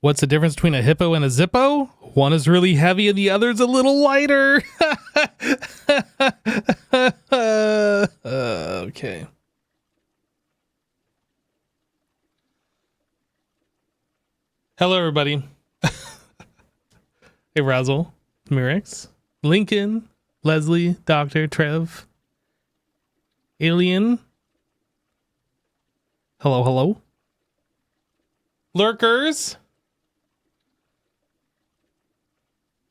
What's the difference between a hippo and a zippo? One is really heavy and the other's a little lighter. Okay. Hello, everybody. Hey, Razzle, Mirix, Lincoln, Leslie, Dr. Trev, Alien. Hello, hello. Lurkers.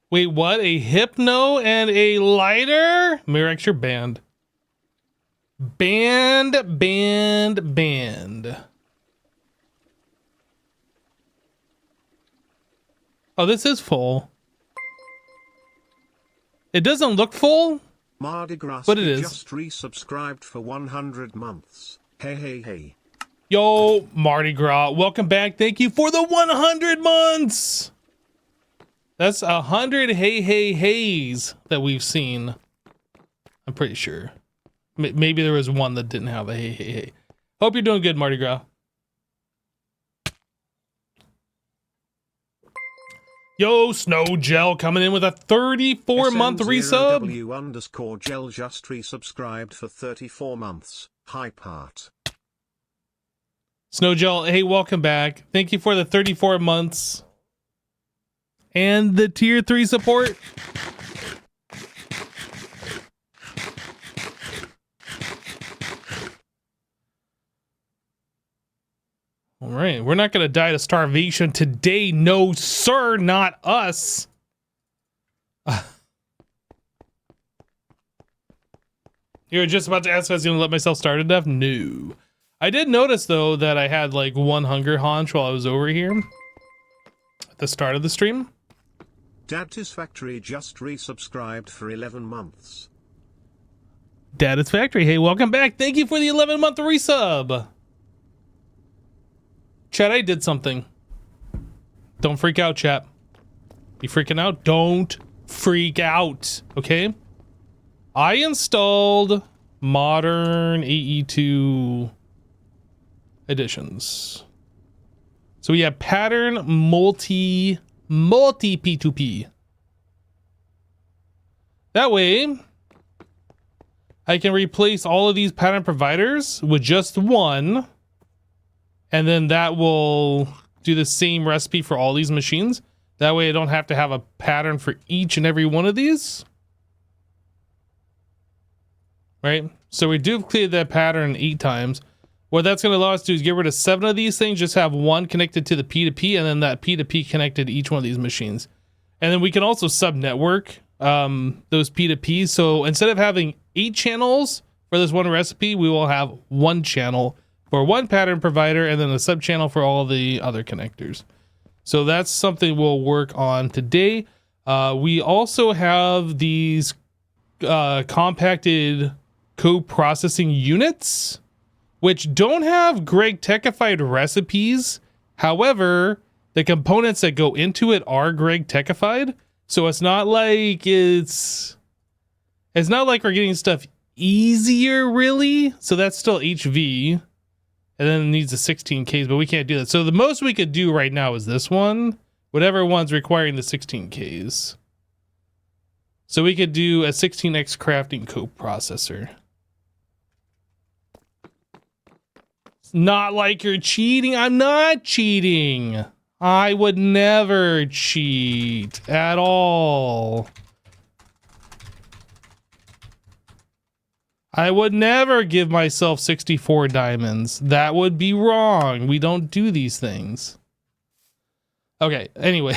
Wait, what? A hypno and a lighter? Mirix, you're banned. Banned. Oh, this is full. It doesn't look full, Mardi Gras, but it is. Just resubscribed for 100 months. Hey. Yo, Mardi Gras, welcome back. Thank you for the 100 months. That's 100 heys that we've seen. I'm pretty sure. Maybe there was one that didn't have a hey. Hope you're doing good, Mardi Gras. Yo, Snow Gel coming in with a 34-month resub. SN0W_gel just resubscribed for 34 months. Hi part. Snow Gel, hey, welcome back. Thank you for the 34 months. And the tier 3 support. All right, we're not going to die to starvation today. No, sir, not us. You were just about to ask if I was going to let myself starve to death? No. I did notice, though, that I had like one hunger haunch while I was over here at the start of the stream. Dad's Factory just resubscribed for 11 months. Dad's Factory, hey, welcome back. Thank you for the 11-month resub. Chat, I did something. Don't freak out, chat. You freaking out? Don't freak out, okay? I installed modern AE2 editions. So we have pattern multi P2P. That way, I can replace all of these pattern providers with just one. And then that will do the same recipe for all these machines. That way I don't have to have a pattern for each and every one of these. Right? So we do have cleared that pattern 8 times. What that's going to allow us to do is get rid of 7 of these things, just have one connected to the P2P, and then that P2P connected to each one of these machines. And then we can also sub-network those P2Ps. So instead of having 8 channels for this one recipe, we will have 1 channel for one pattern provider and then a sub channel for all the other connectors. So that's something we'll work on today. We also have these compacted co-processing units, which don't have Greg Techified recipes. However, the components that go into it are Greg Techified. So it's not like we're getting stuff easier, really. So that's still HV. And then it needs a 16Ks, but we can't do that. So the most we could do right now is this one, whatever one's requiring the 16Ks. So we could do a 16X crafting coprocessor. It's not like you're cheating. I'm not cheating. I would never cheat at all. I would never give myself 64 diamonds. That would be wrong. We don't do these things. Okay, anyway.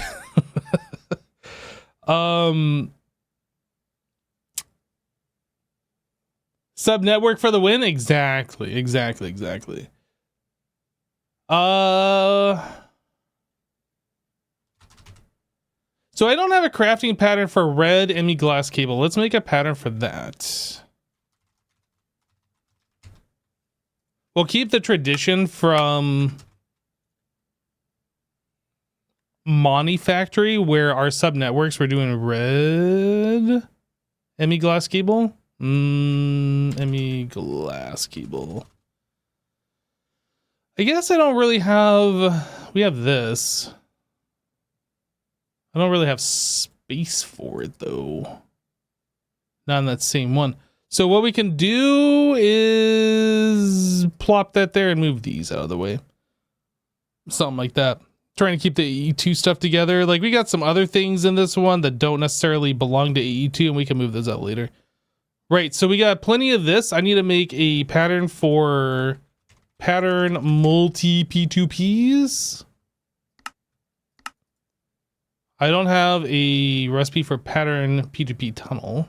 Sub-network for the win? Exactly. So I don't have a crafting pattern for red ME glass cable. Let's make a pattern for that. We'll keep the tradition from Monty Factory where our sub networks were doing red ME glass cable. ME glass cable. I guess I don't really have, we have this. I don't really have space for it though. Not in that same one. So what we can do is plop that there and move these out of the way. Something like that. Trying to keep the AE2 stuff together. Like we got some other things in this one that don't necessarily belong to AE2 and we can move those out later. Right, so we got plenty of this. I need to make a pattern for pattern multi P2Ps. I don't have a recipe for pattern P2P tunnel.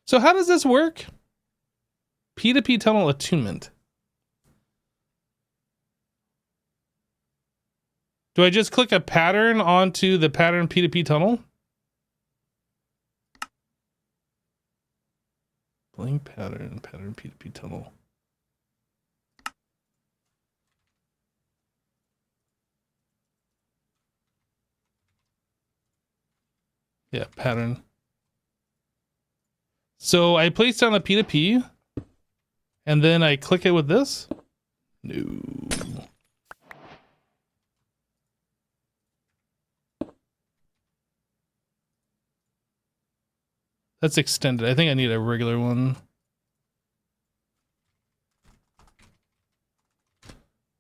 So how does this work? P2P tunnel attunement. Do I just click a pattern onto the pattern P2P tunnel? Blank pattern, pattern P2P tunnel. Yeah, pattern. So I place down a P2P and then I click it with this. No. That's extended. I think I need a regular one.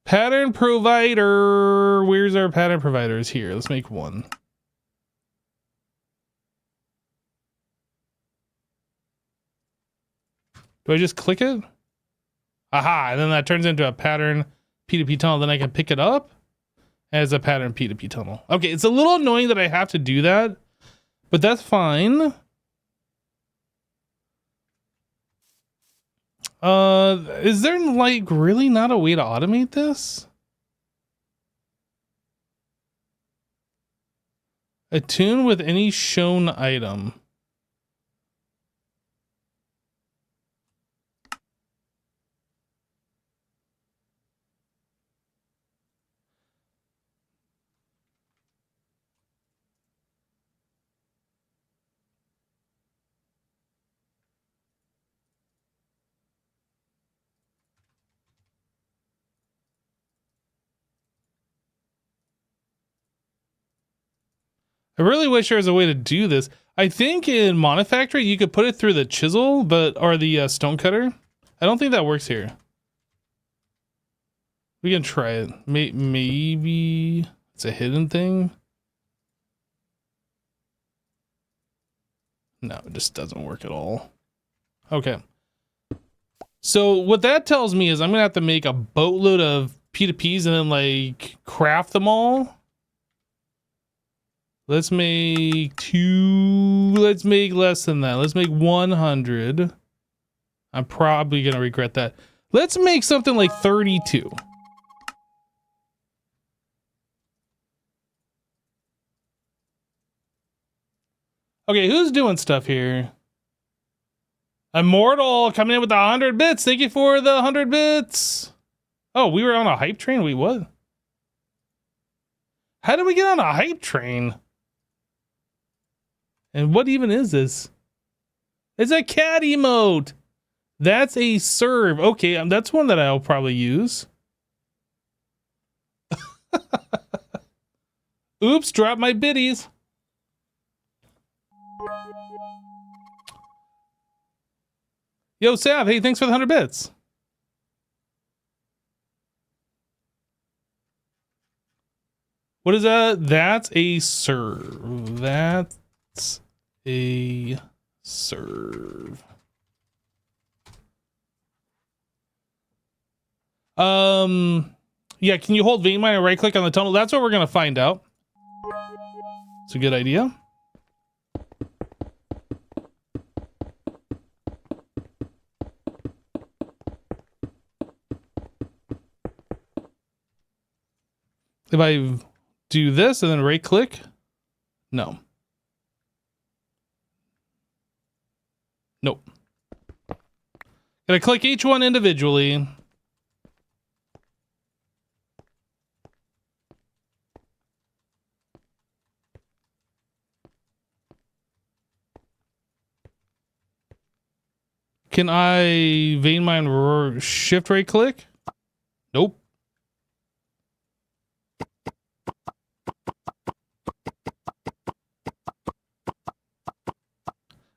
Pattern provider. Where's our pattern providers? Here, let's make one. Do I just click it? Aha, and then that turns into a pattern P2P tunnel. Then I can pick it up as a pattern P2P tunnel. Okay, it's a little annoying that I have to do that, but that's fine. Is there like really not a way to automate this? Attune with any shown item. I really wish there was a way to do this. I think in Monofactory you could put it through the chisel, or the stone cutter. I don't think that works here. We can try it. Maybe it's a hidden thing. No, it just doesn't work at all. Okay. So what that tells me is I'm gonna have to make a boatload of P2Ps and then like craft them all. Let's make 2. Let's make less than that. Let's make 100. I'm probably gonna regret that. Let's make something like 32. Okay, who's doing stuff here? Immortal coming in with 100 bits. Thank you for the 100 bits. Oh, we were on a hype train? Wait, what? How did we get on a hype train? And what even is this? It's a cat emote. That's a serve. Okay, that's one that I'll probably use. Oops, drop my biddies. Yo, Sav, hey, thanks for the 100 bits. What is that? That's a serve. That's a serve. Yeah, can you hold vein mine and right click on the tunnel? That's what we're gonna find out. It's a good idea. If I do this and then right click, no. Nope. Gotta click each one individually. Can I vein mine shift right click? Nope.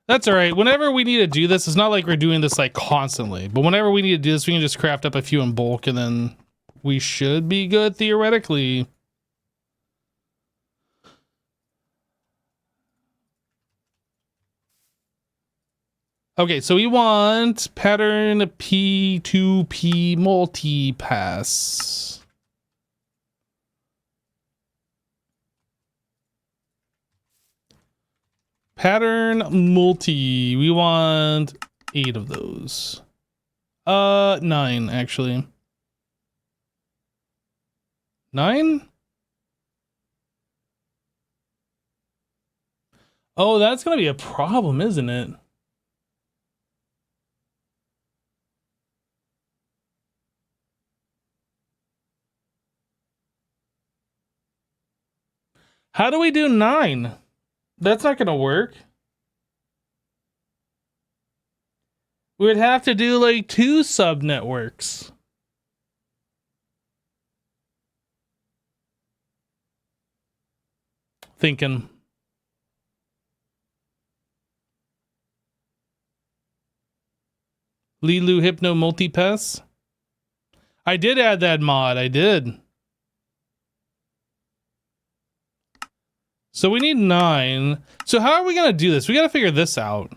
That's all right. Whenever we need to do this, it's not like we're doing this like constantly, but whenever we need to do this, we can just craft up a few in bulk and then we should be good theoretically. Okay, so we want pattern P2P multi-pass. Pattern multi. We want 8 of those. 9 actually. 9? Oh, that's gonna be a problem, isn't it? How do we do 9? That's not gonna work. We would have to do like 2 sub networks. Thinking. Lilu Hypno Multipass. I did add that mod. I did. So we need 9. So how are we going to do this? We got to figure this out.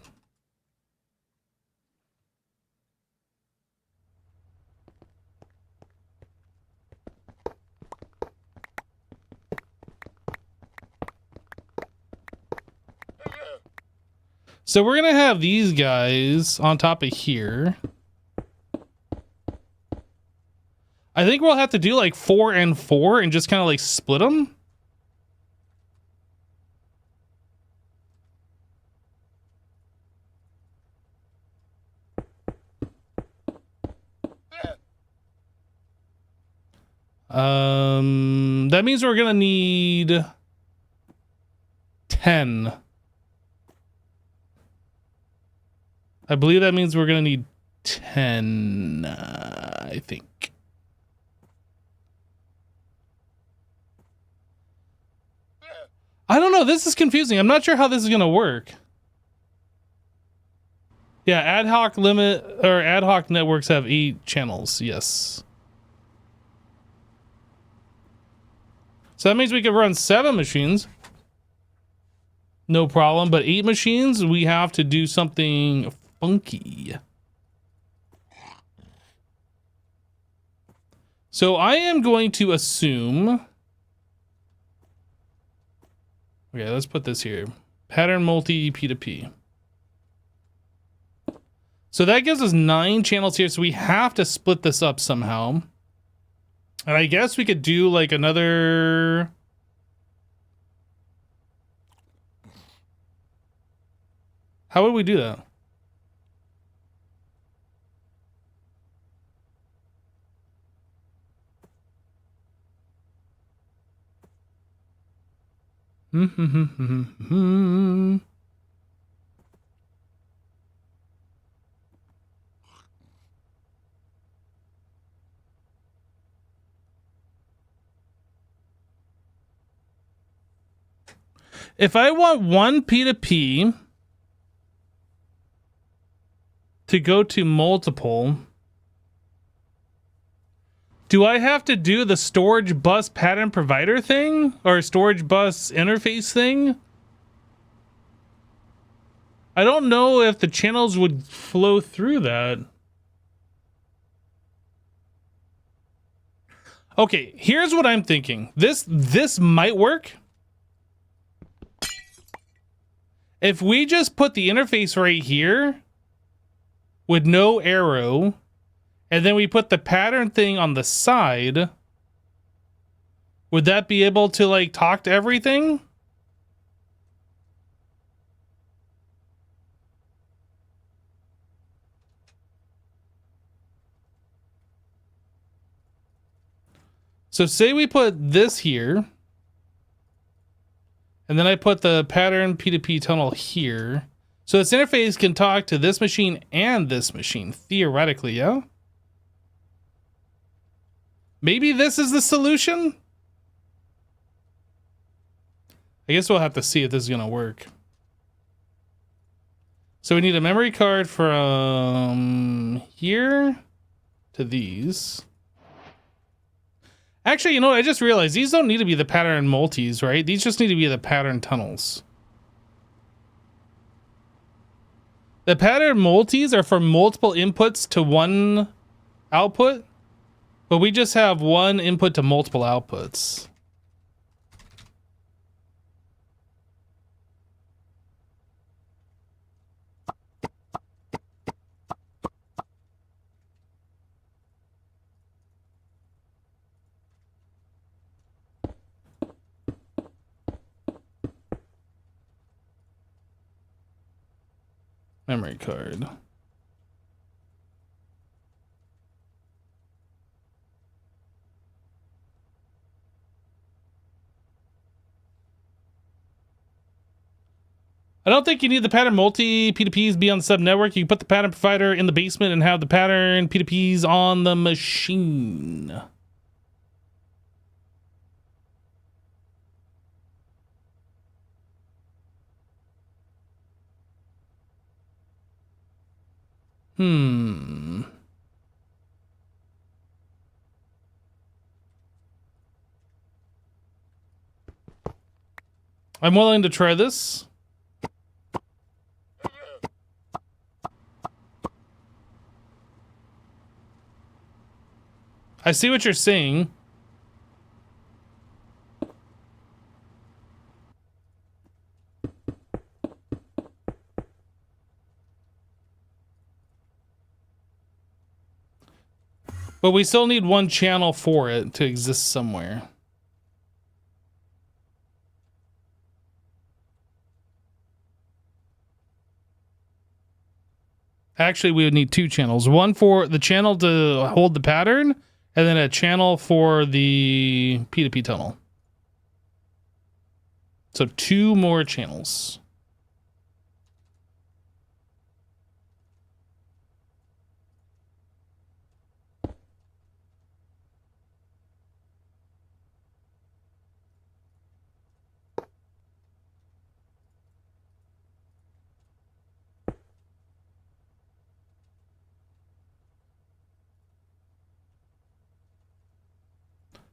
So we're going to have these guys on top of here. I think we'll have to do like 4 and 4 and just kind of like split them. That means we're gonna need 10. I believe that means we're gonna need 10, I think. I don't know, this is confusing. I'm not sure how this is gonna work. Yeah, ad hoc limit or ad hoc networks have 8 channels, yes. So that means we could run 7 machines. No problem, but 8 machines, we have to do something funky. So I am going to assume... Okay, let's put this here. Pattern multi P2P. So that gives us 9 channels here, so we have to split this up somehow. And I guess we could do like another... How would we do that? If I want one P2P to go to multiple, do I have to do the storage bus pattern provider thing or storage bus interface thing? I don't know if the channels would flow through that. Okay, here's what I'm thinking. This might work. If we just put the interface right here with no arrow, and then we put the pattern thing on the side, would that be able to like talk to everything? So say we put this here, and then I put the pattern P2P tunnel here. So this interface can talk to this machine and this machine, theoretically, yeah? Maybe this is the solution? I guess we'll have to see if this is gonna work. So we need a memory card from here to these. Actually, you know what? I just realized these don't need to be the pattern multis, right? These just need to be the pattern tunnels. The pattern multis are for multiple inputs to one output, but we just have one input to multiple outputs. Memory card. I don't think you need the pattern multi P2Ps be on the sub network. You can put the pattern provider in the basement and have the pattern P2Ps on the machine. I'm willing to try this. I see what you're saying. But we still need one channel for it to exist somewhere. Actually, we would need two channels. One for the channel to hold the pattern, and then a channel for the P2P tunnel. So two more channels.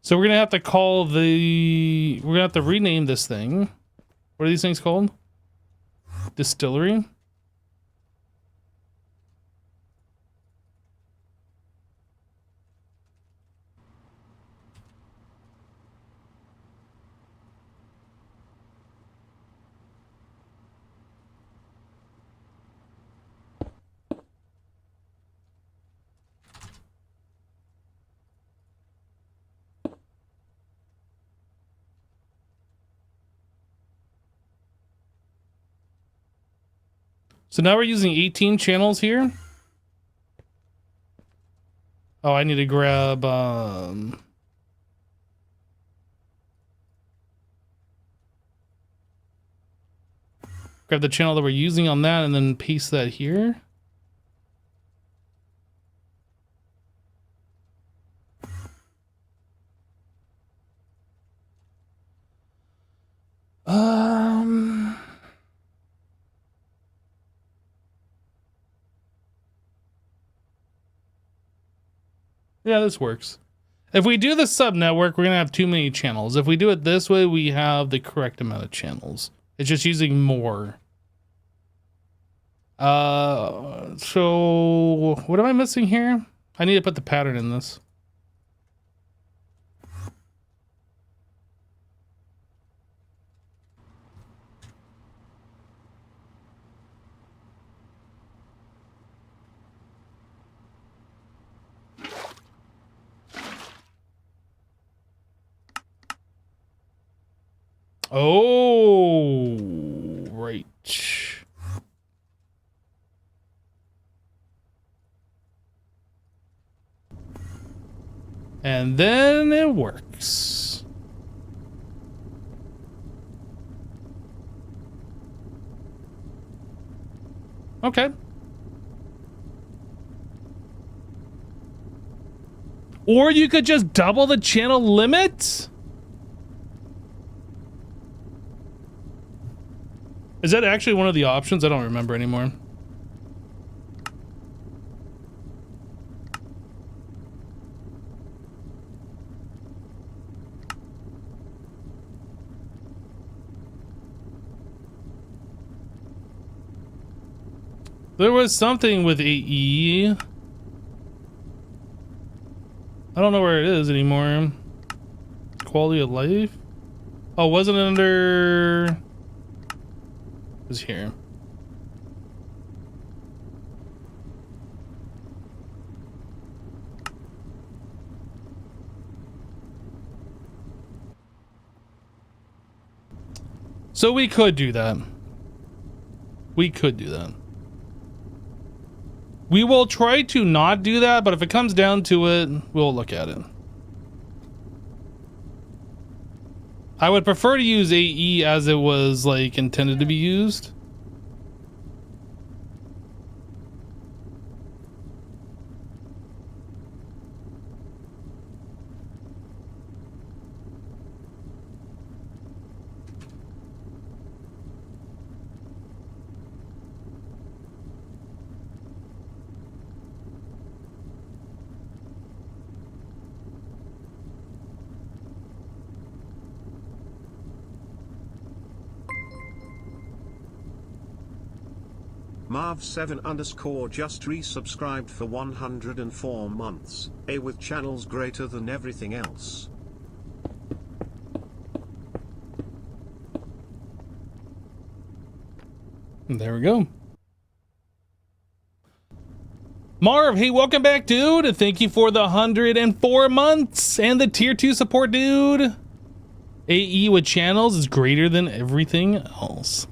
So we're gonna have to call the, we're gonna have to rename this thing. What are these things called? Distillery. So now we're using 18 channels here. Oh, I need to grab, grab the channel that we're using on that and then paste that here. Yeah, this works. If we do the sub network, we're gonna have too many channels. If we do it this way, we have the correct amount of channels. It's just using more. So what am I missing here? I need to put the pattern in this. Oh, right. And then it works. Okay. Or you could just double the channel limit? Is that actually one of the options? I don't remember anymore. There was something with AE. I don't know where it is anymore. Quality of life? Oh, wasn't it under... It was here. So we could do that. We could do that. We will try to not do that, but if it comes down to it, we'll look at it. I would prefer to use AE as it was like intended to be used. Marv7_ just resubscribed for 104 months, with channels greater than everything else. There we go. Marv, hey, welcome back, dude. And thank you for the 104 months and the tier 2 support, dude. AE with channels is greater than everything else.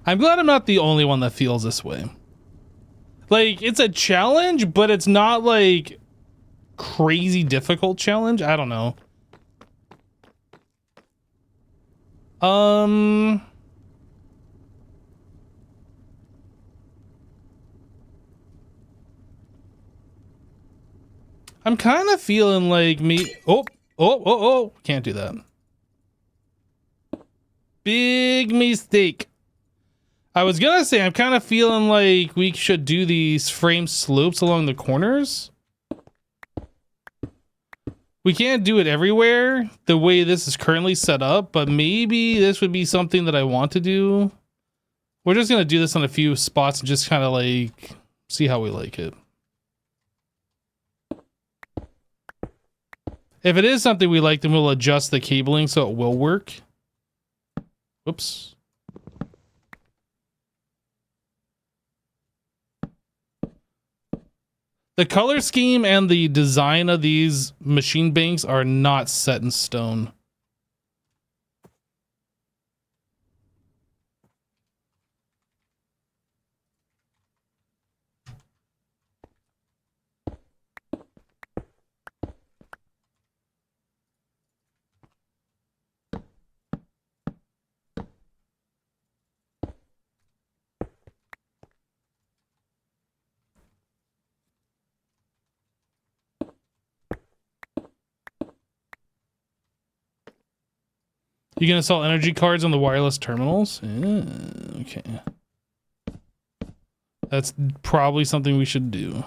I'm glad I'm not the only one that feels this way. Like, it's a challenge, but it's not like crazy difficult challenge. I don't know. I'm kind of feeling like me. Oh, can't do that. Big mistake. I was gonna say, I'm kind of feeling like we should do these frame slopes along the corners. We can't do it everywhere the way this is currently set up, but maybe this would be something that I want to do. We're just gonna do this on a few spots and just kind of like see how we like it. If it is something we like, then we'll adjust the cabling so it will work. Whoops. The color scheme and the design of these machine banks are not set in stone. You gonna sell energy cards on the wireless terminals? Okay. That's probably something we should do.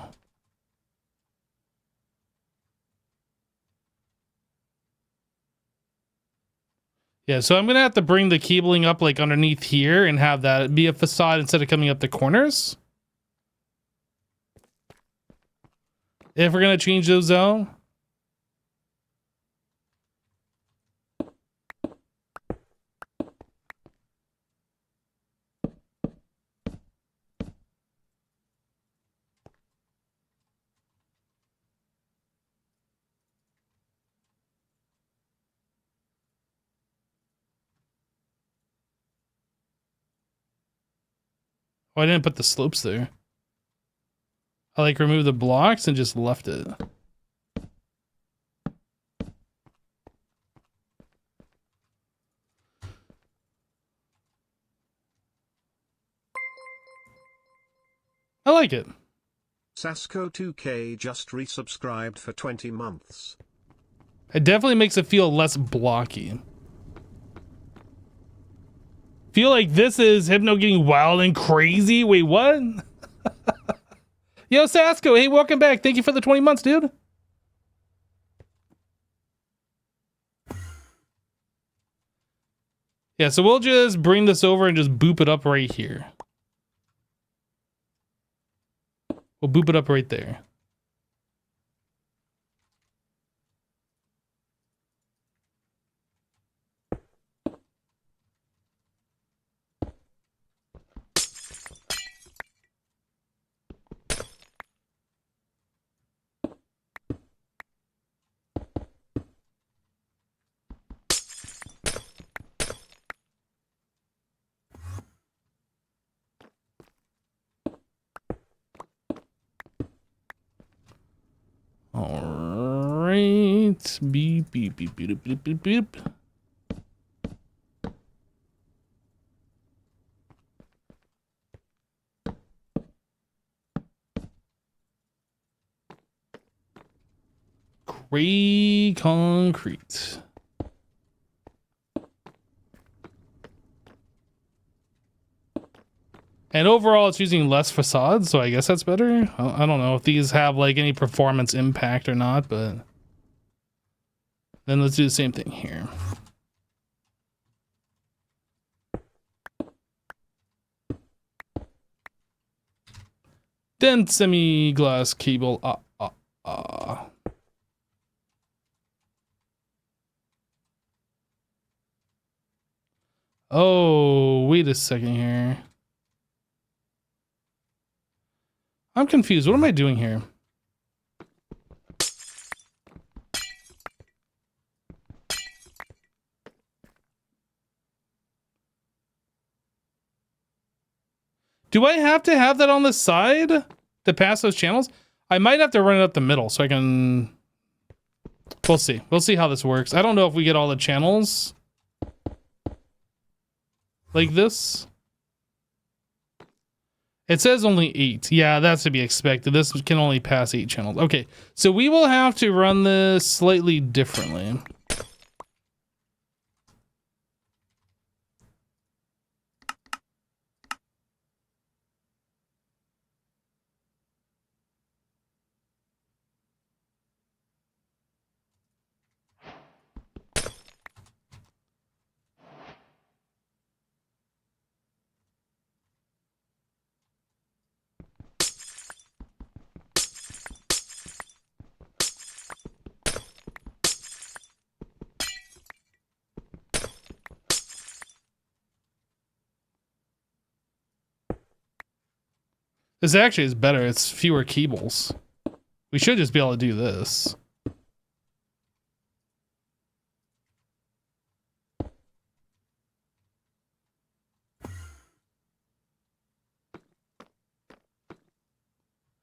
Yeah, so I'm gonna have to bring the cabling up like underneath here and have that be a facade instead of coming up the corners. If we're gonna change those out. Oh, I didn't put the slopes there. I like removed the blocks and just left it. I like it. Sasko2K just resubscribed for 20 months. It definitely makes it feel less blocky. Feel like this is Hypno getting wild and crazy. Wait, what? Yo, Sasko, hey, welcome back. Thank you for the 20 months, dude. Yeah, so we'll just bring this over and just boop it up right here. We'll boop it up right there. All right. Beep, beep, beep, beep, beep, beep, beep. Gray concrete. And overall, it's using less facades, so I guess that's better. I don't know if these have like any performance impact or not, but then let's do the same thing here. Then semi-glass cable. Oh, wait a second here. I'm confused. What am I doing here? Do I have to have that on the side to pass those channels? I might have to run it up the middle so I can... We'll see. We'll see how this works. I don't know if we get all the channels like this. It says only 8. Yeah, that's to be expected. This can only pass 8 channels. Okay, so we will have to run this slightly differently. This actually is better. It's fewer cables. We should just be able to do this. It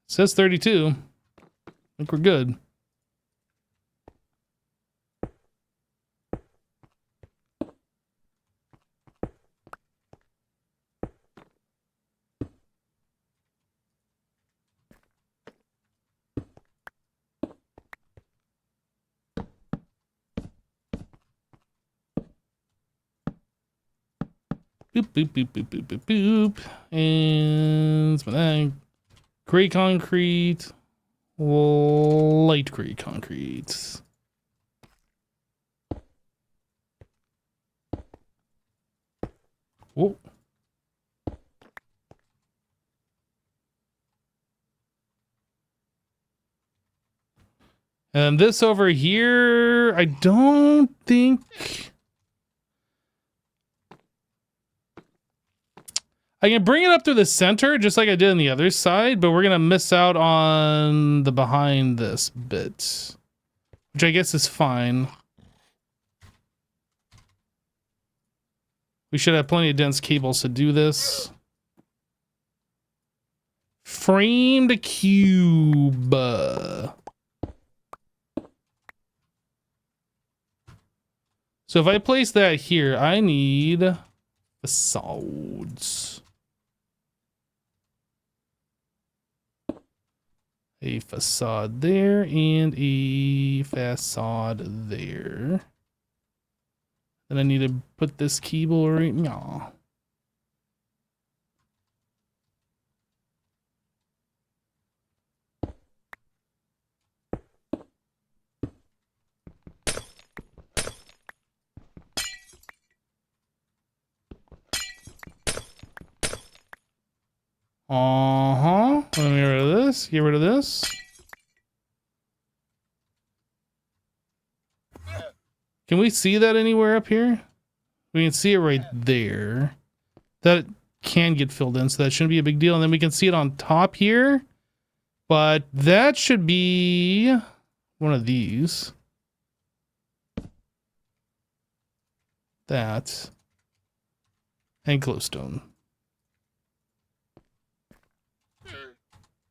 says 32. I think we're good. Boop, boop, boop, boop, boop, boop, boop. And gray concrete, light gray concrete. Whoa. And this over here, I don't think... I can bring it up through the center, just like I did on the other side, but we're going to miss out on the behind this bit, which I guess is fine. We should have plenty of dense cables to do this. Framed cube. So if I place that here, I need facades. A facade there and a facade there. And I need to put this cable right now. Let me get rid of this. Get rid of this. Can we see that anywhere up here? We can see it right there. That can get filled in, so that shouldn't be a big deal. And then we can see it on top here. But that should be one of these. That. And glowstone.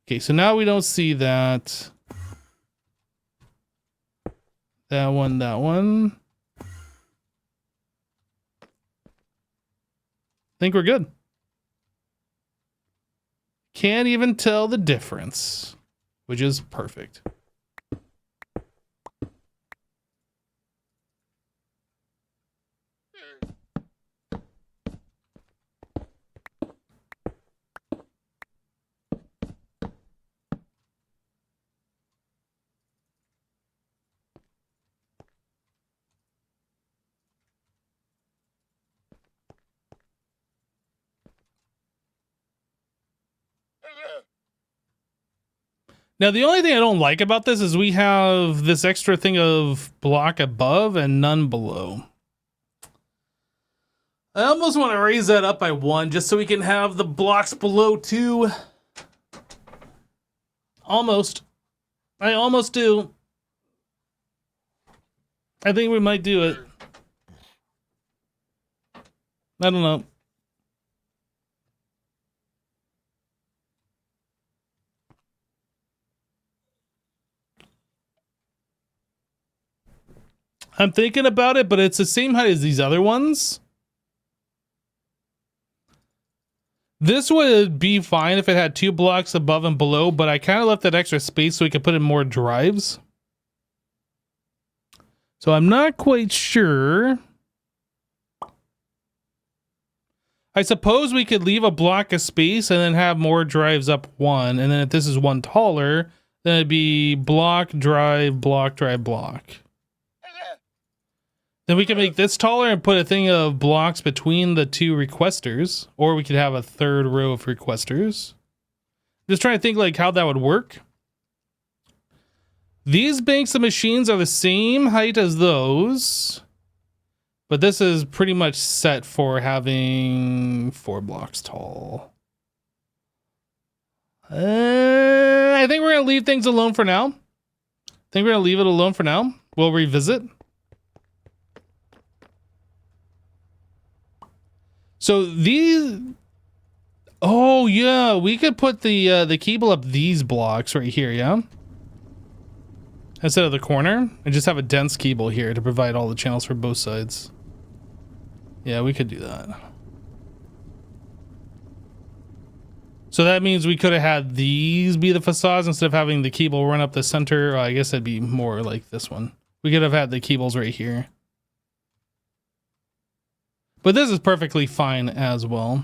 Okay, so now we don't see that. That one, that one. I think we're good. Can't even tell the difference, which is perfect. Now, the only thing I don't like about this is we have this extra thing of block above and none below. I almost want to raise that up by 1 just so we can have the blocks below 2. Almost. I almost do. I think we might do it. I don't know. I'm thinking about it, but it's the same height as these other ones. This would be fine if it had 2 blocks above and below, but I kind of left that extra space so we could put in more drives. So I'm not quite sure. I suppose we could leave a block of space and then have more drives up 1. And then if this is 1 taller, then it'd be block, drive, block, drive, block. Then we can make this taller and put a thing of blocks between the 2 requesters, or we could have a 3rd row of requesters. Just trying to think like how that would work. These banks of machines are the same height as those, but this is pretty much set for having 4 blocks tall. I think we're going to leave things alone for now. We'll revisit. So these, oh yeah, we could put the cable up these blocks right here, yeah? Instead of the corner, and just have a dense cable here to provide all the channels for both sides. Yeah, we could do that. So that means we could have had these be the facades instead of having the cable run up the center. I guess that'd be more like this one. We could have had the cables right here. But this is perfectly fine as well.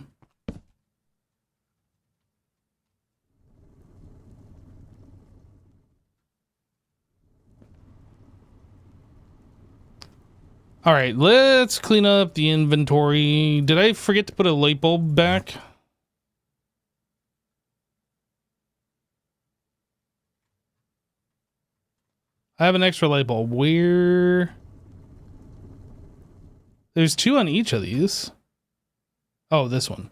All right, let's clean up the inventory. Did I forget to put a light bulb back? I have an extra light bulb. Where? There's 2 on each of these. Oh, this one.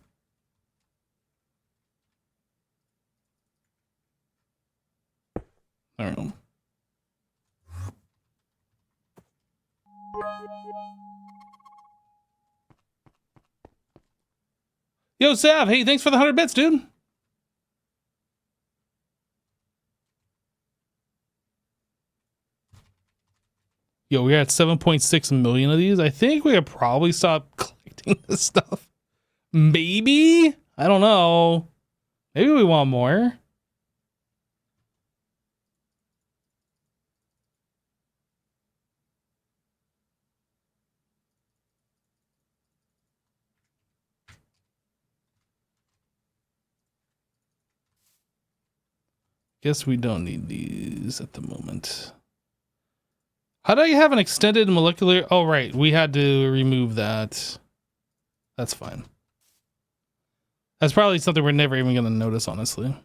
I don't know. Yo, Sav, hey, thanks for the 100 bits, dude. Yo, we're at 7.6 million of these. I think we could probably stop collecting this stuff. Maybe? I don't know. Maybe we want more. Guess we don't need these at the moment. How do I have an extended molecular? Oh, right. We had to remove that. That's fine. That's probably something we're never even going to notice, honestly.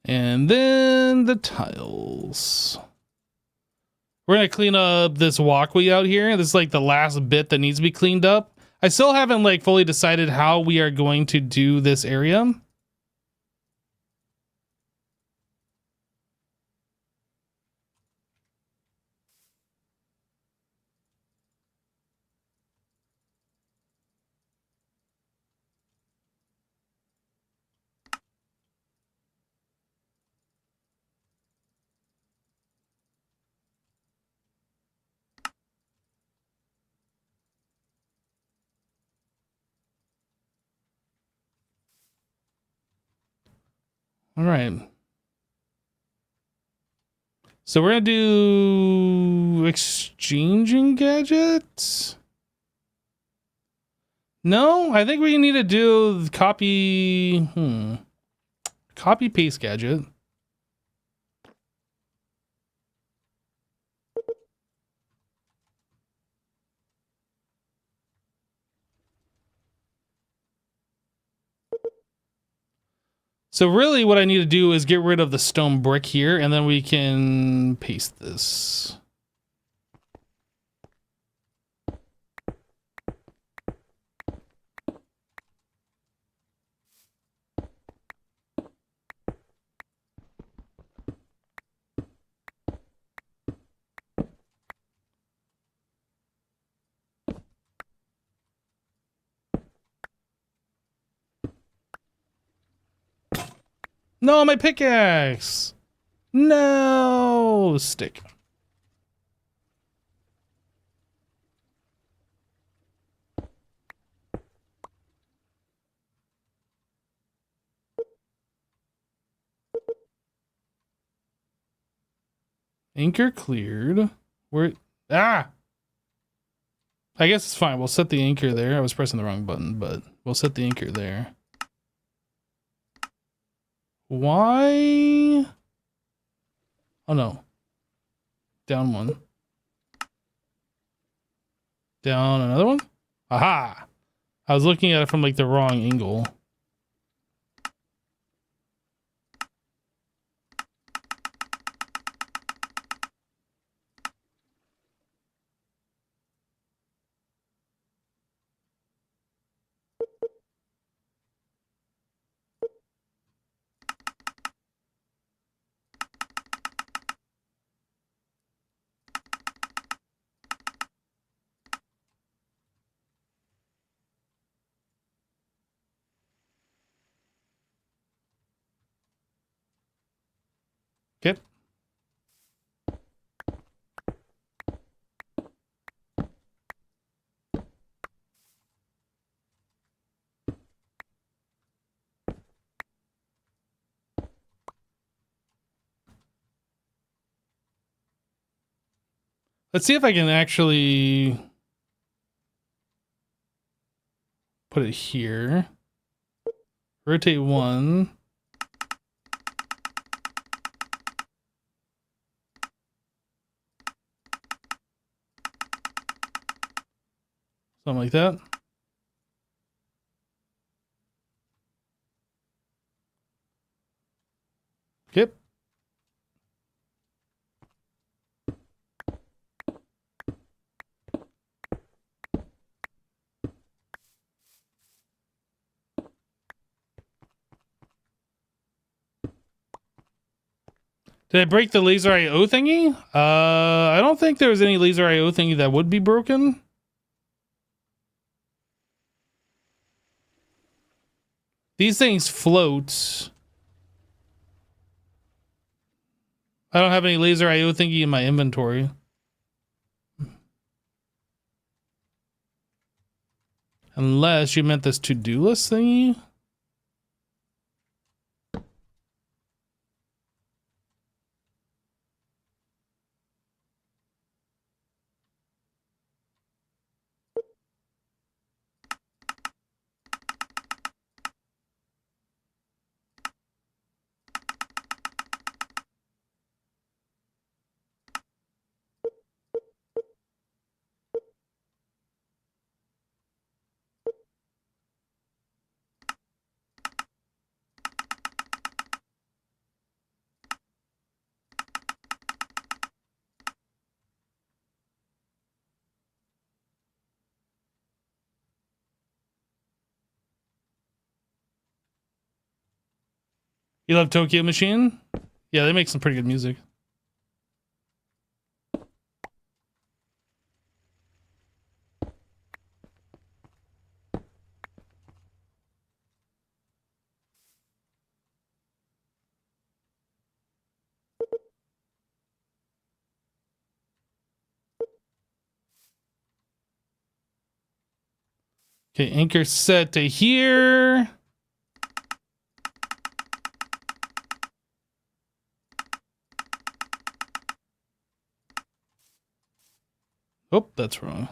And then the tiles. We're going to clean up this walkway out here. This is like the last bit that needs to be cleaned up. I still haven't like fully decided how we are going to do this area. All right. So we're going to do exchanging gadgets. No, I think we need to do copy, copy paste gadget. So really what I need to do is get rid of the stone brick here, and then we can paste this. No, my pickaxe! No! Stick. Anchor cleared. Where? Ah! I guess it's fine. We'll set the anchor there. I was pressing the wrong button, but we'll set the anchor there. Why? Oh no. Down one. Down another one? Aha! I was looking at it from like the wrong angle. Okay. Let's see if I can actually put it here. Rotate one. Something like that. Okay. Did I break the laser IO thingy? I don't think there was any laser IO thingy that would be broken. These things float. I don't have any laser IO thingy in my inventory. Unless you meant this to-do list thingy. You love Tokyo Machine? Yeah, they make some pretty good music. Okay, anchor set to here. Oh, that's wrong.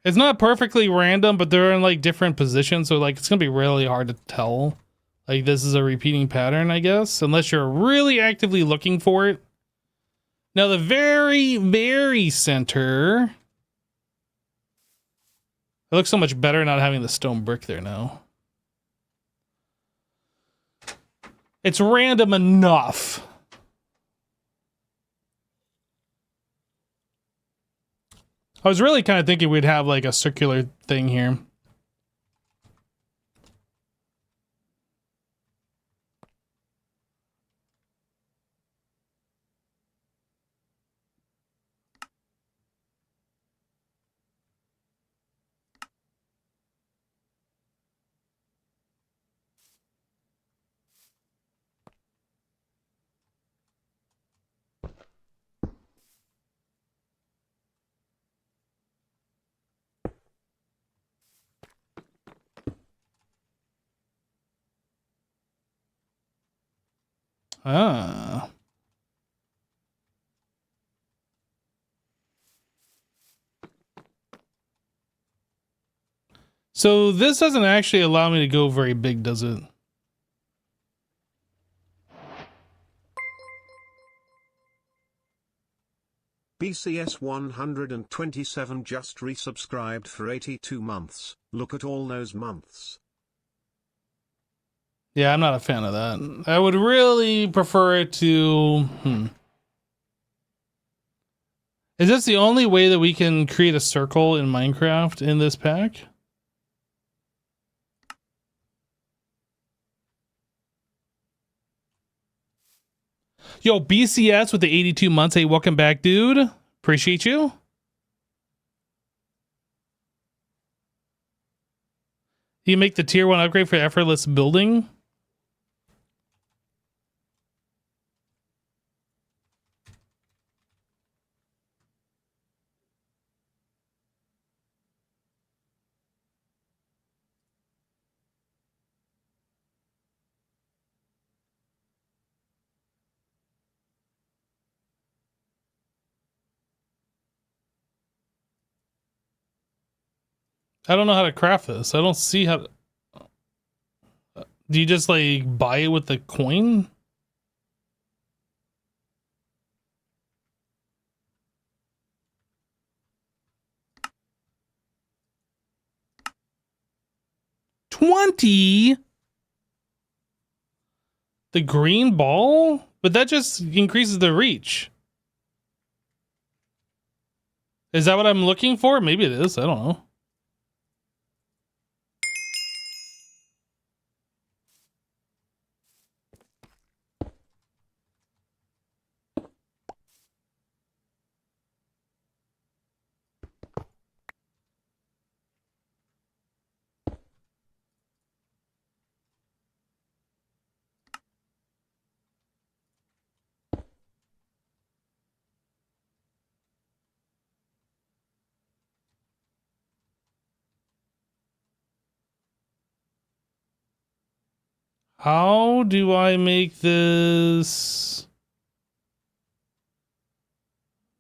It's not perfectly random, but they're in like different positions, so like it's gonna be really hard to tell. Like this is a repeating pattern, I guess, unless you're really actively looking for it. Now the very, very center. It looks so much better not having the stone brick there now. It's random enough. I was really kind of thinking we'd have like a circular thing here. Ah. So this doesn't actually allow me to go very big, does it? BCS 127 just resubscribed for 82 months. Look at all those months. Yeah, I'm not a fan of that. I would really prefer it to... Is this the only way that we can create a circle in Minecraft in this pack? Yo, BCS with the 82 months. Hey, welcome back, dude. Appreciate you. You make the tier 1 upgrade for effortless building. I don't know how to craft this. I don't see how to... Do you just like buy it with the coin? $20? The green ball? But that just increases the reach. Is that what I'm looking for? Maybe it is. I don't know. How do I make this?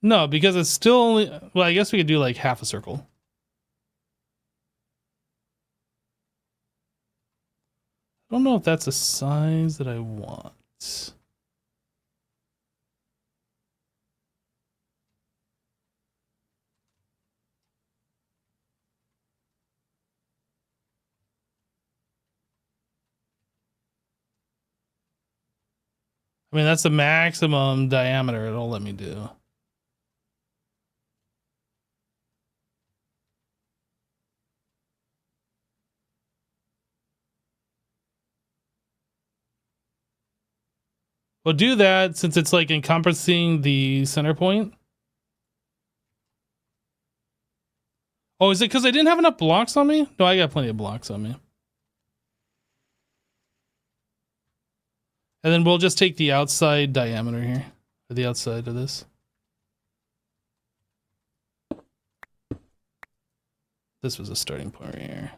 No, because it's still only... Well, I guess we could do like half a circle. I don't know if that's the size that I want. I mean, that's the maximum diameter it'll let me do. We'll do that since it's like encompassing the center point. Oh, is it because I didn't have enough blocks on me? No, I got plenty of blocks on me. And then we'll just take the outside diameter here, or the outside of this. This was a starting point right here.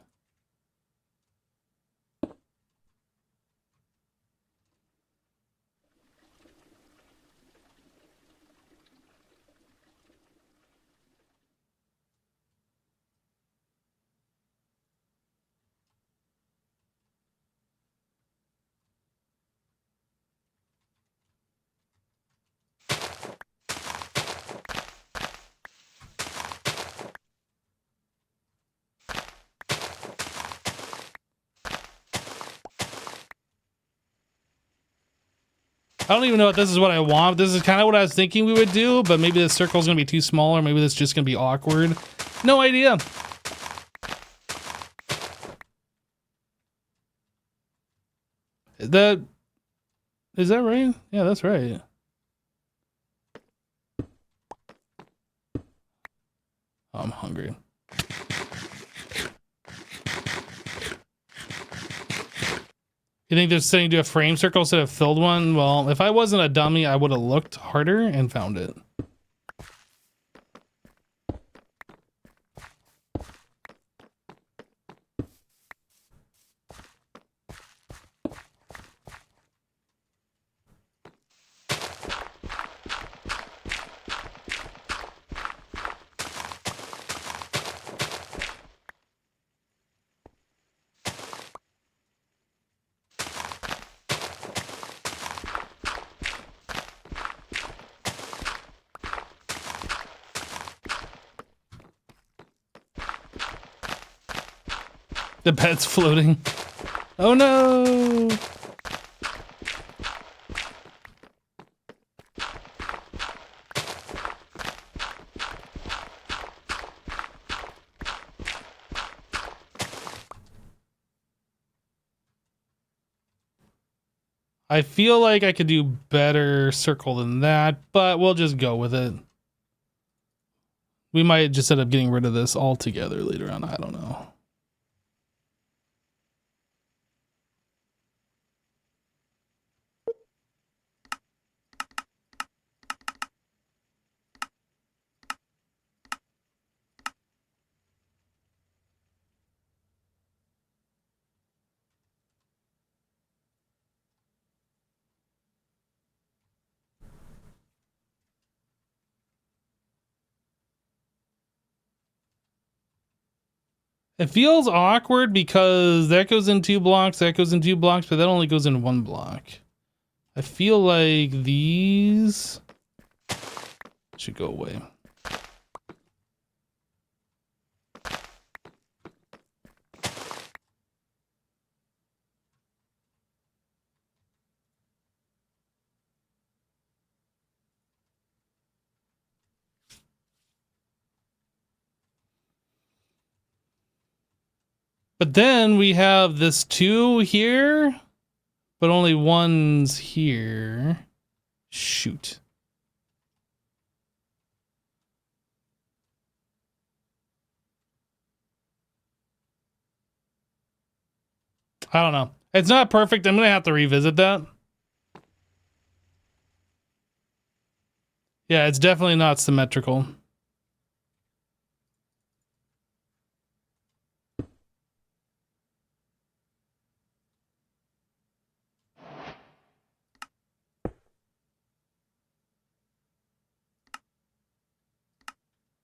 I don't even know if this is what I want. This is kind of what I was thinking we would do, but maybe this circle's gonna be too small, or maybe this is just gonna be awkward. No idea. Is that right? Yeah, that's right. Oh, I'm hungry. You think they're saying do a frame circle instead of filled one? Well, if I wasn't a dummy, I would have looked harder and found it. The bed's floating. Oh no! I feel like I could do better circle than that, but we'll just go with it. We might just end up getting rid of this altogether later on. I don't know. It feels awkward because that goes in 2 blocks, that goes in 2 blocks, but that only goes in 1 block. I feel like these should go away. But then we have this 2 here, but only 1's here. Shoot. I don't know. It's not perfect. I'm going to have to revisit that. Yeah, it's definitely not symmetrical.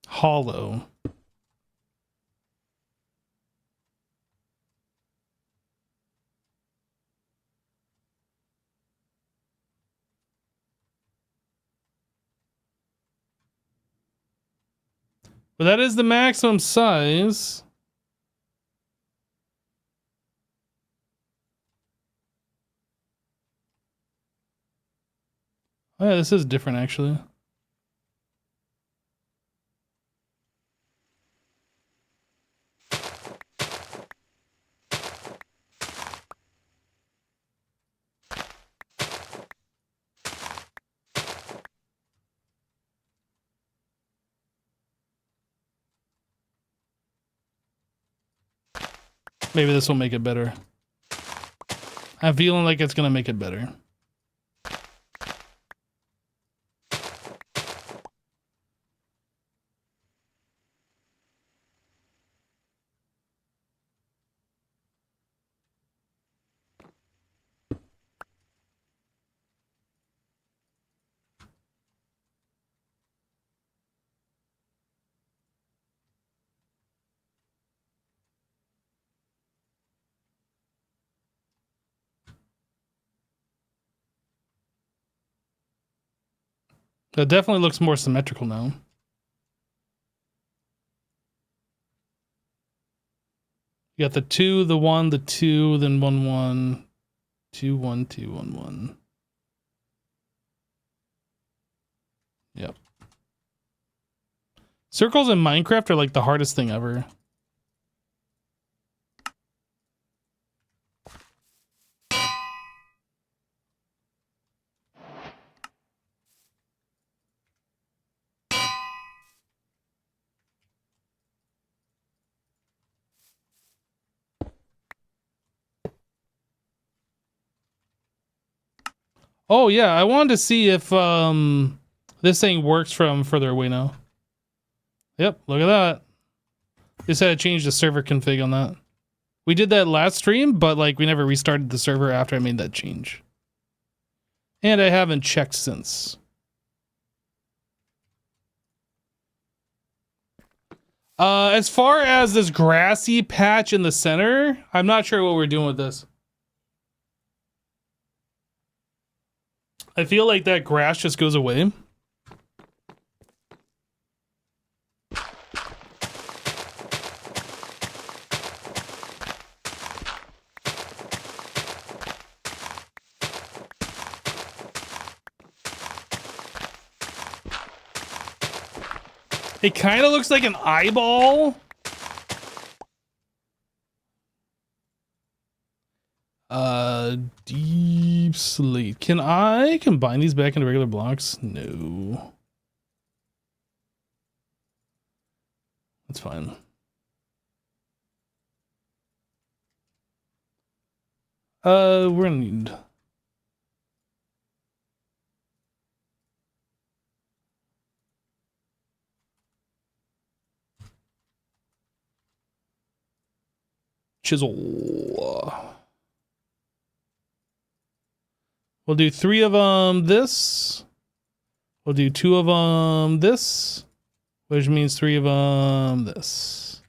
Hollow. But that is the maximum size. Oh yeah, this is different actually. Maybe this will make it better. I'm feeling like it's gonna make it better. It definitely looks more symmetrical now. You got the 2, the 1, the 2, then 1, 1, 2, 1, 2, 1, 1. Yep. Circles in Minecraft are like the hardest thing ever. Oh yeah, I wanted to see if this thing works from further away now. Yep, look at that. Just had to change the server config on that. We did that last stream, but like we never restarted the server after I made that change. And I haven't checked since. As far as this grassy patch in the center, I'm not sure what we're doing with this. I feel like that grass just goes away. It kind of looks like an eyeball. Deep slate. Can I combine these back into regular blocks? No. That's fine. We're gonna need... chisel. We'll do 3 of them this. We'll do 2 of them this, which means 3 of them this.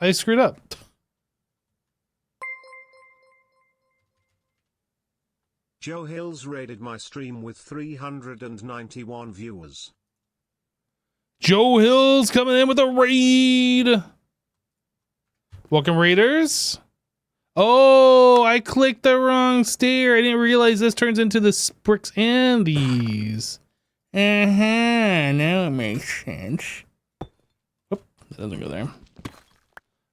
I screwed up. Joe Hills raided my stream with 391 viewers. Joe Hills coming in with a raid. Welcome, raiders. Oh, I clicked the wrong stair. I didn't realize this turns into the bricks and these. Now it makes sense. Oop, that doesn't go there.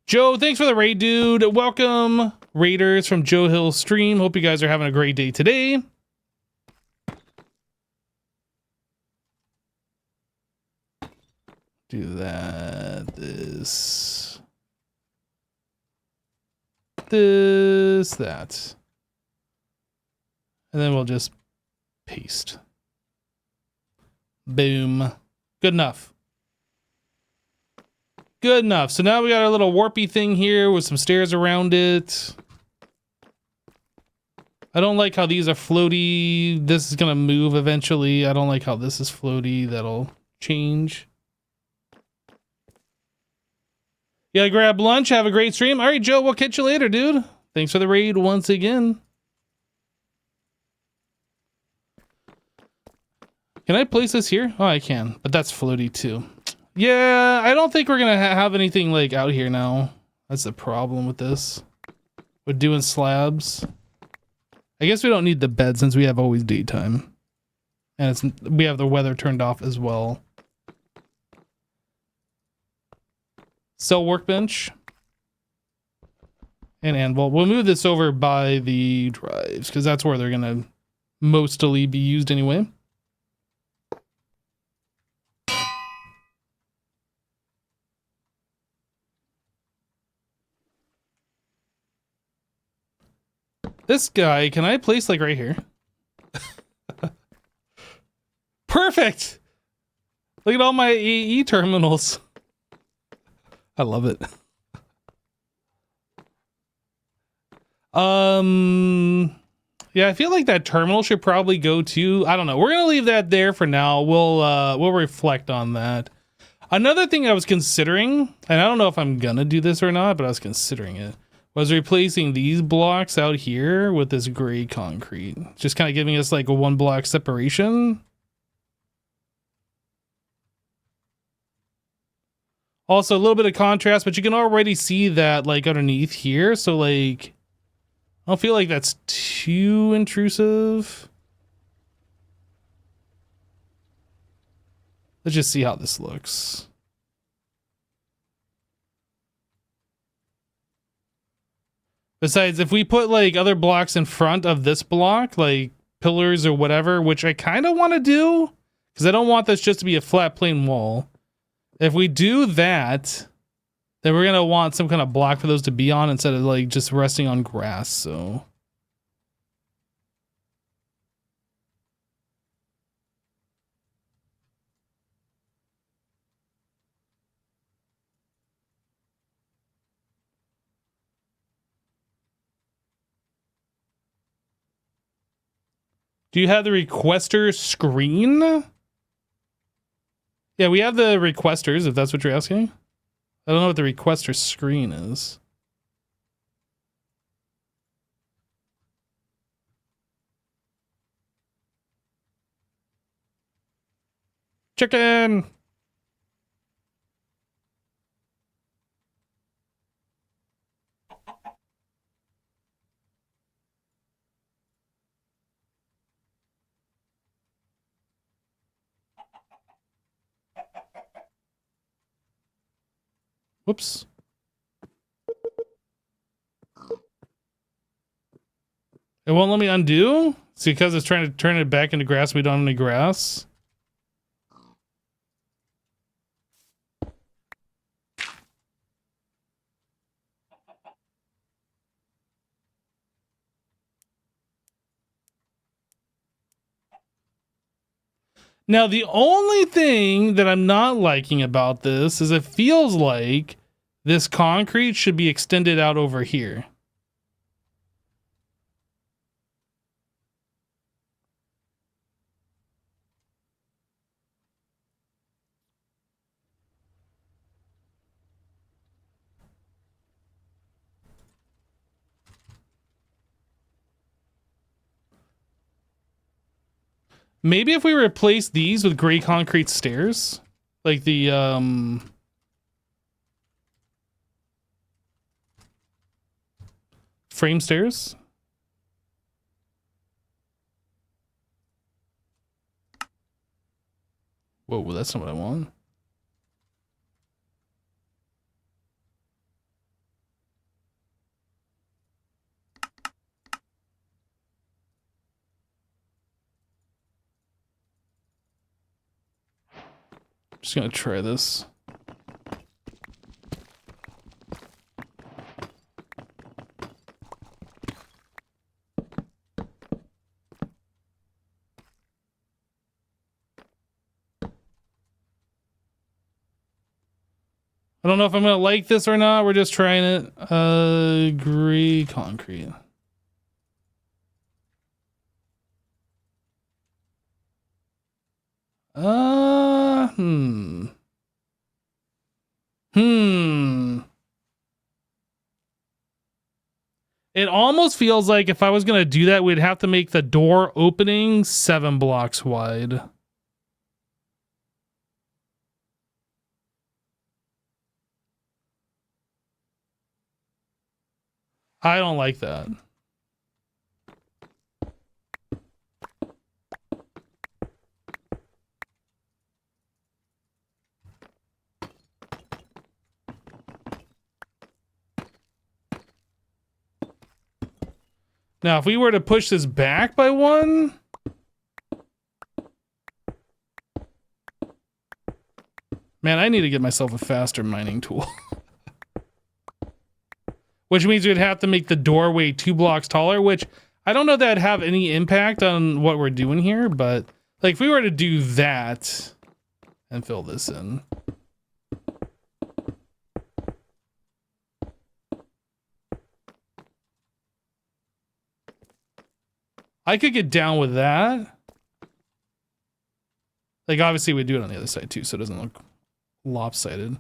Joe, thanks for the raid, dude. Welcome, raiders from Joe Hill's stream. Hope you guys are having a great day today. Do that, this, that. And then we'll just paste. Boom. Good enough. Good enough. So now we got our little warpy thing here with some stairs around it. I don't like how these are floaty. This is going to move eventually. I don't like how this is floaty. That'll change. Yeah, grab lunch. Have a great stream. All right, Joe, we'll catch you later, dude. Thanks for the raid once again. Can I place this here? Oh, I can, but that's floaty too. Yeah, I don't think we're gonna have anything like out here now. That's the problem with this. We're doing slabs. I guess we don't need the bed since we have always daytime. And we have the weather turned off as well. Cell workbench. And anvil. We'll move this over by the drives because that's where they're gonna mostly be used anyway. This guy, can I place like right here? Perfect! Look at all my AE terminals. I love it. Yeah, I feel like that terminal should probably go to, I don't know. We're gonna leave that there for now. We'll reflect on that. Another thing I was considering, and I don't know if I'm gonna do this or not, but I was considering it, was replacing these blocks out here with this gray concrete. Just kind of giving us like a 1 block separation. Also a little bit of contrast, but you can already see that like underneath here. So like, I don't feel like that's too intrusive. Let's just see how this looks. Besides, if we put like other blocks in front of this block, like pillars or whatever, which I kind of want to do, because I don't want this just to be a flat plain wall. If we do that, then we're going to want some kind of block for those to be on instead of like just resting on grass, so. Do you have the requester screen? Yeah, we have the requesters, if that's what you're asking. I don't know what the requester screen is. Chicken! Whoops. It won't let me undo? It's because it's trying to turn it back into grass. We don't have any grass. Now, the only thing that I'm not liking about this is it feels like this concrete should be extended out over here. Maybe if we replace these with gray concrete stairs, like the frame stairs. Whoa, that's not what I want. Just gonna try this. I don't know if I'm gonna like this or not. We're just trying it. Gray concrete. Hmm. It almost feels like if I was going to do that, we'd have to make the door opening 7 blocks wide. I don't like that. Now, if we were to push this back by 1... Man, I need to get myself a faster mining tool. Which means we'd have to make the doorway 2 blocks taller, which I don't know that would have any impact on what we're doing here, but like if we were to do that and fill this in. I could get down with that. Like obviously we do it on the other side too, so it doesn't look lopsided.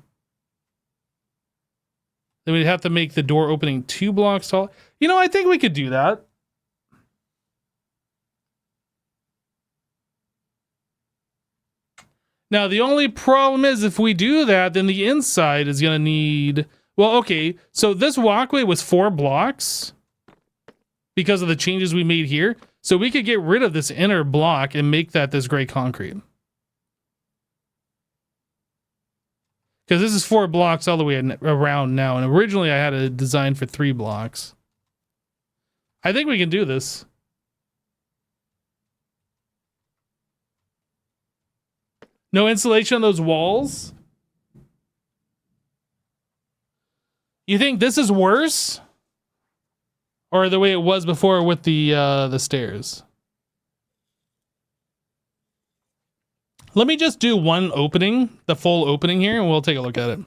Then we'd have to make the door opening 2 blocks tall. You know, I think we could do that. Now, the only problem is if we do that, then the inside is going to need... Well, okay, so this walkway was 4 blocks because of the changes we made here. So we could get rid of this inner block and make that this gray concrete. Because this is 4 blocks all the way around now. And originally I had a design for 3 blocks. I think we can do this. No insulation on those walls? You think this is worse? Or the way it was before with the stairs? Let me just do one opening, the full opening here, and we'll take a look at it.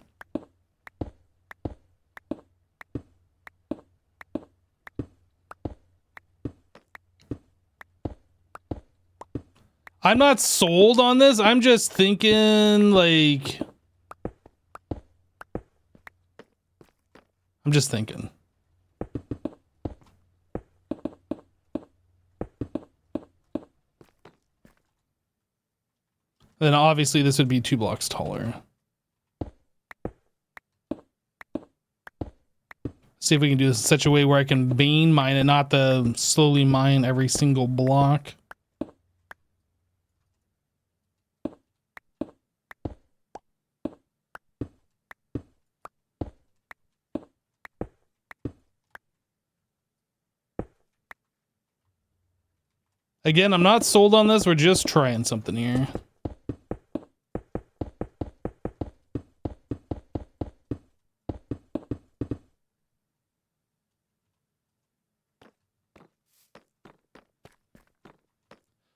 I'm not sold on this. I'm just thinking, like... I'm just thinking. Then obviously this would be 2 blocks taller. See if we can do this in such a way where I can vein mine and not the slowly mine every single block. Again, I'm not sold on this. We're just trying something here.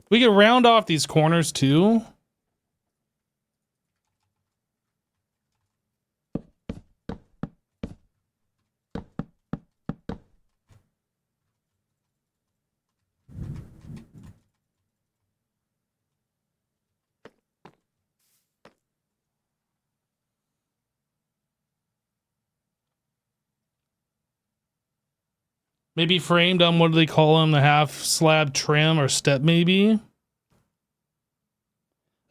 We can round off these corners too. Maybe framed on, what do they call them? The half slab trim or step maybe.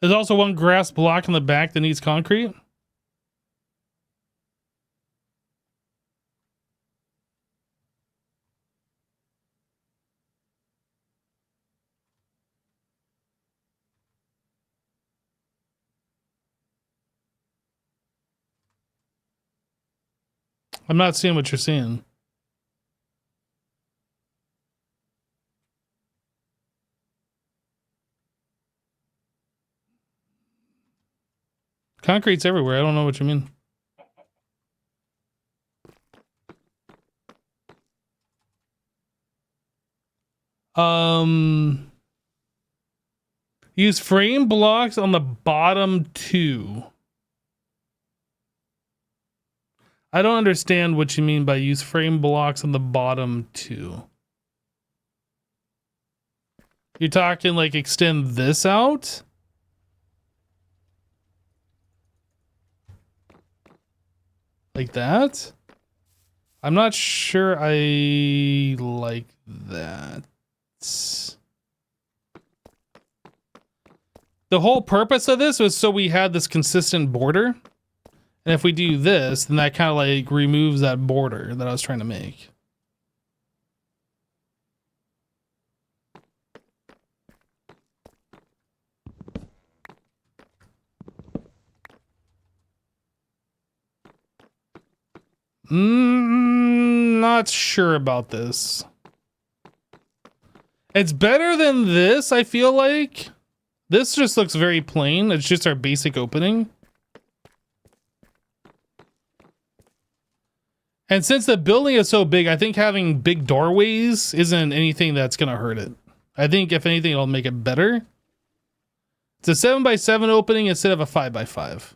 There's also one grass block in the back that needs concrete. I'm not seeing what you're seeing. Concrete's everywhere. I don't know what you mean. Use frame blocks on the bottom 2. I don't understand what you mean by use frame blocks on the bottom 2. You're talking like extend this out? Like that? I'm not sure I like that. The whole purpose of this was so we had this consistent border. And if we do this, then that kind of like removes that border that I was trying to make. Not sure about this. It's better than this, I feel like. This just looks very plain. It's just our basic opening. And since the building is so big, I think having big doorways isn't anything that's going to hurt it. I think if anything, it'll make it better. It's a 7x7 opening instead of a 5x5.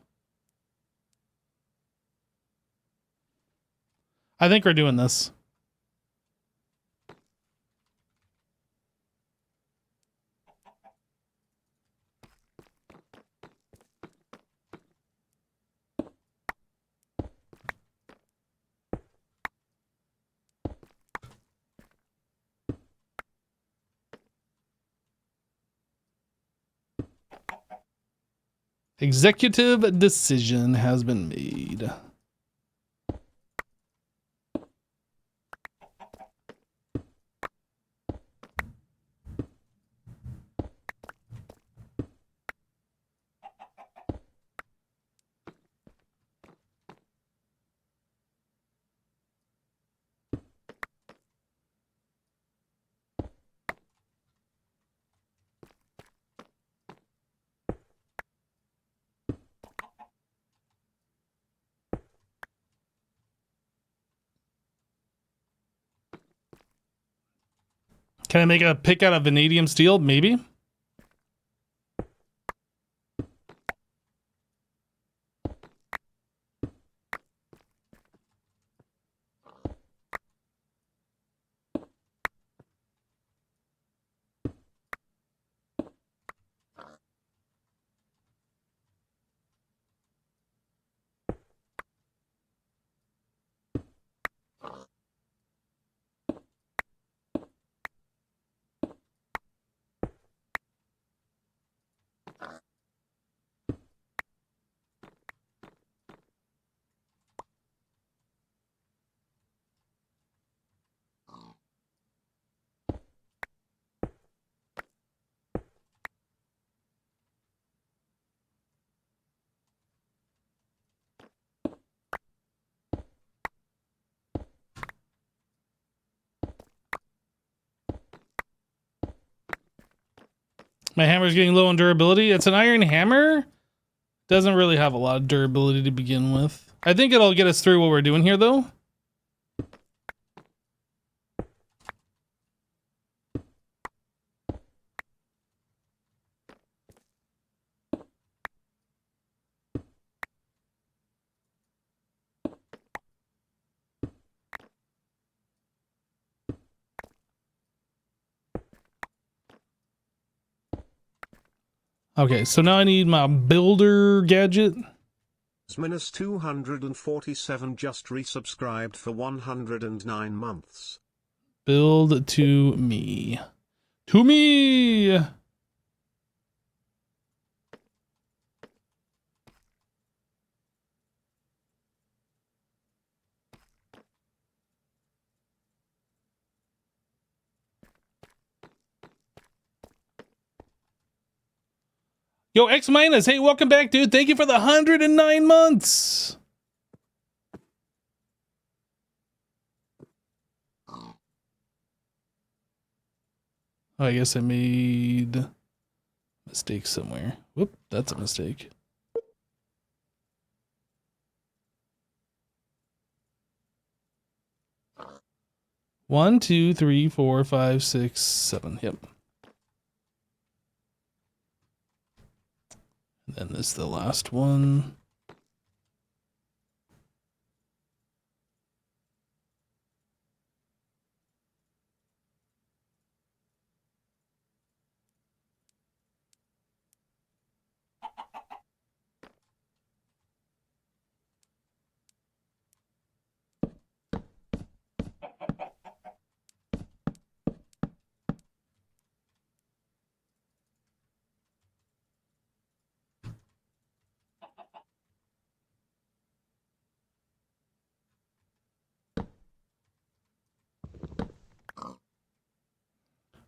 I think we're doing this. Executive decision has been made. Can I make a pick out of vanadium steel? Maybe. My hammer's getting low on durability. It's an iron hammer. Doesn't really have a lot of durability to begin with. I think it'll get us through what we're doing here, though. Okay, so now I need my builder gadget. Minus 247 just resubscribed for 109 months. Build to me. To me! Yo, X Minus, hey, welcome back, dude. Thank you for the 109 months. Oh, I guess I made a mistake somewhere. Whoop, that's a mistake. One, two, three, four, five, six, seven. Yep. And then this is the last one.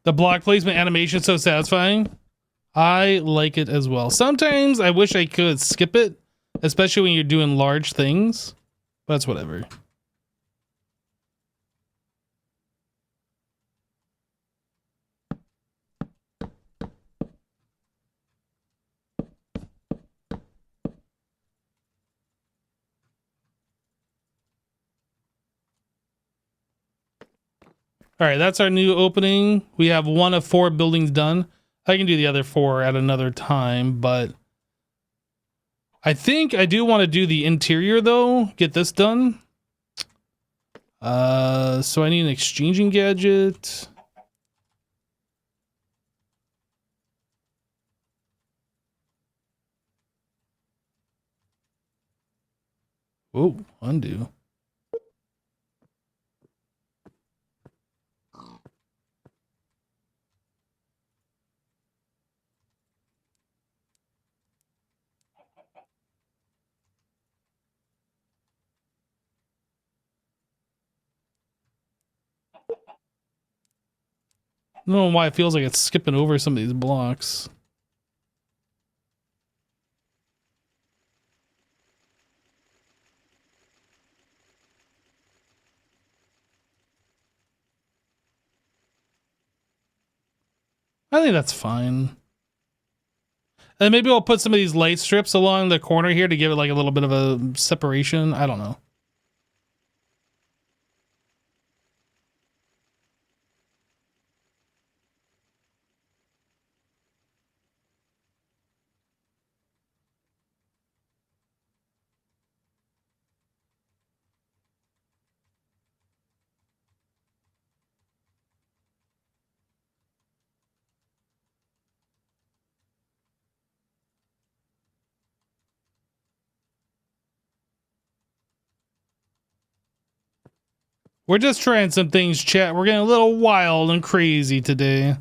The block placement animation is so satisfying. I like it as well. Sometimes I wish I could skip it, especially when you're doing large things, but it's whatever. All right, that's our new opening. We have 1 of 4 buildings done. I can do the other 4 at another time, but I think I do want to do the interior though. Get this done. So I need an exchanging gadget. Oh, undo. I don't know why it feels like it's skipping over some of these blocks. I think that's fine. And maybe I'll put some of these light strips along the corner here to give it like a little bit of a separation. I don't know. We're just trying some things, chat. We're getting a little wild and crazy today.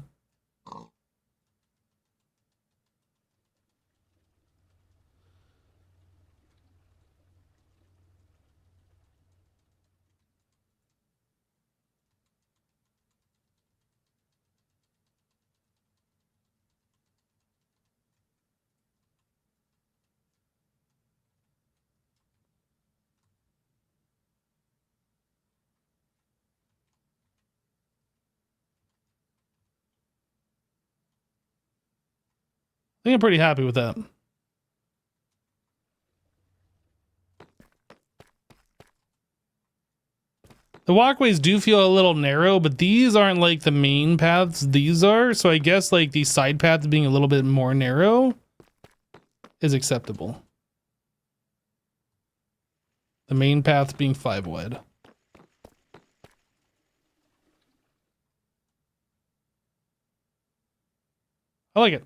I think I'm pretty happy with that. The walkways do feel a little narrow, but these aren't like the main paths these are. So I guess like these side paths being a little bit more narrow is acceptable. The main path being 5 wide. I like it.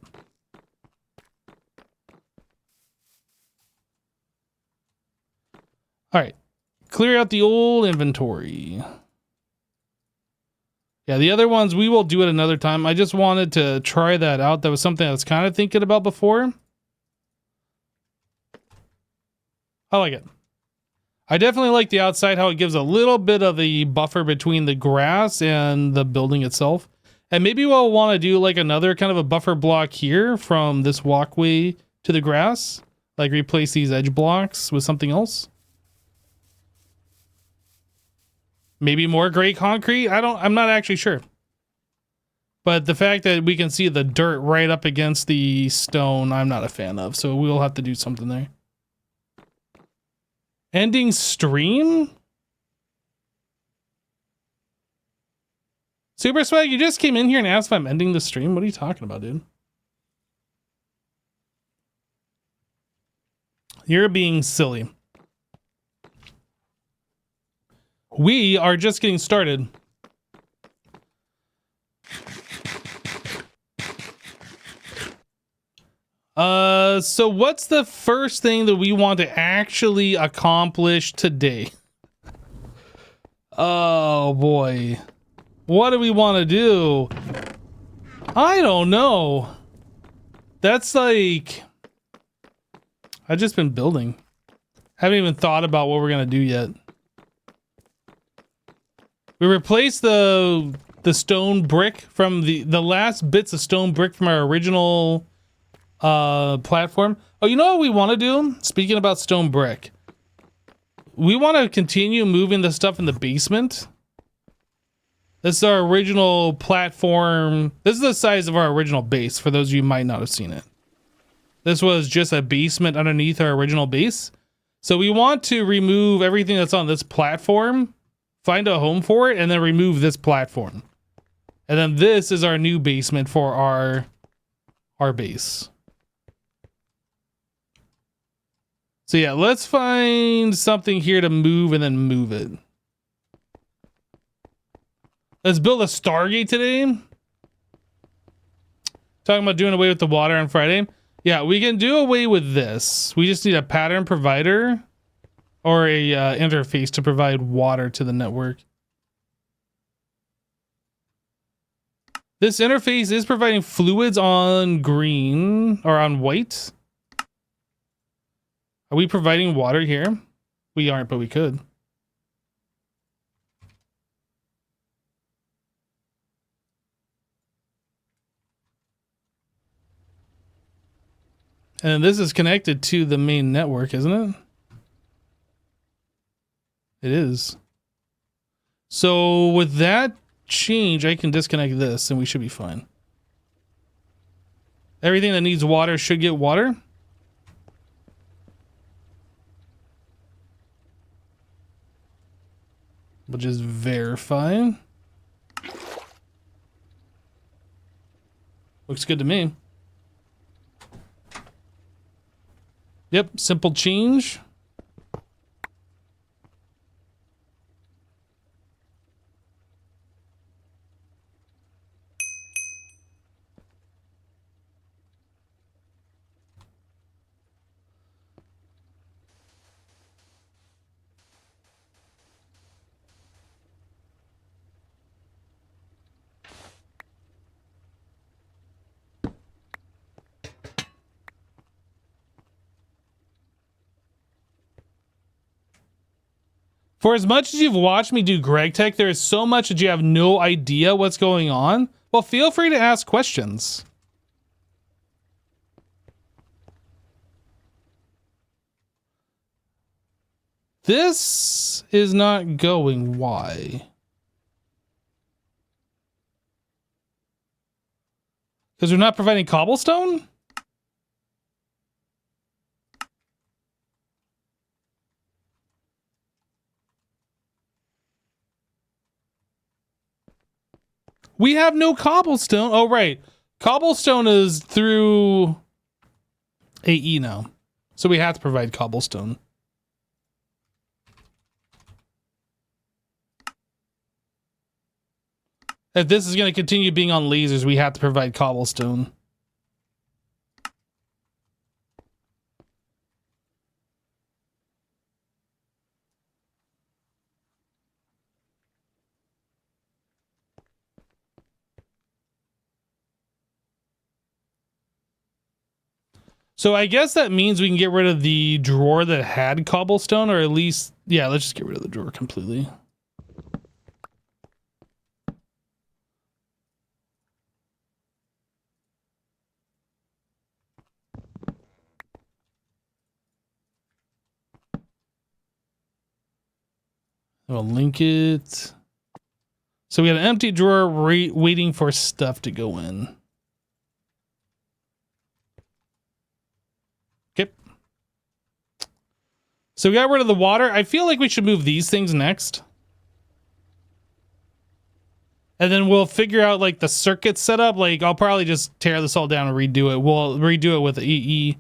All right. Clear out the old inventory. Yeah, the other ones we will do it another time. I just wanted to try that out. That was something I was kind of thinking about before. I like it. I definitely like the outside, how it gives a little bit of the buffer between the grass and the building itself. And maybe we'll want to do like another kind of a buffer block here from this walkway to the grass. Like replace these edge blocks with something else. Maybe more gray concrete. I'm not actually sure. But the fact that we can see the dirt right up against the stone, I'm not a fan of. So we'll have to do something there. Ending stream? Super Swag, you just came in here and asked if I'm ending the stream. What are you talking about, dude? You're being silly. We are just getting started. So what's the first thing that we want to actually accomplish today? Oh boy. What do we want to do? I don't know. That's like... I've just been building. Haven't even thought about what we're gonna do yet. We replaced the the stone brick from the last bits of stone brick from our original platform. Oh, you know what we want to do? Speaking about stone brick, we want to continue moving the stuff in the basement. This is our original platform. This is the size of our original base, for those of you who might not have seen it. This was just a basement underneath our original base. So we want to remove everything that's on this platform, find a home for it, and then remove this platform. And then this is our new basement for our base. So yeah, let's find something here to move and then move it. Let's build a Stargate today. Talking about doing away with the water on Friday. Yeah, we can do away with this. We just need a pattern provider or a interface to provide water to the network. This interface is providing fluids on green or on white. Are we providing water here? We aren't, but we could. And this is connected to the main network, isn't it? It is. So with that change, I can disconnect this and we should be fine. Everything that needs water should get water. We'll just verify. Looks good to me. Yep, simple change. For as much as you've watched me do Greg Tech, there is so much that you have no idea what's going on. Well, feel free to ask questions. This is not going. Why? Because we're not providing cobblestone? We have no cobblestone. Oh, right. Cobblestone is through AE now. So we have to provide cobblestone. If this is going to continue being on lasers, we have to provide cobblestone. So I guess that means we can get rid of the drawer that had cobblestone, or at least, yeah, let's just get rid of the drawer completely. We'll link it. So we got an empty drawer waiting for stuff to go in. Okay. So we got rid of the water. I feel like we should move these things next. And then we'll figure out like the circuit setup. Like I'll probably just tear this all down and redo it. We'll redo it with EE.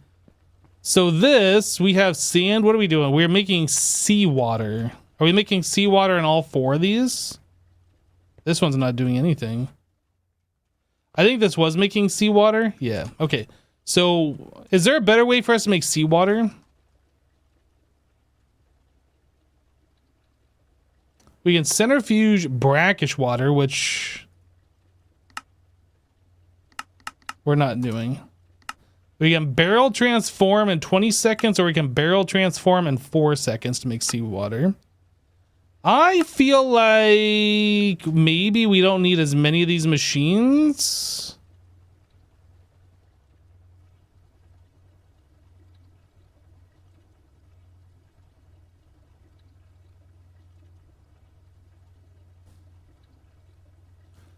So this, we have sand. What are we doing? We're making seawater. Are we making seawater in all four of these? This one's not doing anything. I think this was making seawater. Yeah. Okay. So is there a better way for us to make seawater? We can centrifuge brackish water, which we're not doing. We can barrel transform in 20 seconds, or we can barrel transform in 4 seconds to make seawater. I feel like maybe we don't need as many of these machines.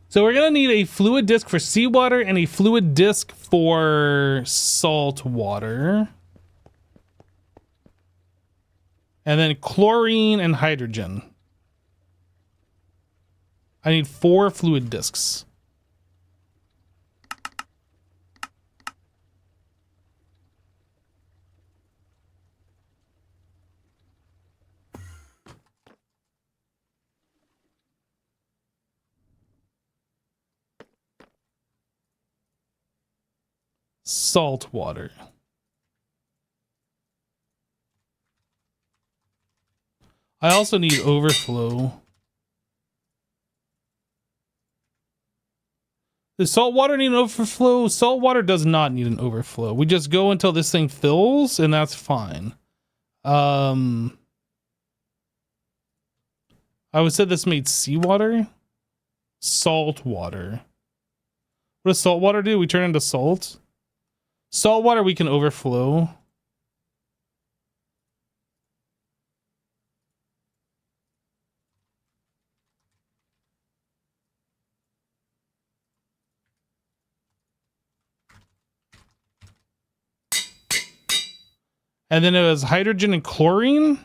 So we're gonna need a fluid disc for seawater and a fluid disc for salt water. And then chlorine and hydrogen. I need 4 fluid discs. Salt water. I also need overflow. Does salt water need an overflow? Salt water does not need an overflow. We just go until this thing fills, and that's fine. I would say this made seawater. Salt water. What does salt water do? We turn into salt. Salt water we can overflow. And then it was hydrogen and chlorine.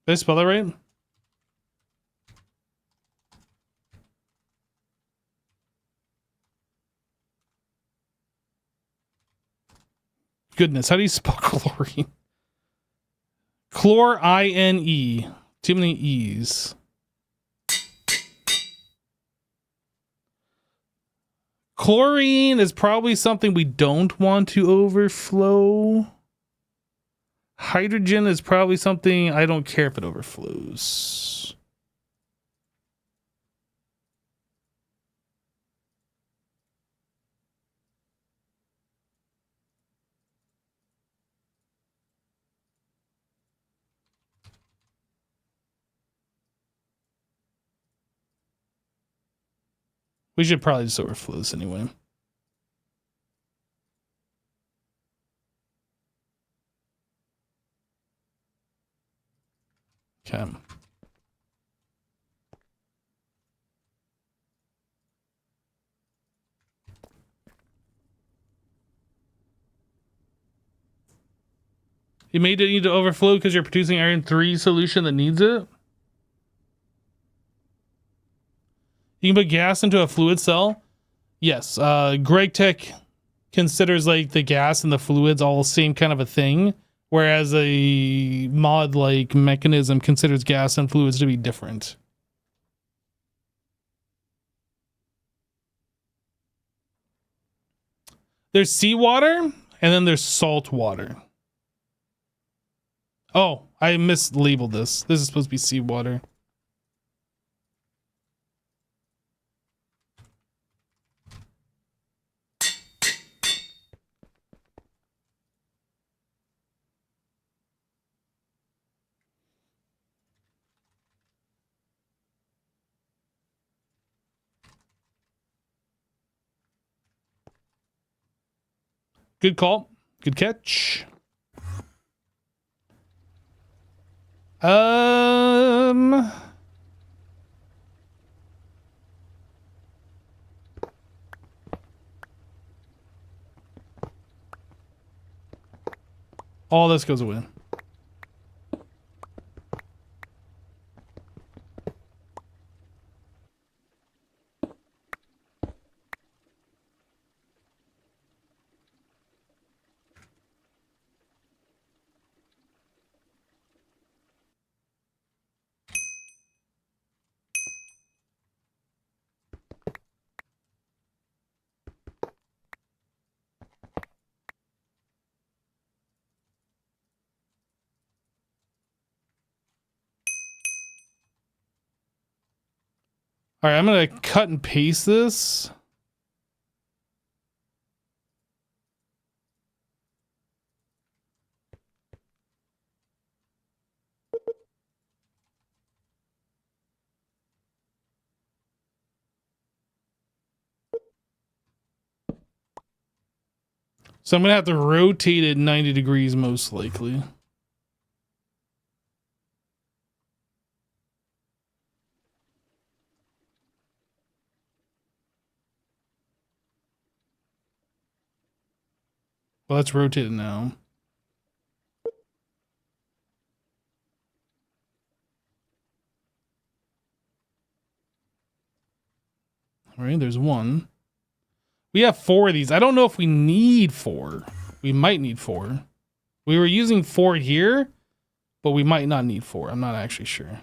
Did I spell that right? Goodness, how do you spell chlorine? Chlor-I-N-E. Too many E's. Chlorine is probably something we don't want to overflow. Hydrogen is probably something I don't care if it overflows. We should probably just overflow this anyway. Okay. You may need to overflow because you're producing iron 3 solution that needs it. You can put gas into a fluid cell. Yes. Greg Tech considers like the gas and the fluids all the same kind of a thing, whereas a mod like mechanism considers gas and fluids to be different. There's seawater and then there's salt water. Oh, I mislabeled this. This is supposed to be seawater. Good call. Good catch. All this goes away. All right, I'm going to cut and paste this. So I'm going to have to rotate it 90 degrees most likely. Well, let's rotate it now. All right, there's one. We have 4 of these. I don't know if we need 4. We might need 4. We were using 4 here, but we might not need 4. I'm not actually sure.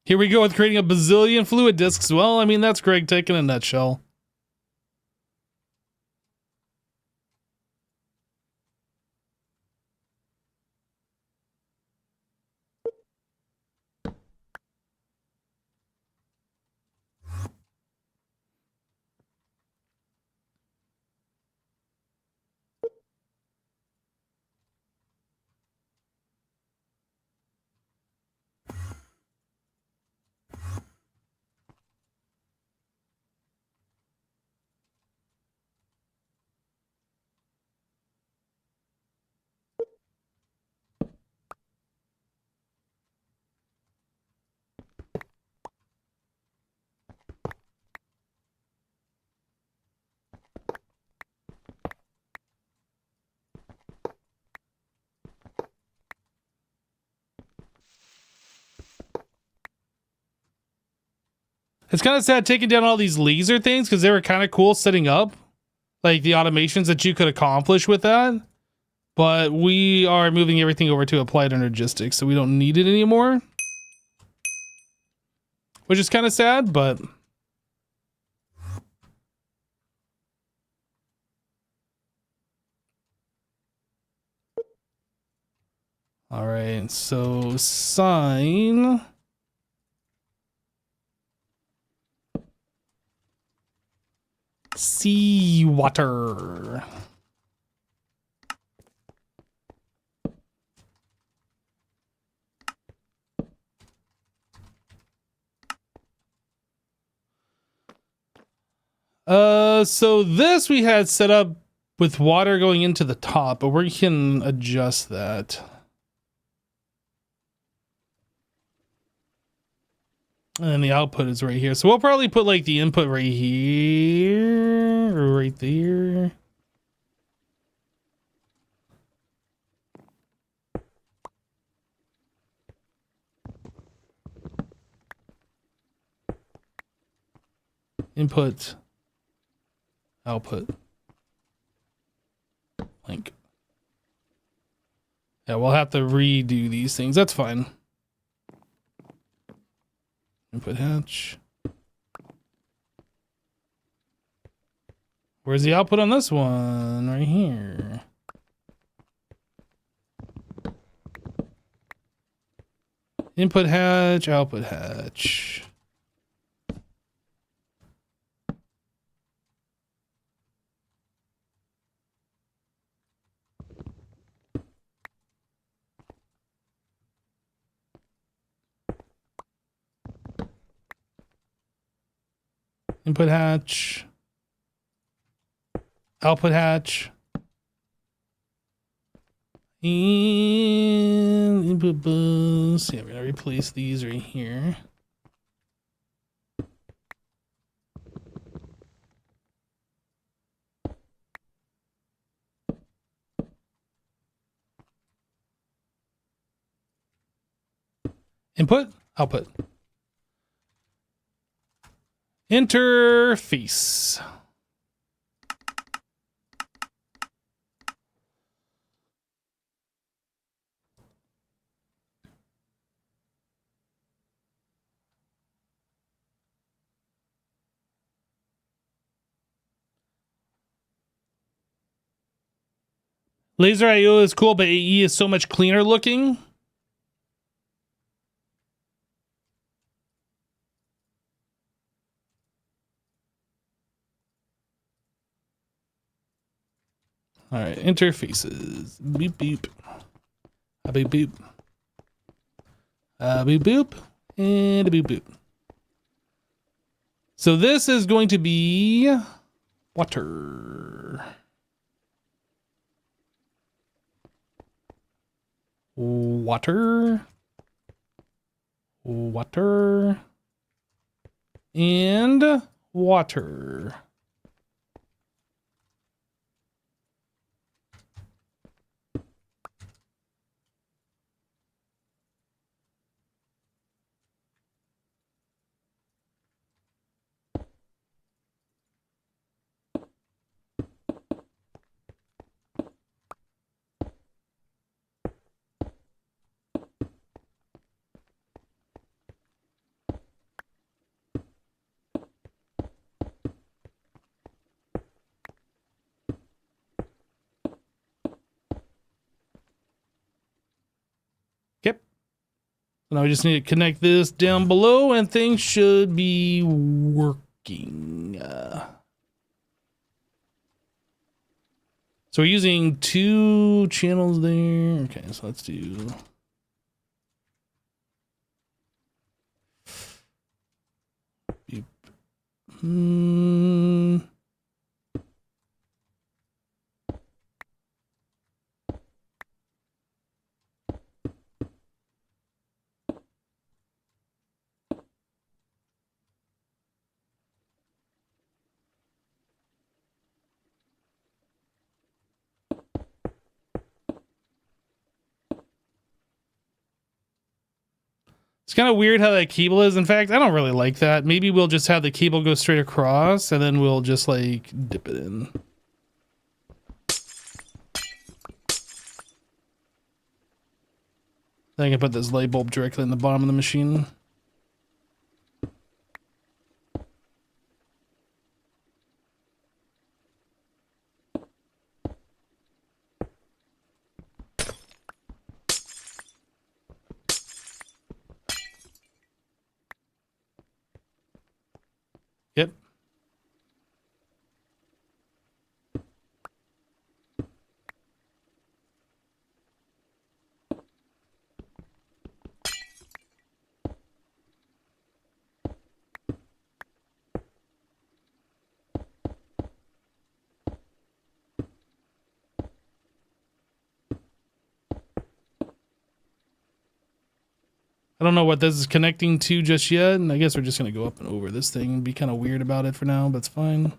Here we go with creating a bazillion fluid discs. Well, I mean, that's Greg Tech in a nutshell. It's kind of sad taking down all these laser things because they were kind of cool setting up, like the automations that you could accomplish with that. But we are moving everything over to applied energistics, so we don't need it anymore. Which is kind of sad, but... All right, so sign... seawater. So this we had set up with water going into the top, but we can adjust that. And the output is right here. So we'll probably put like the input right here or right there. Input, output, link. Yeah, we'll have to redo these things. That's fine. Input hatch. Where's the output on this one? Right here. Input hatch, output hatch. Input hatch. Output hatch. And input bus. Yeah, we're gonna replace these right here. Input, output. Interface. Laser IO is cool, but AE is so much cleaner looking. All right, interfaces. Beep beep. A beep beep. A beep boop. And a beep boop. So this is going to be water. Water. Water. And water. Yep. So now we just need to connect this down below and things should be working. So we're using 2 channels there. Okay, so let's do... It's kind of weird how that cable is. In fact, I don't really like that. Maybe we'll just have the cable go straight across and then we'll just like dip it in. Then I can put this light bulb directly in the bottom of the machine. Yep. I don't know what this is connecting to just yet, and I guess we're just going to go up and over this thing and be kind of weird about it for now, but it's fine.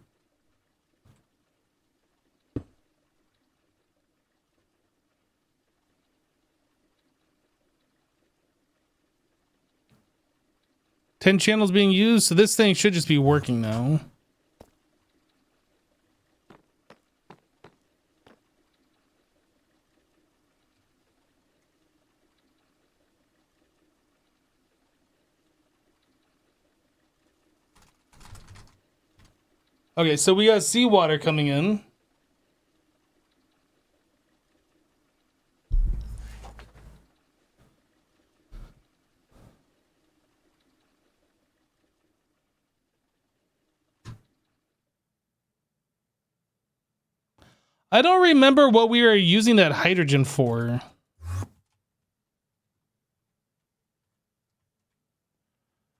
Ten channels being used, so this thing should just be working now. Okay, so we got seawater coming in. I don't remember what we were using that hydrogen for.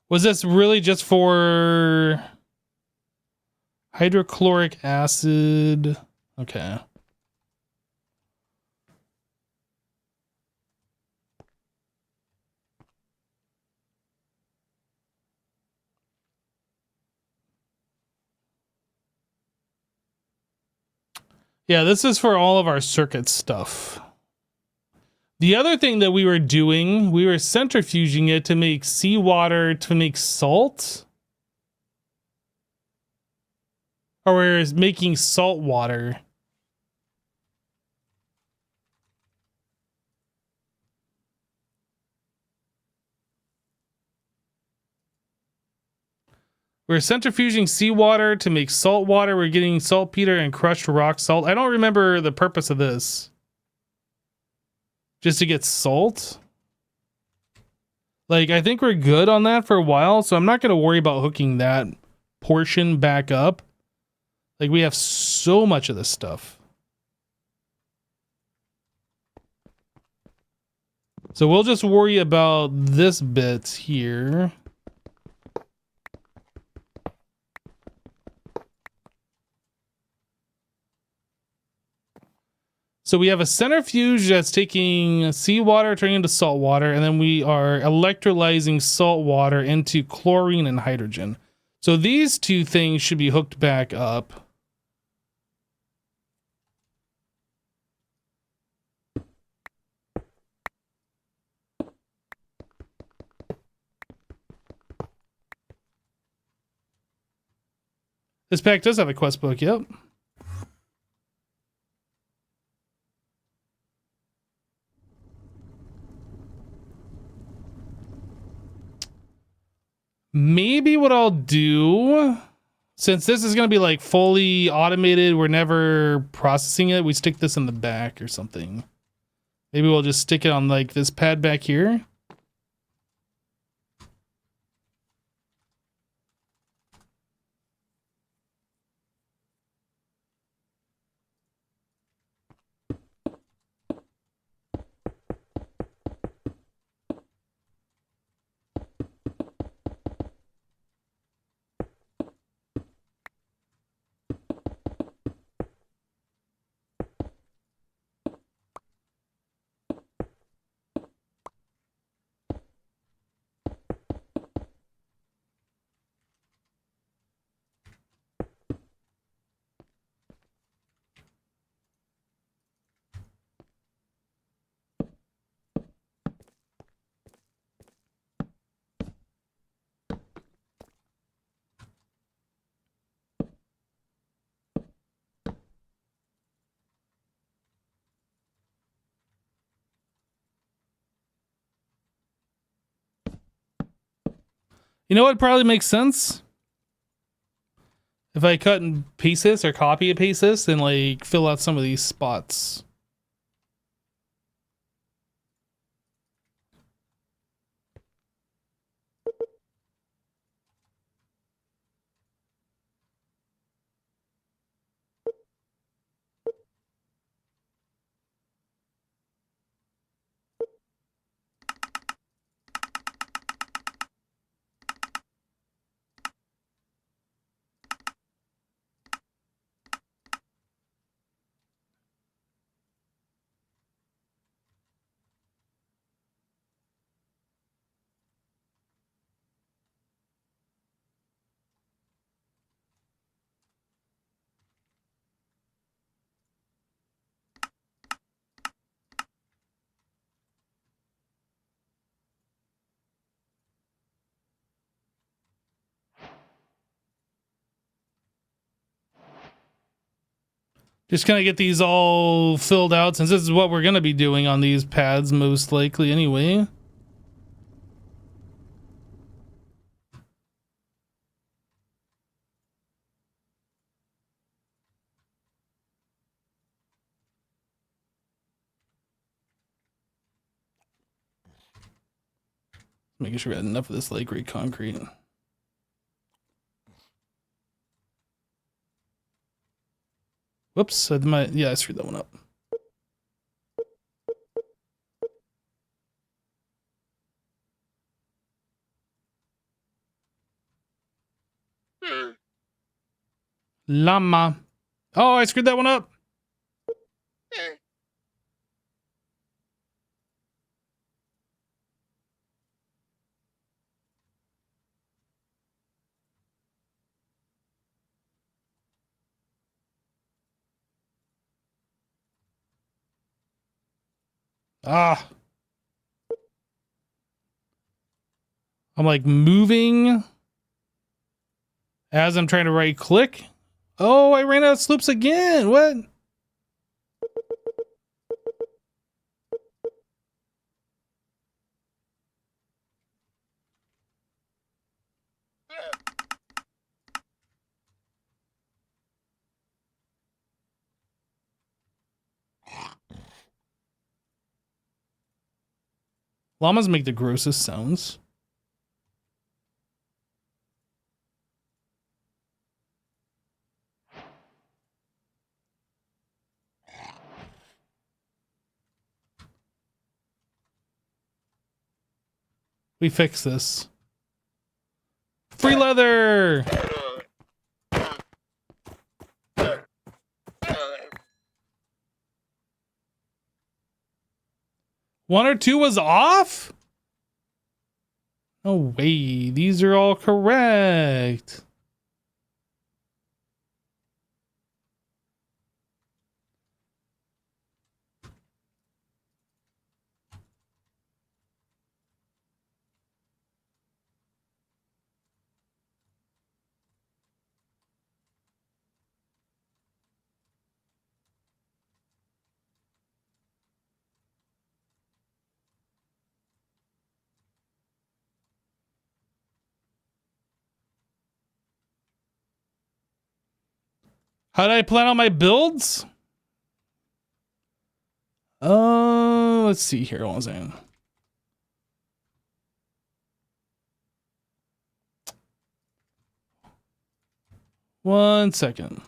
Was this really just for hydrochloric acid? Okay. Yeah, this is for all of our circuit stuff. The other thing that we were doing, we were centrifuging it to make seawater to make salt. Or we're making salt water. We're centrifuging seawater to make salt water. We're getting saltpeter and crushed rock salt. I don't remember the purpose of this. just to get salt. Like, I think we're good on that for a while, so I'm not going to worry about hooking that portion back up. Like, we have so much of this stuff. So we'll just worry about this bit here. So we have a centrifuge that's taking seawater, turning into salt water, and then we are electrolyzing salt water into chlorine and hydrogen. So these two things should be hooked back up. This pack does have a quest book, yep. Maybe what I'll do, since this is going to be like fully automated, we're never processing it, we stick this in the back or something. Maybe we'll just stick it on like this pad back here. You know what probably makes sense? If I cut and paste this or copy and paste this and like fill out some of these spots. Just kind of get these all filled out, since this is what we're going to be doing on these pads most likely anyway. Making sure we had enough of this light gray concrete. Whoops, I screwed that one up. Llama. Oh, I screwed that one up. Ah. I'm like moving as I'm trying to right click. Oh, I ran out of sloops again. What? Llamas make the grossest sounds. We fix this. Free leather! One or two was off? No way. These are all correct. How did I plan out my builds? Let's see here. What was I? One second.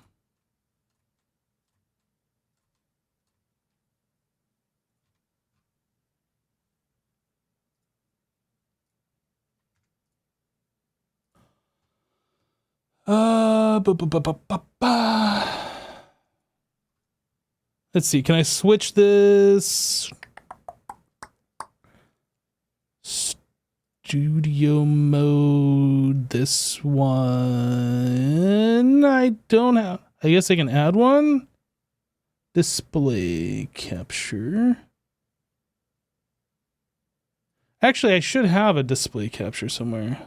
Let's see. Can I switch this? Studio mode. This one. I don't have. I guess I can add one. Display capture. Actually, I should have a display capture somewhere.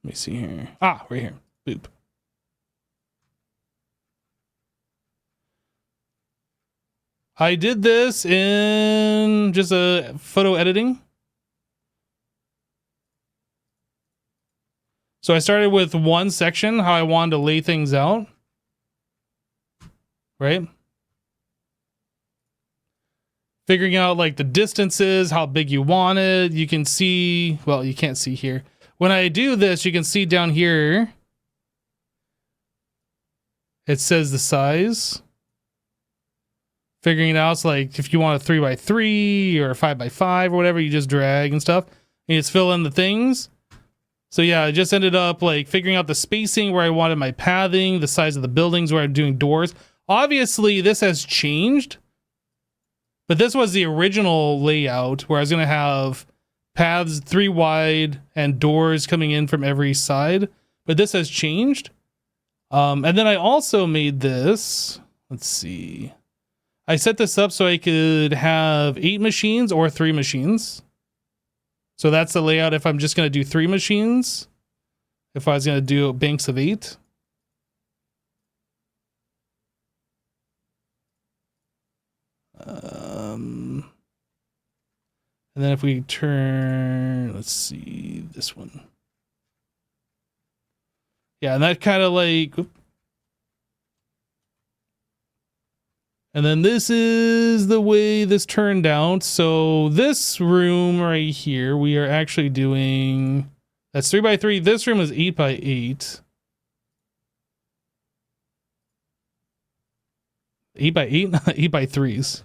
Let me see here. Ah, right here. Boop. I did this in just a photo editing. So I started with one section, how I wanted to lay things out. Right? Figuring out like the distances, how big you want it. You can see, well, you can't see here. When I do this, you can see down here, it says the size. Figuring it out, it's like if you want a 3x3 or a 5x5 or whatever, you just drag and stuff. And you just fill in the things. So yeah, I just ended up like figuring out the spacing where I wanted my pathing, the size of the buildings where I'm doing doors. Obviously, this has changed. But this was the original layout where I was going to have paths 3 wide and doors coming in from every side, but this has changed. And then I also made this, let's see. I set this up so I could have 8 machines or 3 machines. So that's the layout if I'm just going to do 3 machines. If I was going to do banks of 8. And then if we turn, let's see, this one. Yeah, and that kind of like, and then this is the way this turned out. So this room right here, we are actually doing, that's 3x3. This room is 8x8. 8x8? 8x3s.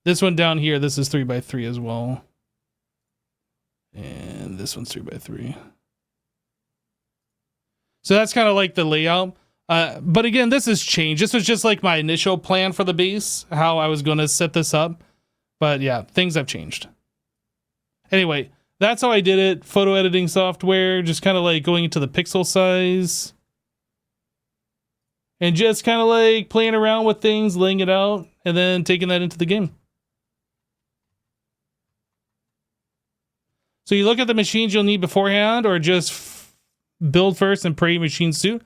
This one down here, this is 3x3 as well. And this one's 3x3. So that's kind of like the layout. But again, this has changed. This was just like my initial plan for the base, how I was going to set this up. But yeah, things have changed. Anyway, that's how I did it. Photo editing software, just kind of like going into the pixel size. And just kind of like playing around with things, laying it out, and then taking that into the game. So you look at the machines you'll need beforehand, or just build first and pray machines suit.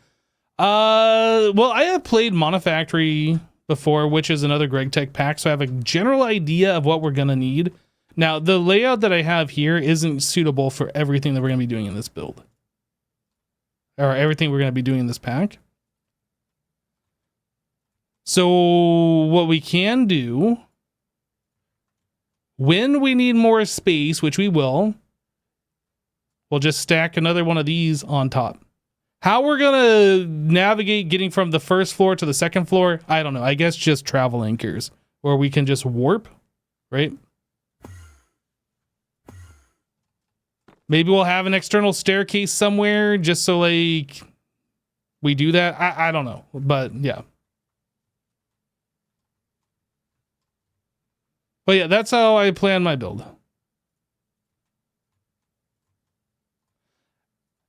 Well, I have played Monofactory before, which is another Greg Tech pack, so I have a general idea of what we're gonna need. Now, the layout that I have here isn't suitable for everything that we're gonna be doing in this build, or everything we're gonna be doing in this pack. So what we can do, when we need more space, which we will, we'll just stack another one of these on top. How we're gonna navigate getting from the first floor to the second floor, I don't know. I guess just travel anchors, or we can just warp, right? Maybe we'll have an external staircase somewhere just so like we do that. I don't know, but yeah. But yeah, that's how I plan my build.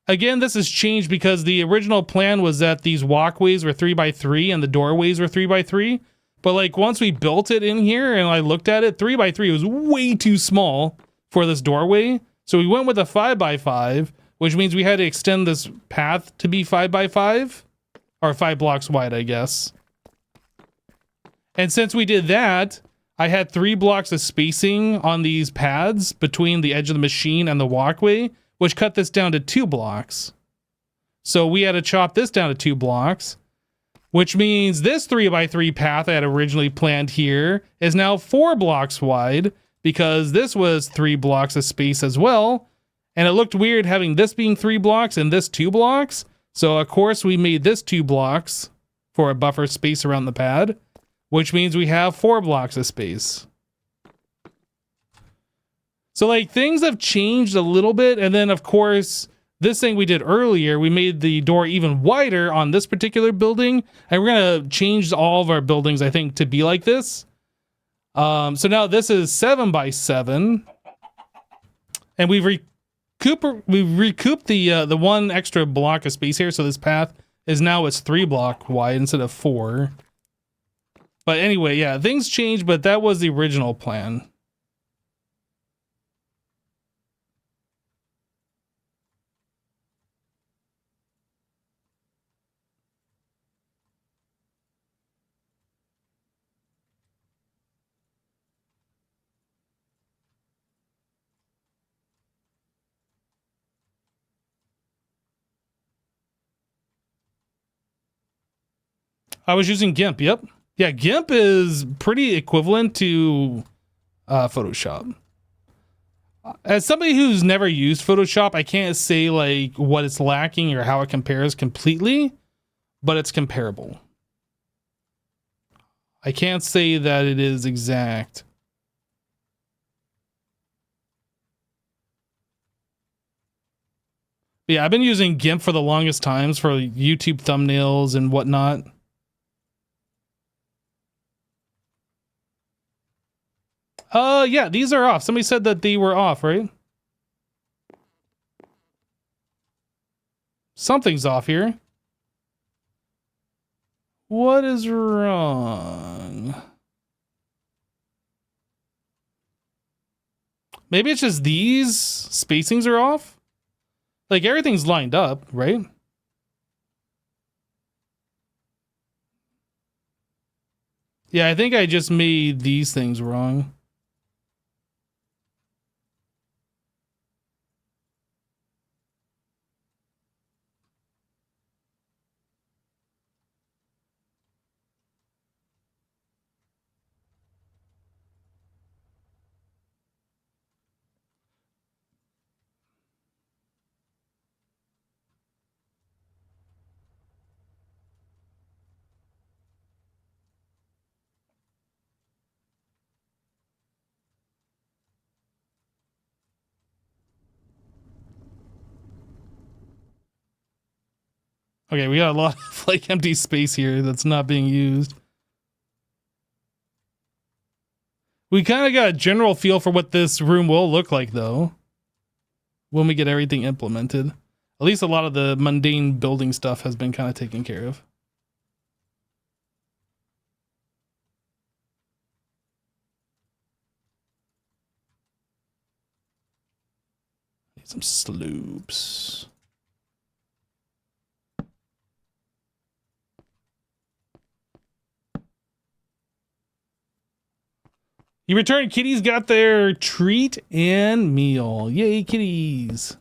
Again, this has changed because the original plan was that these walkways were 3x3 and the doorways were 3x3. But like once we built it in here and I looked at it, 3x3 was way too small for this doorway. So we went with a 5x5, which means we had to extend this path to be 5x5 or 5 blocks wide, I guess. And since we did that, I had 3 blocks of spacing on these pads between the edge of the machine and the walkway, which cut this down to 2 blocks. So we had to chop this down to 2 blocks, which means this 3x3 path I had originally planned here is now 4 blocks wide because this was 3 blocks of space as well. And it looked weird having this being 3 blocks and this 2 blocks. So of course we made this 2 blocks for a buffer space around the pad, which means we have 4 blocks of space. So like things have changed a little bit. And then of course, this thing we did earlier, we made the door even wider on this particular building. And we're going to change all of our buildings, I think, to be like this. So now this is 7x7. And we've recouped the 1 extra block of space here. So this path is now it's 3 block wide instead of 4. But anyway, yeah, things changed, but that was the original plan. I was using GIMP, yep. Yeah, GIMP is pretty equivalent to Photoshop. As somebody who's never used Photoshop, I can't say like what it's lacking or how it compares completely, but it's comparable. I can't say that it is exact. But yeah, I've been using GIMP for the longest times for YouTube thumbnails and whatnot. Yeah, these are off. Somebody said that they were off, right? Something's off here. What is wrong? Maybe it's just these spacings are off? Like everything's lined up, right? Yeah, I think I just made these things wrong. Okay, we got a lot of like empty space here that's not being used. We kind of got a general feel for what this room will look like though, when we get everything implemented. At least a lot of the mundane building stuff has been kind of taken care of. Need some slopes. You returned. Kitties got their treat and meal. Yay, kitties.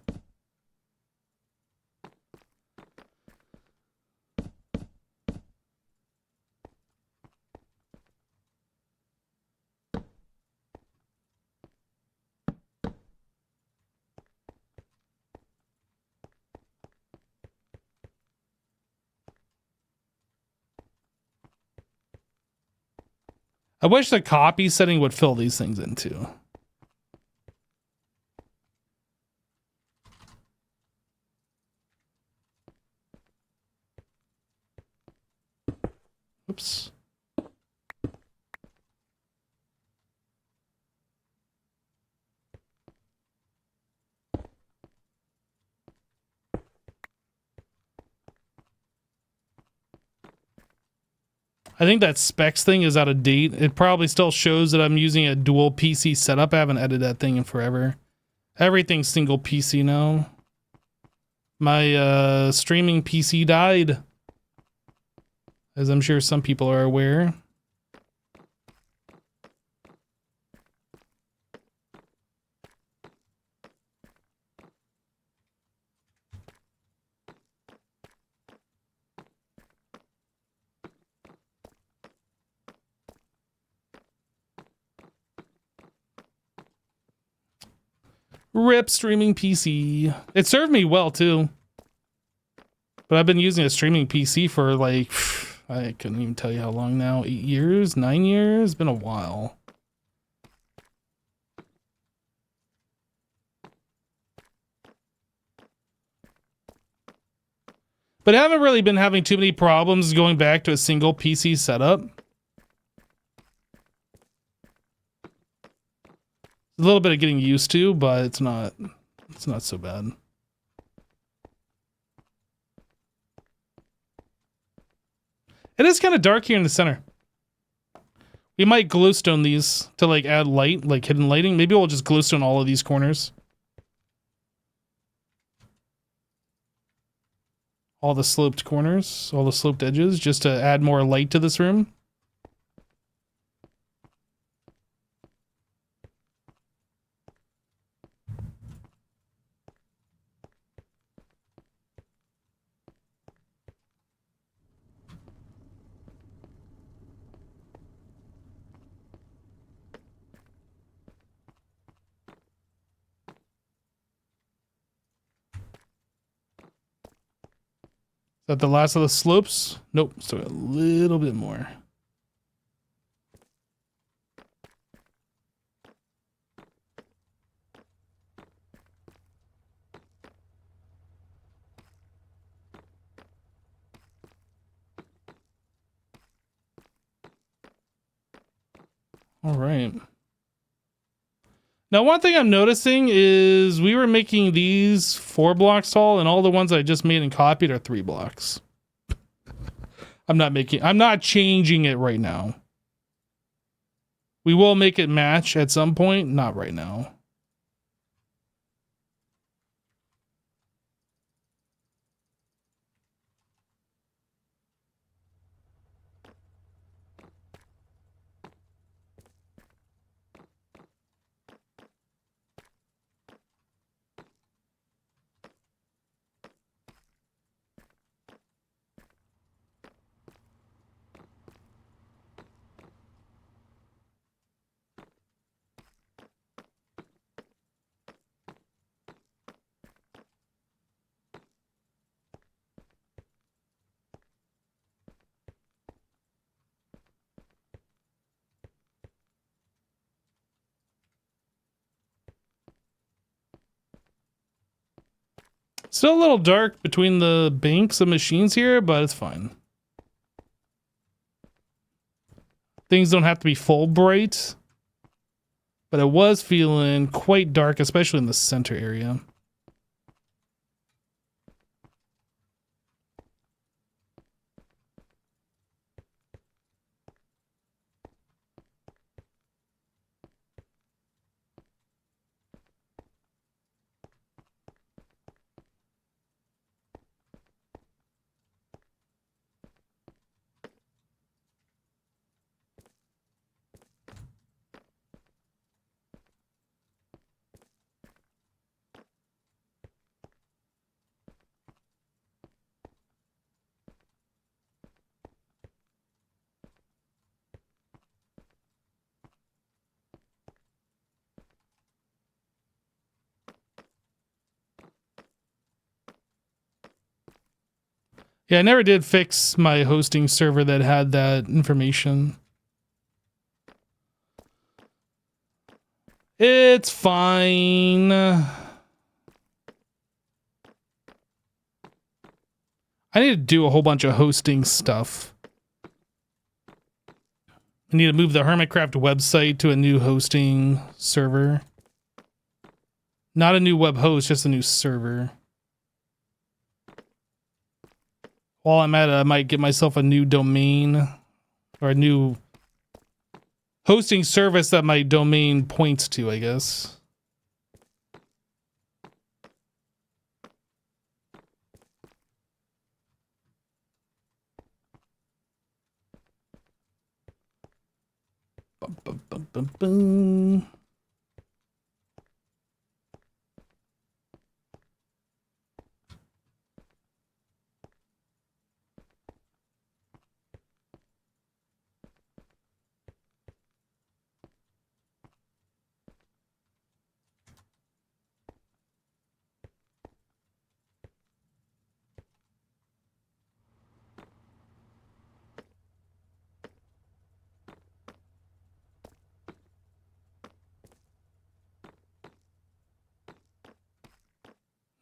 I wish the copy setting would fill these things in too. Oops. I think that specs thing is out of date. It probably still shows that I'm using a dual PC setup. I haven't edited that thing in forever. Everything's single PC now. My streaming PC died, as I'm sure some people are aware. RIP streaming PC. It served me well too. But I've been using a streaming PC for like, I couldn't even tell you how long now. 8 years? 9 years? It's been a while. But I haven't really been having too many problems going back to a single PC setup. A little bit of getting used to, but it's not so bad. It is kind of dark here in the center. We might glowstone these to like add light, like hidden lighting. Maybe we'll just glowstone all of these corners. All the sloped corners, all the sloped edges, just to add more light to this room. Is that the last of the slopes? Nope, still a little bit more. All right. Now, one thing I'm noticing is we were making these 4 blocks tall, and all the ones I just made and copied are 3 blocks. I'm not changing it right now. We will make it match at some point, not right now. Still a little dark between the banks of machines here, but it's fine. Things don't have to be full bright, but it was feeling quite dark, especially in the center area. Yeah, I never did fix my hosting server that had that information. It's fine. I need to do a whole bunch of hosting stuff. I need to move the Hermitcraft website to a new hosting server. Not a new web host, just a new server. While I'm at it, I might get myself a new domain or a new hosting service that my domain points to, I guess. Bum, bum, bum, bum, bum.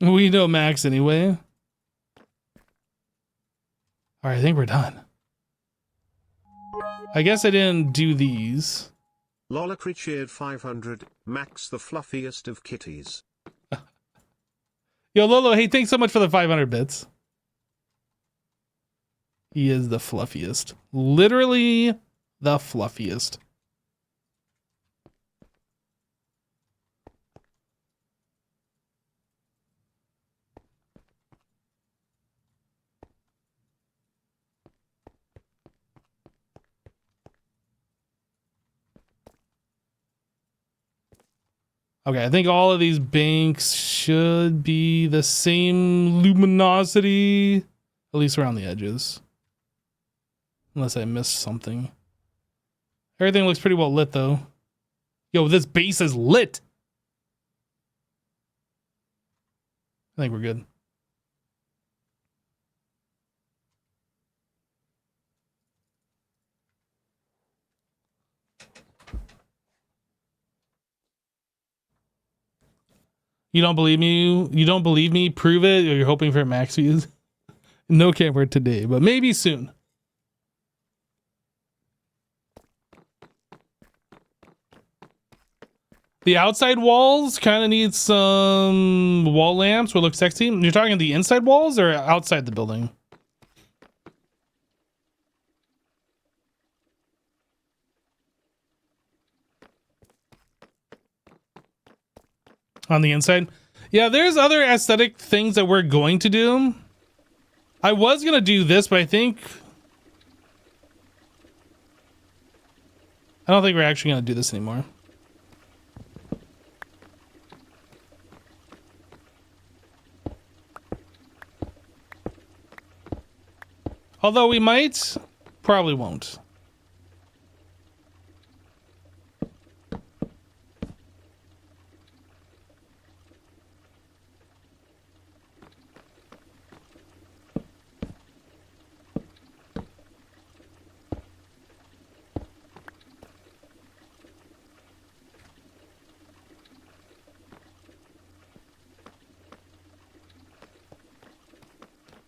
We know Max anyway. All right, I think we're done. I guess I didn't do these. Lolacry cheered 500, Max the fluffiest of kitties. Yo, Lolo, hey, thanks so much for the 500 bits. He is the fluffiest. Literally the fluffiest. Okay, I think all of these banks should be the same luminosity, at least around the edges. Unless I missed something. Everything looks pretty well lit, though. Yo, this base is lit! I think we're good. You don't believe me? You don't believe me? Prove it, or you're hoping for max views? No camera today, but maybe soon. The outside walls kind of need some wall lamps, will look sexy. You're talking the inside walls or outside the building? On the inside? Yeah, there's other aesthetic things that we're going to do. I was going to do this, but I don't think we're actually going to do this anymore. Although we might, probably won't.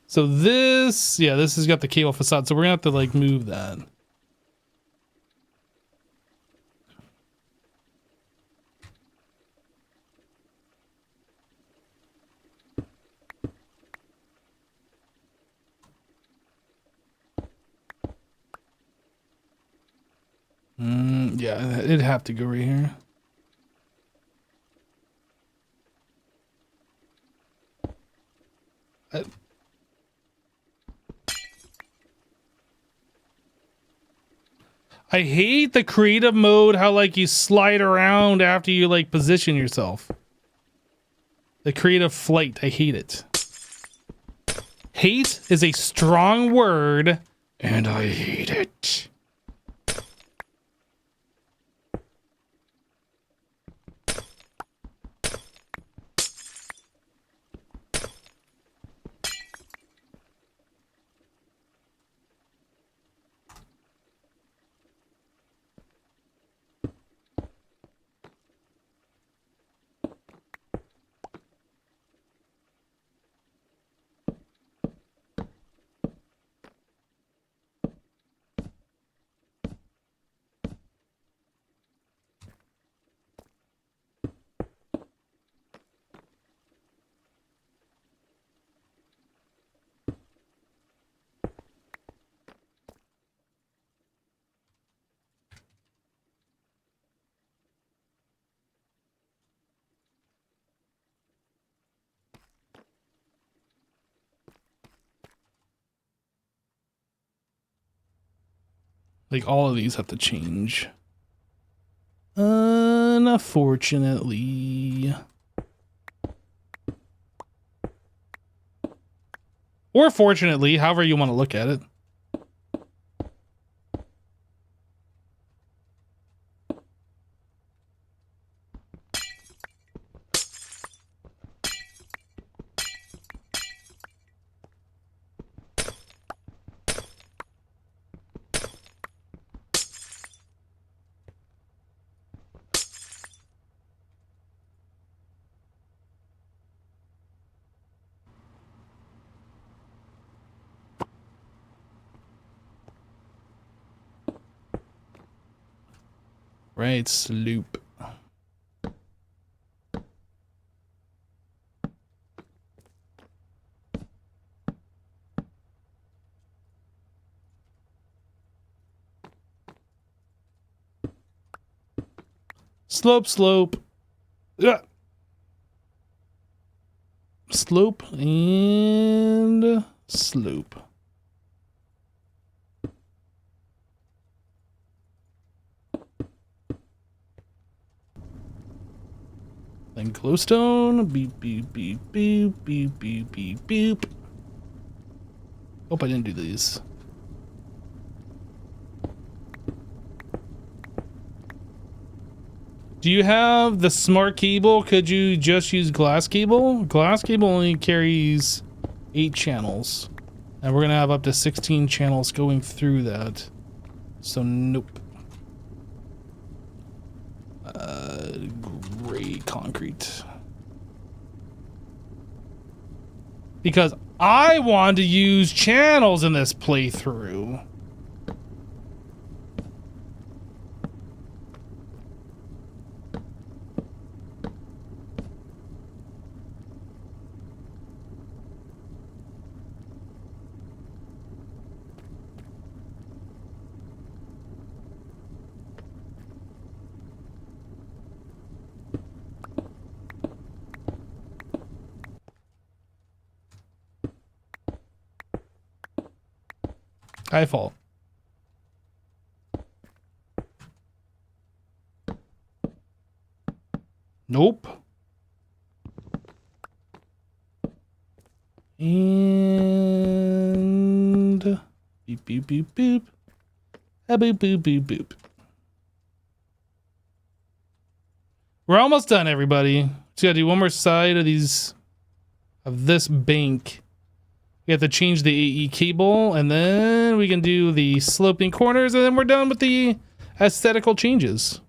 So this, yeah, this has got the cable facade, so we're gonna have to like move that. Yeah, it'd have to go right here. I hate the creative mode, how like you slide around after you like position yourself. The creative flight, I hate it. Hate is a strong word, and I hate it. Like all of these have to change. Unfortunately. Or fortunately, however you want to look at it. Right, sloop. Slope, slope. Yeah. Slope and slope. Then glowstone. Beep, beep, beep, beep, beep, beep, beep, beep. Hope I didn't do these. Do you have the smart cable? Could you just use glass cable? Glass cable only carries 8 channels. And we're gonna have up to 16 channels going through that. So nope. Gray concrete. Because I want to use channels in this playthrough. I fall. Nope. And beep beep beep beep. A boop boop boop boop. We're almost done, everybody. Just gotta do one more side of this bank. We have to change the AE cable, and then we can do the sloping corners, and then we're done with the aesthetical changes.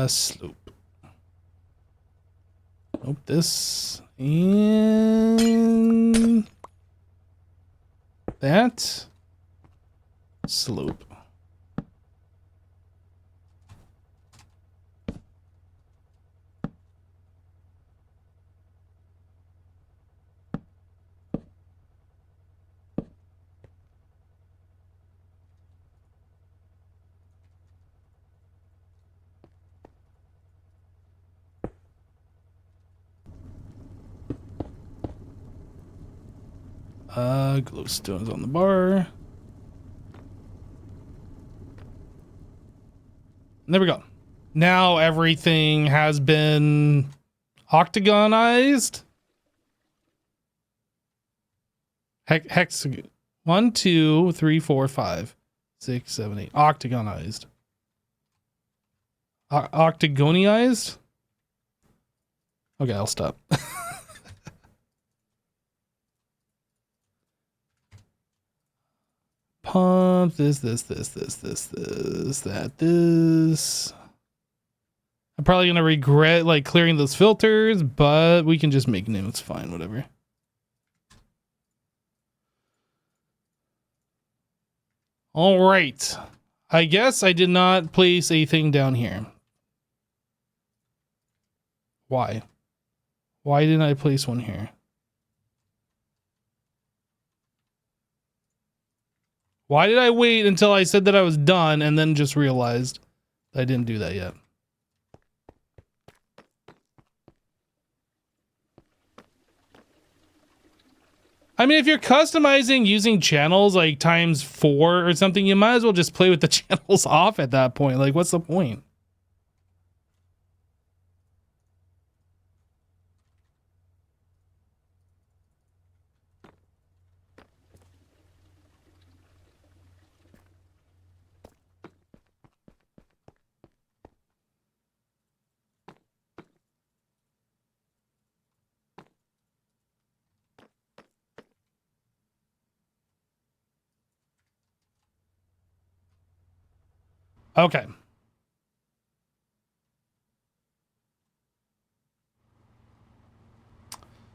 Slope. Nope, this and that. Slope. Glowstones on the bar. There we go. Now everything has been octagonized. Hexagon. 1, 2, 3, 4, 5, 6, 7, 8. Octagonized. Octagonized? Okay, I'll stop. Pump this, that, this. I'm probably gonna regret like clearing those filters, but we can just make new. It's fine, whatever. All right. I guess I did not place a thing down here. Why? Why didn't I place one here? Why did I wait until I said that I was done and then just realized that I didn't do that yet? I mean, if you're customizing using channels like ×4 or something, you might as well just play with the channels off at that point. Like, what's the point? Okay.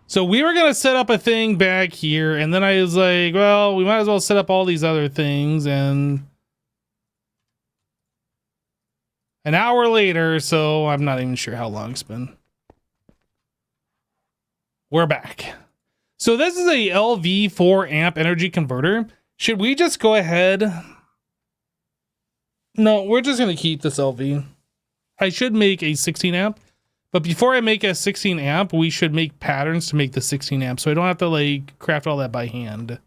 So we were going to set up a thing back here, and then I was like, well, we might as well set up all these other things, and an hour later, so I'm not even sure how long it's been. We're back. So this is a LV 4 amp energy converter. Should we just go ahead? No, we're just going to keep this LV. I should make a 16 amp. But before I make a 16 amp, we should make patterns to make the 16 amp, so I don't have to like craft all that by hand.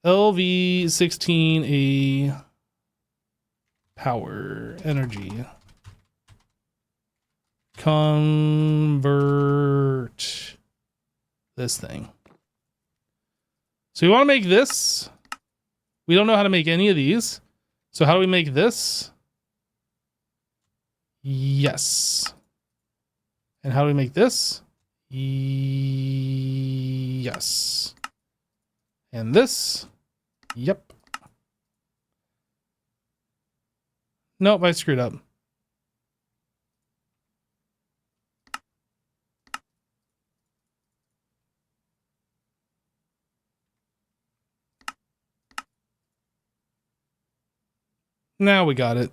LV16A power energy. Convert this thing. So we want to make this. We don't know how to make any of these. So how do we make this? Yes. And how do we make this? Yes. And this? Yep. Nope, I screwed up. Now we got it.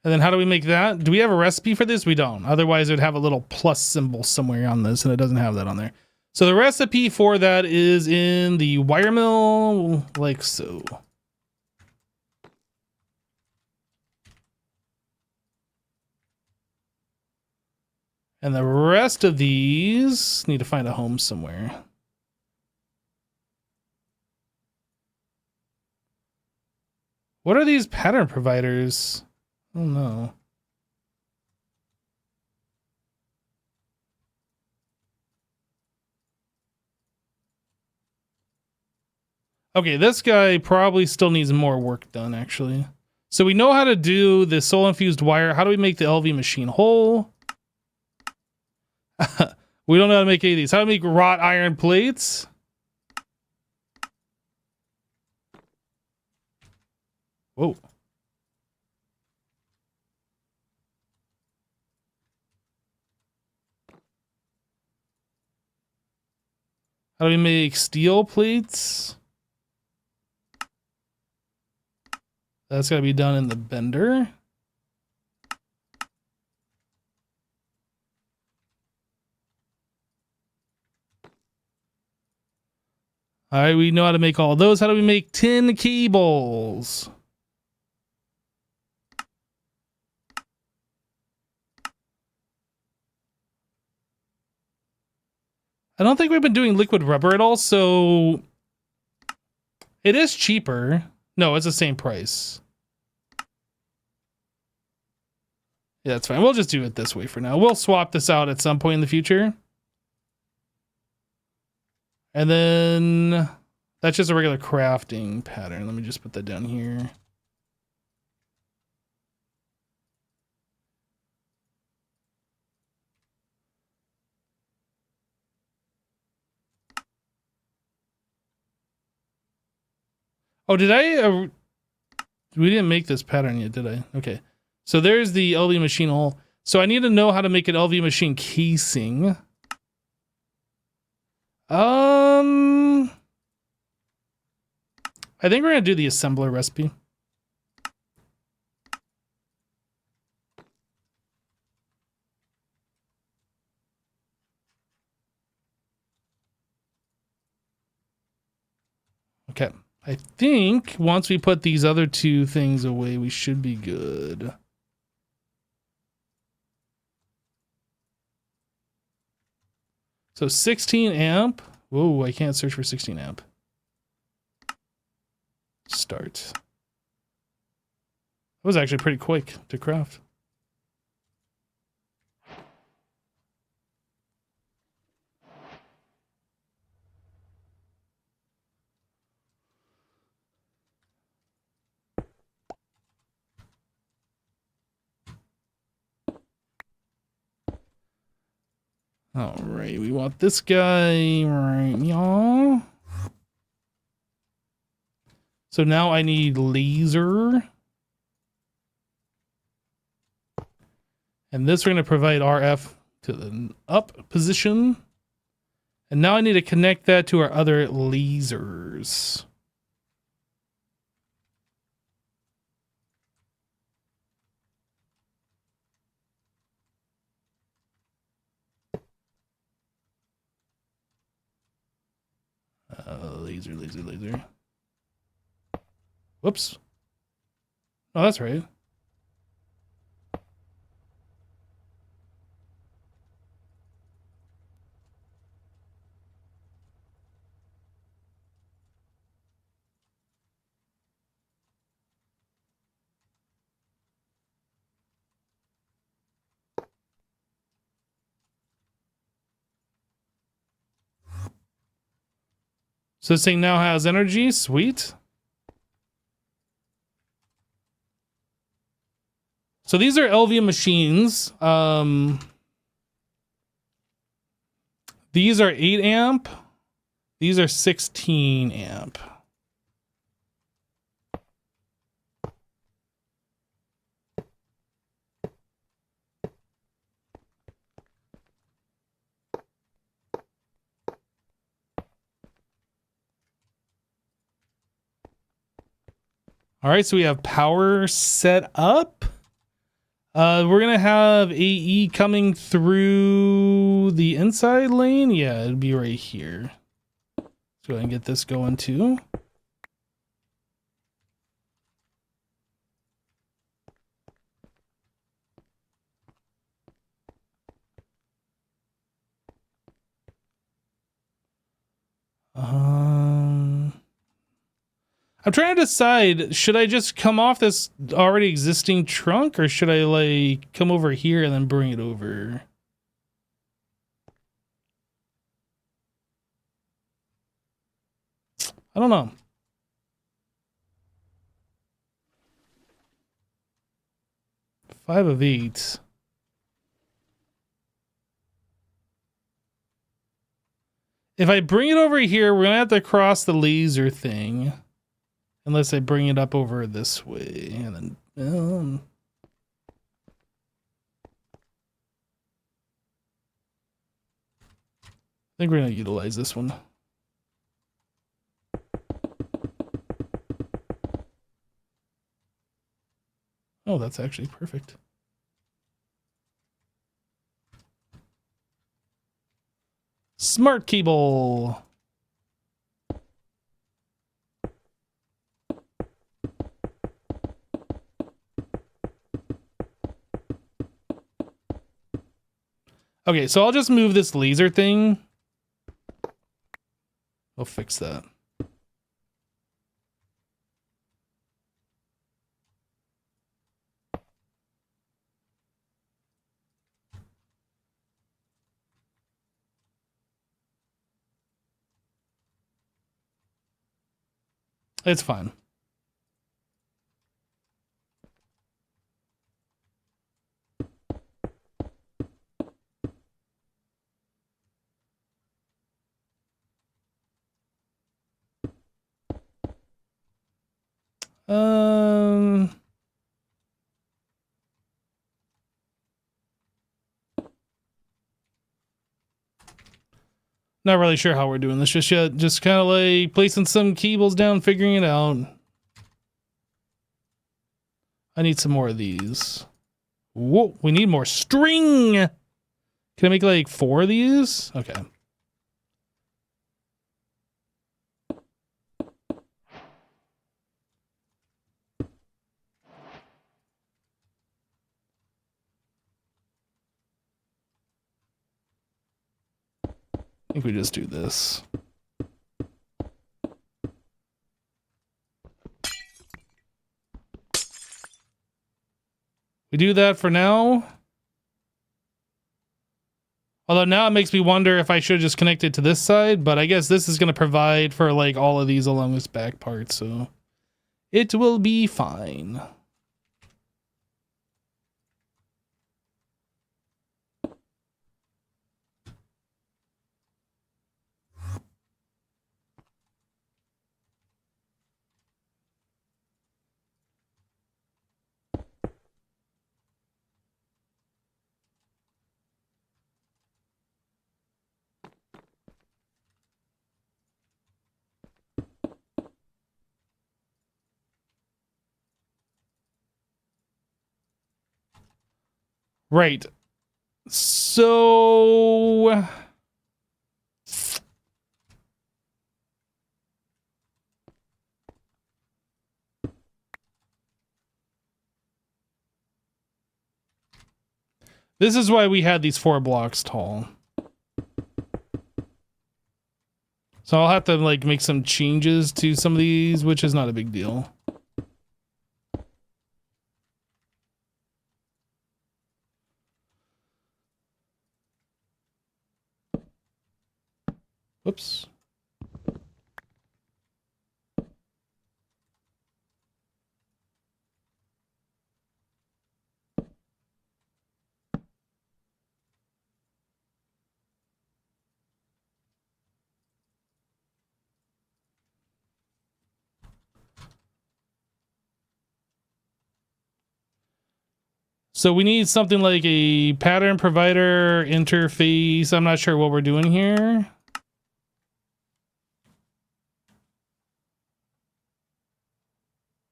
And then how do we make that? Do we have a recipe for this? We don't. Otherwise, it would have a little plus symbol somewhere on this, and it doesn't have that on there. So the recipe for that is in the wire mill, like so. And the rest of these need to find a home somewhere. What are these pattern providers? Oh no. Okay, this guy probably still needs more work done, actually. So we know how to do the soul-infused wire. How do we make the LV machine whole? We don't know how to make any of these. How to make wrought iron plates? Whoa. How do we make steel plates? That's got to be done in the bender. All right, we know how to make all those. How do we make tin cables? I don't think we've been doing liquid rubber at all, so it is cheaper. No, it's the same price. Yeah, that's fine. We'll just do it this way for now. We'll swap this out at some point in the future. And then that's just a regular crafting pattern. Let me just put that down here. Oh, did I? We didn't make this pattern yet, did I? Okay. So there's the LV machine hole. So I need to know how to make an LV machine casing. I think we're gonna do the assembler recipe. Okay. I think once we put these other two things away, we should be good. So 16 amp. Whoa, I can't search for 16 amp. Start. That was actually pretty quick to craft. All right, we want this guy right now. So now I need laser. And this we're going to provide RF to the up position. And now I need to connect that to our other lasers. Laser. Whoops. Oh, that's right. So this thing now has energy. Sweet. So these are LV machines. These are 8 amp. These are 16 amp. All right, so we have power set up. We're gonna have AE coming through the inside lane. Yeah, it'd be right here. Let's go ahead and get this going too. I'm trying to decide, should I just come off this already existing trunk or should I like come over here and then bring it over? I don't know. Five of 8. If I bring it over here, we're gonna have to cross the laser thing. Unless I bring it up over this way and then I think we're gonna utilize this one. Oh, that's actually perfect. Smart cable. Okay, so I'll just move this laser thing. I'll fix that. It's fine. Not really sure how we're doing this just yet. Just kind of like placing some cables down, figuring it out. I need some more of these. Whoa, we need more string. Can I make like 4 of these? Okay. I think we just do this. We do that for now. Although now it makes me wonder if I should just connect it to this side, but I guess this is going to provide for like all of these along this back part, so it will be fine. Right. So this is why we had these 4 blocks tall. So I'll have to like make some changes to some of these, which is not a big deal. Whoops. So we need something like a pattern provider interface. I'm not sure what we're doing here.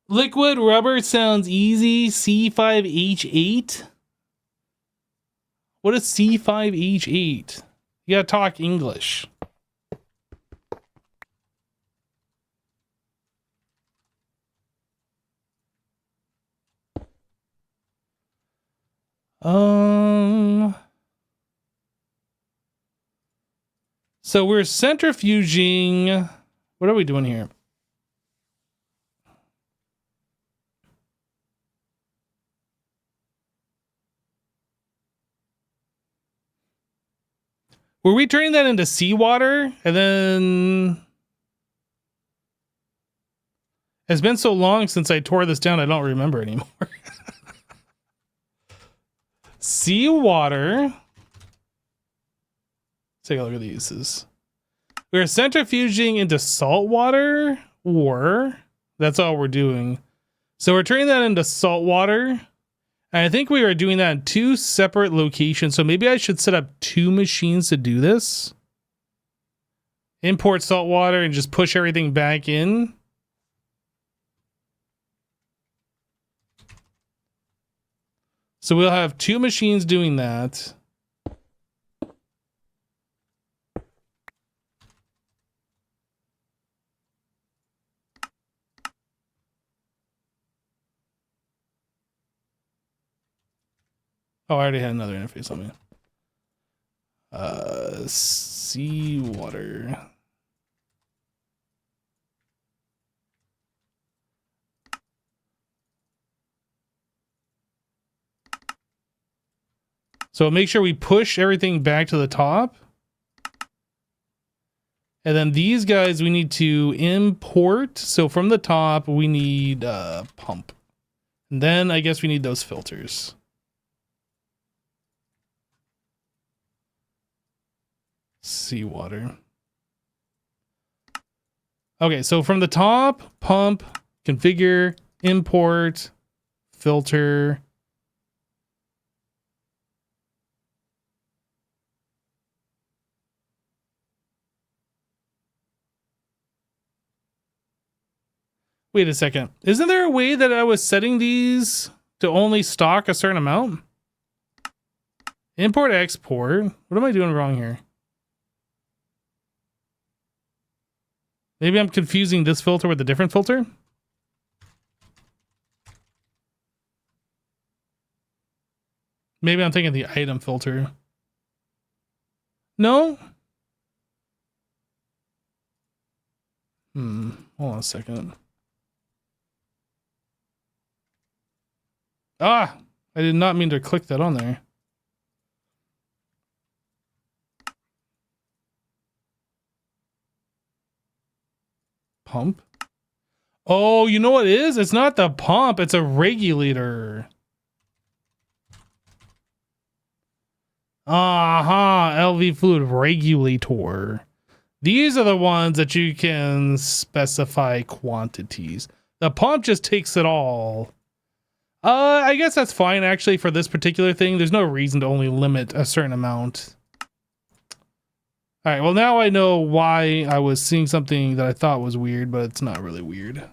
Liquid rubber sounds easy. C5H8. What is C5H8? You gotta talk English. So we're centrifuging. What are we doing here? Were we turning that into seawater? And then it's been so long since I tore this down, I don't remember anymore. Seawater. Let's take a look at the uses. We're centrifuging into salt water, or that's all we're doing. So we're turning that into salt water. And I think we are doing that in 2 separate locations. So maybe I should set up 2 machines to do this. Import salt water and just push everything back in. So we'll have 2 machines doing that. Oh, I already had another interface on me. Seawater. So make sure we push everything back to the top. And then these guys we need to import. So from the top, we need pump. And then I guess we need those filters. Seawater. Okay, so from the top, pump, configure, import, filter. Wait a second. Isn't there a way that I was setting these to only stock a certain amount? Import, export. What am I doing wrong here? Maybe I'm confusing this filter with a different filter? Maybe I'm thinking the item filter. No? Hold on a second. Ah! I did not mean to click that on there. Pump? Oh, you know what it is? It's not the pump, it's a regulator. LV fluid regulator. These are the ones that you can specify quantities. The pump just takes it all. I guess that's fine actually for this particular thing. There's no reason to only limit a certain amount. All right, well now I know why I was seeing something that I thought was weird, but it's not really weird.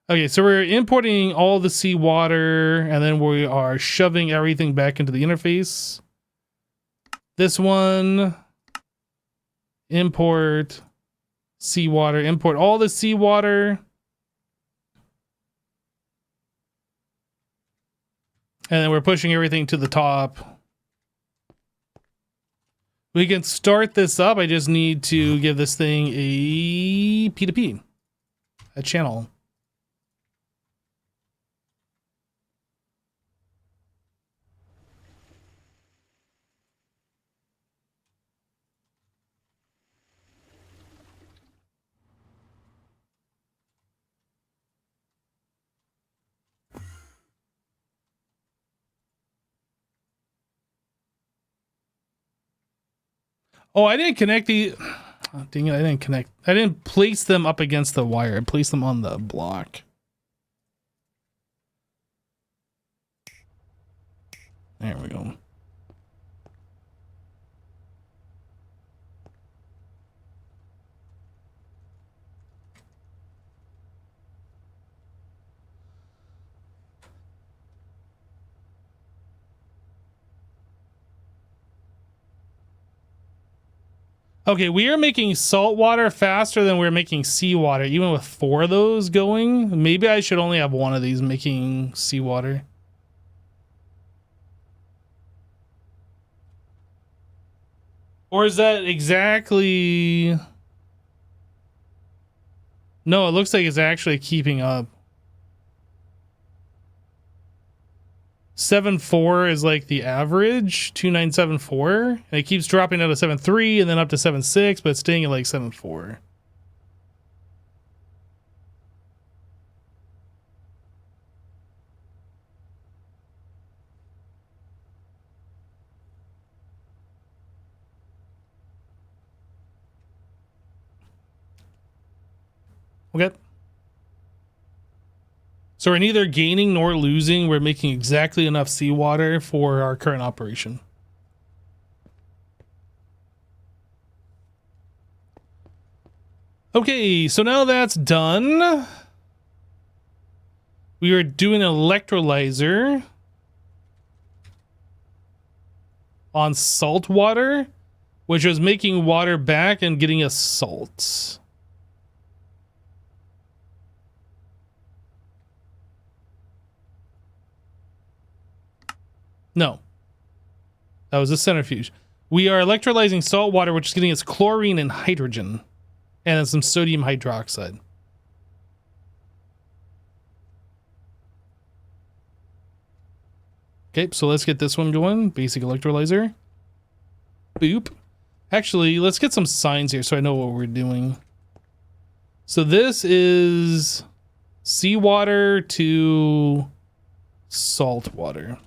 Okay, so we're importing all the seawater, and then we are shoving everything back into the interface. This one, import seawater, import all the seawater. And then we're pushing everything to the top. We can start this up. I just need to give this thing a P2P, a channel. Oh, I didn't connect the... Oh, dang it, I didn't connect. I didn't place them up against the wire. I placed them on the block. There we go. Okay, we are making salt water faster than we're making seawater, even with 4 of those going. Maybe I should only have 1 of these making seawater. Or is that exactly... No, it looks like it's actually keeping up. 7.4 is like the average, 2.974, and it keeps dropping down to 7.3 and then up to 7.6, but it's staying at like 7.4. Okay. So we're neither gaining nor losing. We're making exactly enough seawater for our current operation. Okay, so now that's done. We are doing an electrolyzer on salt water, which was making water back and getting us salt. No, that was a centrifuge. We are electrolyzing salt water, which is getting us chlorine and hydrogen, and then some sodium hydroxide. Okay, so let's get this one going. Basic electrolyzer. Boop. Actually, let's get some signs here so I know what we're doing. So this is seawater to salt water.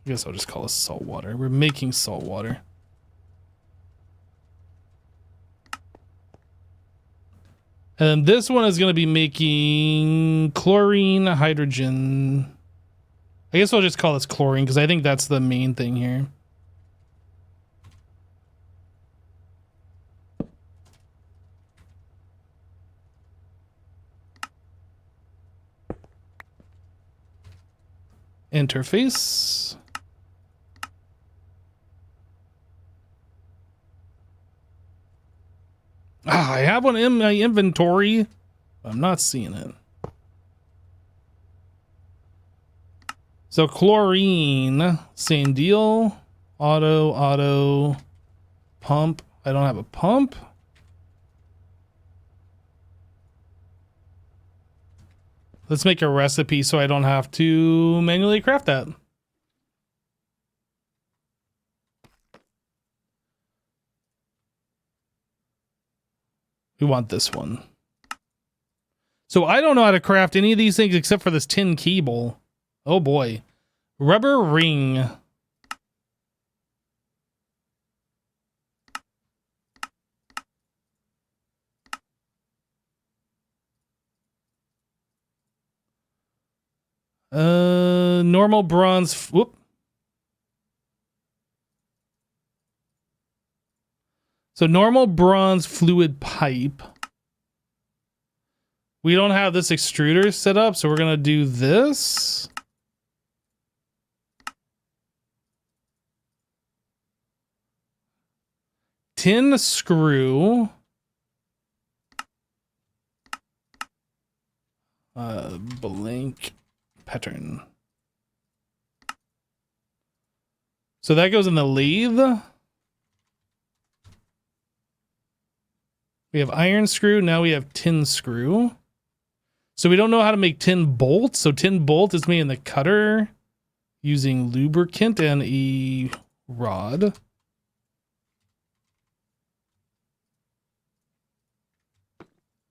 I guess I'll just call it salt water. We're making salt water. And then this one is going to be making chlorine, hydrogen. I guess I'll just call this chlorine because I think that's the main thing here. Interface. I have one in my inventory. I'm not seeing it. So chlorine, same deal. Auto, pump. I don't have a pump. Let's make a recipe so I don't have to manually craft that. We want this one. So I don't know how to craft any of these things except for this tin cable. Oh boy. Rubber ring. Normal bronze. Whoop. So normal bronze fluid pipe. We don't have this extruder set up, so we're going to do this. Tin screw. Blank pattern. So that goes in the lathe. We have iron screw. Now we have tin screw. So we don't know how to make tin bolts. So tin bolt is made in the cutter using lubricant and a rod.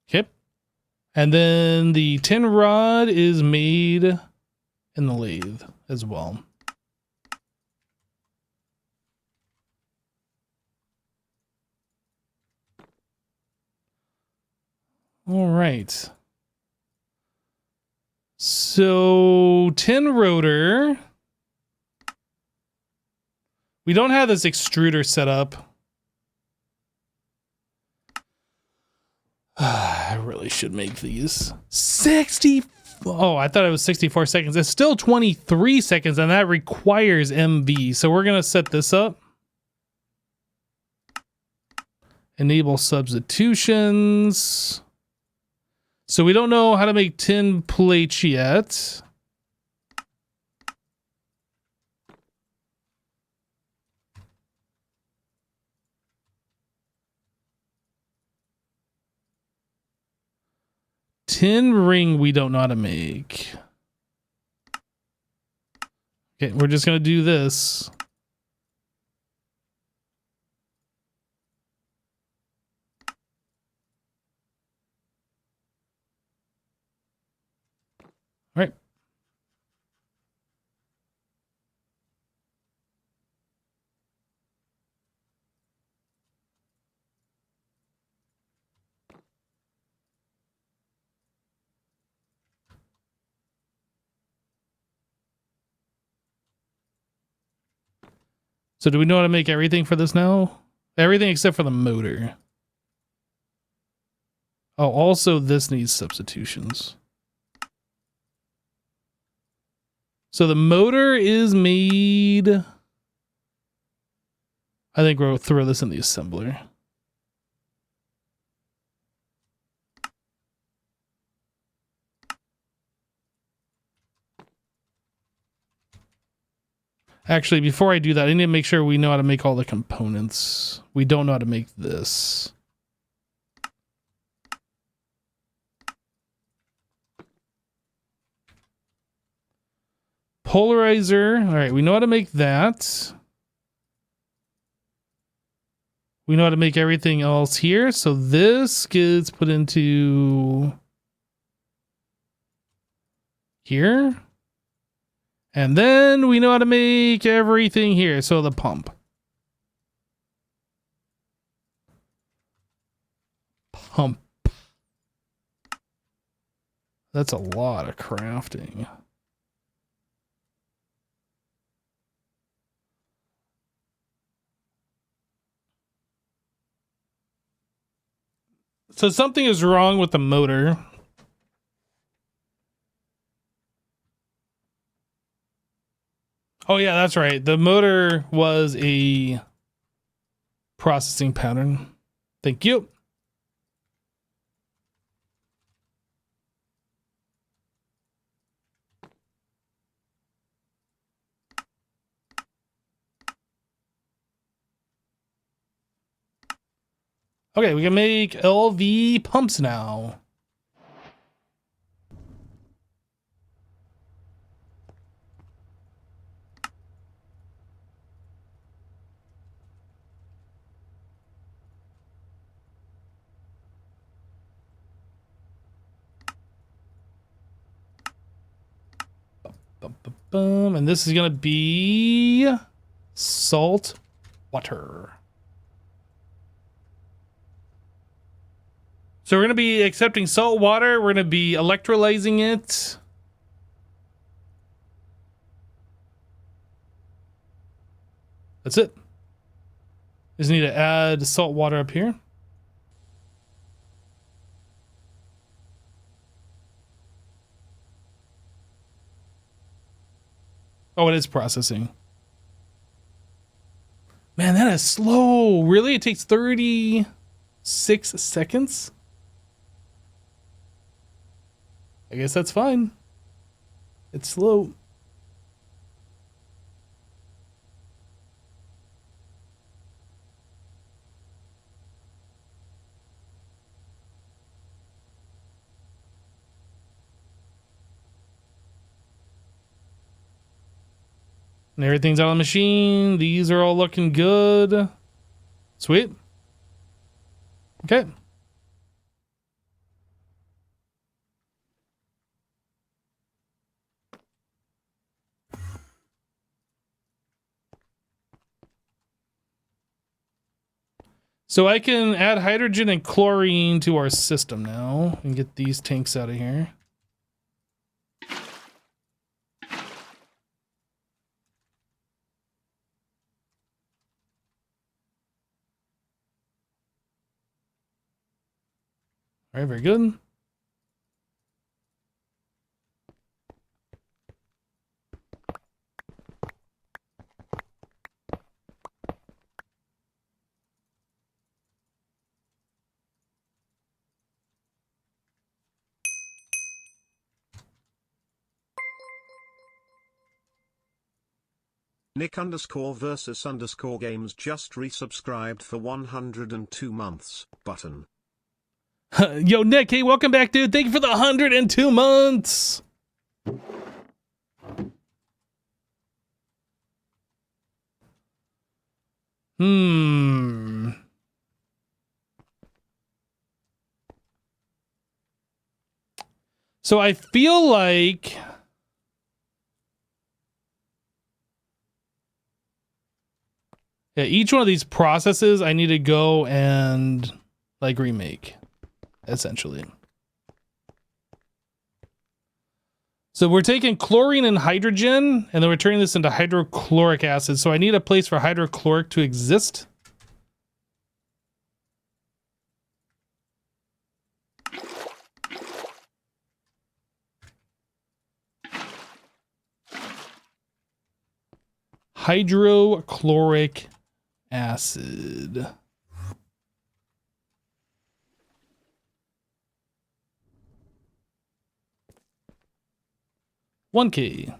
Okay. And then the tin rod is made in the lathe as well. All right. So tin rotor. We don't have this extruder set up. I really should make these 60. Oh, I thought it was 64 seconds. It's still 23 seconds, and that requires MB. So we're going to set this up. Enable substitutions. So we don't know how to make tin plates yet. Tin ring we don't know how to make. Okay, we're just going to do this. All right. So do we know how to make everything for this now? Everything except for the motor. Oh, also this needs substitutions. So the motor is made. I think we'll throw this in the assembler. Actually, before I do that, I need to make sure we know how to make all the components. We don't know how to make this. Polarizer. All right, we know how to make that. We know how to make everything else here. So this gets put into here. And then we know how to make everything here. So the pump. Pump. That's a lot of crafting. So something is wrong with the motor. Oh yeah, that's right. The motor was a processing pattern. Thank you. Okay, we can make LV pumps now. Boom, and this is gonna be salt water. So we're gonna be accepting salt water. We're gonna be electrolyzing it. That's it. Just need to add salt water up here. Oh, it is processing. Man, that is slow. Really? It takes 36 seconds? I guess that's fine. It's slow. And everything's on the machine. These are all looking good. Sweet. Okay. So I can add hydrogen and chlorine to our system now and get these tanks out of here. All right, very good. Nick _versus_ games just resubscribed for 102 months, button. Yo, Nick, hey, welcome back, dude. Thank you for the 102 months. So I feel like each one of these processes I need to go and like remake, essentially. So we're taking chlorine and hydrogen, and then we're turning this into hydrochloric acid. So I need a place for hydrochloric to exist. Hydrochloric acid. One key.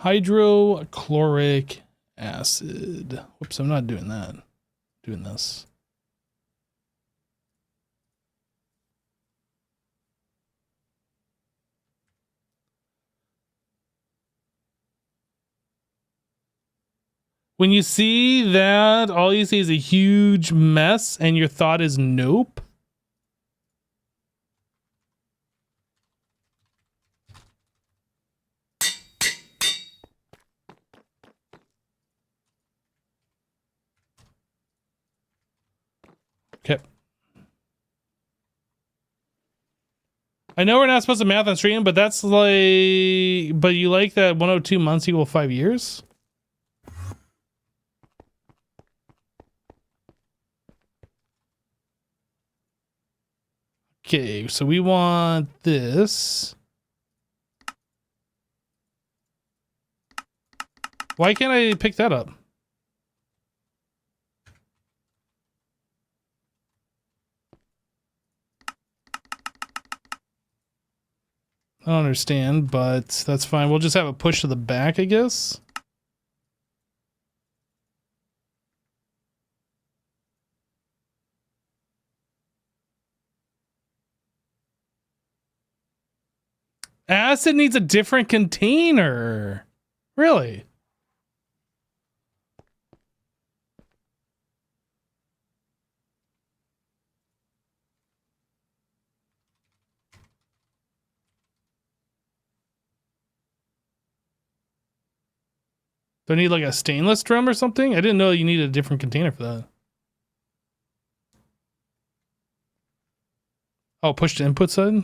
Hydrochloric acid. Whoops, I'm not doing that. I'm doing this. When you see that, all you see is a huge mess and your thought is nope. I know we're not supposed to math on stream, but that's like, but you like that 102 months equal 5 years? Okay, so we want this. Why can't I pick that up? I don't understand, but that's fine. We'll just have it pushed to the back, I guess. Acid needs a different container. Really? Do I need like a stainless drum or something? I didn't know you needed a different container for that. Oh, push to input side?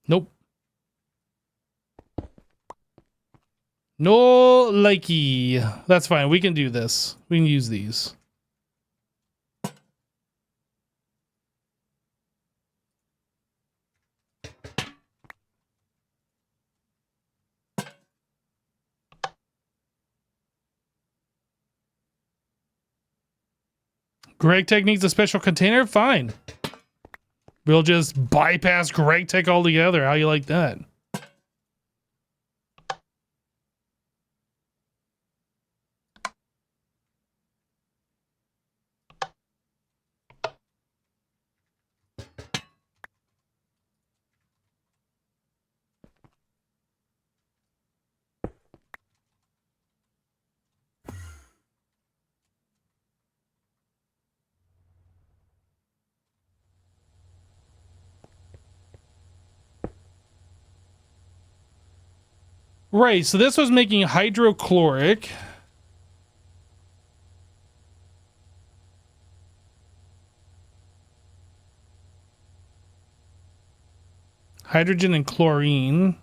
Nope. No likey. That's fine. We can do this. We can use these. Greg Tech needs a special container? Fine. We'll just bypass Greg Tech altogether. How you like that? Right, so this was making hydrochloric. Hydrogen and chlorine.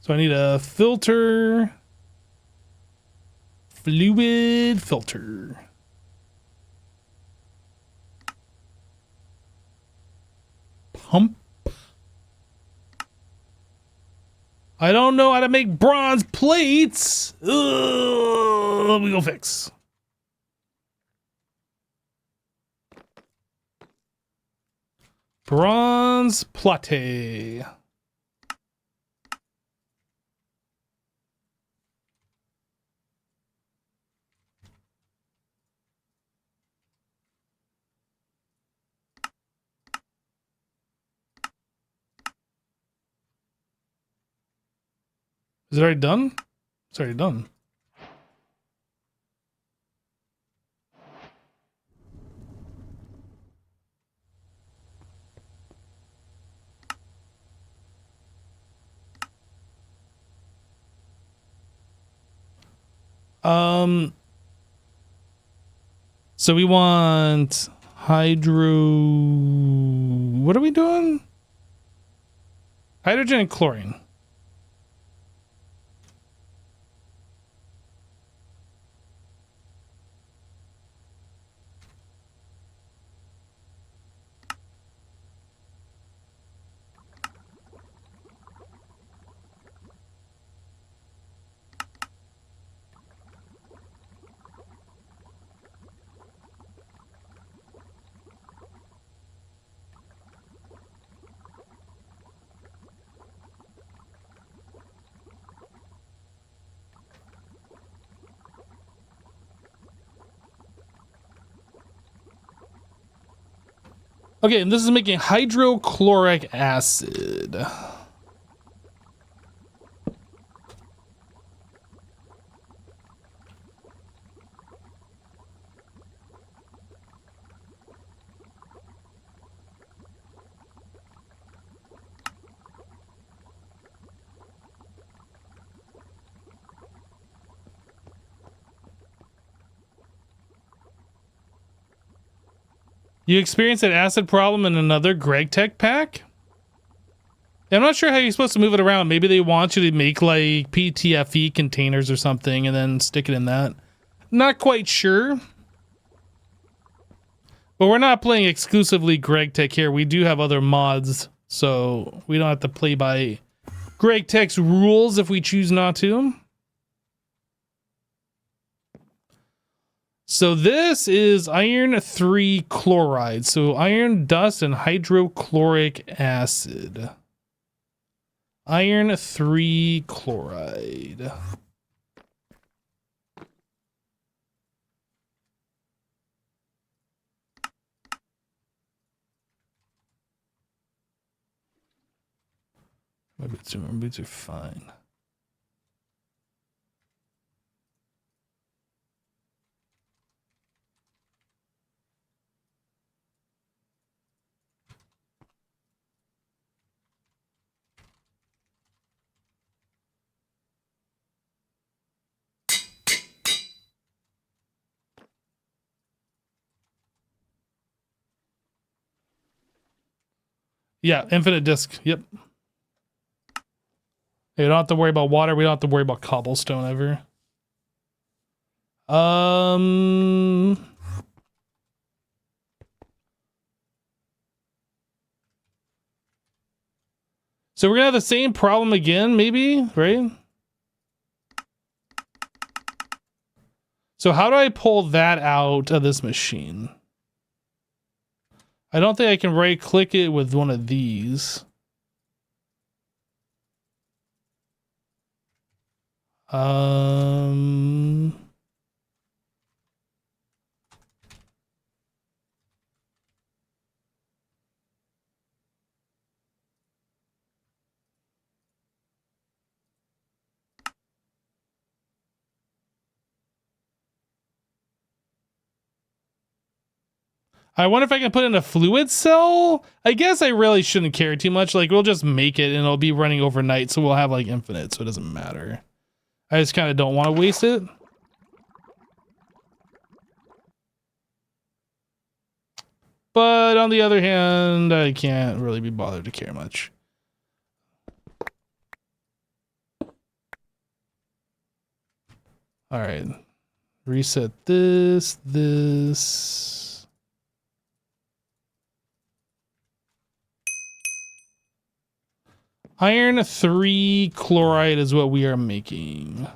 So I need a filter. Fluid filter. Pump. I don't know how to make bronze plates. Ugh, we go fix. Bronze plate. Is it already done? It's already done. So we want hydro. What are we doing? Hydrogen and chlorine. Okay, and this is making hydrochloric acid. You experienced an acid problem in another Greg Tech pack? I'm not sure how you're supposed to move it around. Maybe they want you to make like PTFE containers or something and then stick it in that. Not quite sure. But we're not playing exclusively Greg Tech here. We do have other mods, so we don't have to play by Greg Tech's rules if we choose not to. So this is iron 3 chloride. So iron dust and hydrochloric acid. Iron 3 chloride. My boots are fine. Yeah, infinite disc. Yep. We don't have to worry about water. We don't have to worry about cobblestone ever. So we're gonna have the same problem again, maybe, right? So how do I pull that out of this machine? I don't think I can right click it with one of these. I wonder if I can put in a fluid cell. I guess I really shouldn't care too much. Like, we'll just make it and it'll be running overnight, so we'll have like infinite, so it doesn't matter. I just kind of don't want to waste it. But on the other hand, I can't really be bothered to care much. All right. Reset this. Iron 3 chloride is what we are making.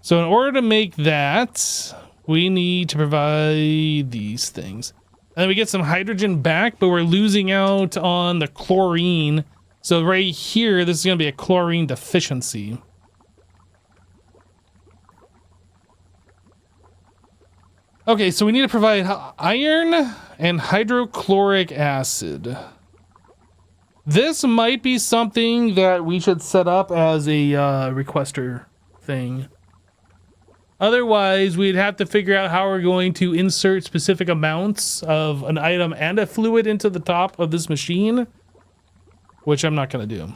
So in order to make that, we need to provide these things. And then we get some hydrogen back, but we're losing out on the chlorine. So right here, this is going to be a chlorine deficiency. Okay, so we need to provide iron and hydrochloric acid. This might be something that we should set up as a requester thing. Otherwise, we'd have to figure out how we're going to insert specific amounts of an item and a fluid into the top of this machine, which I'm not going to do.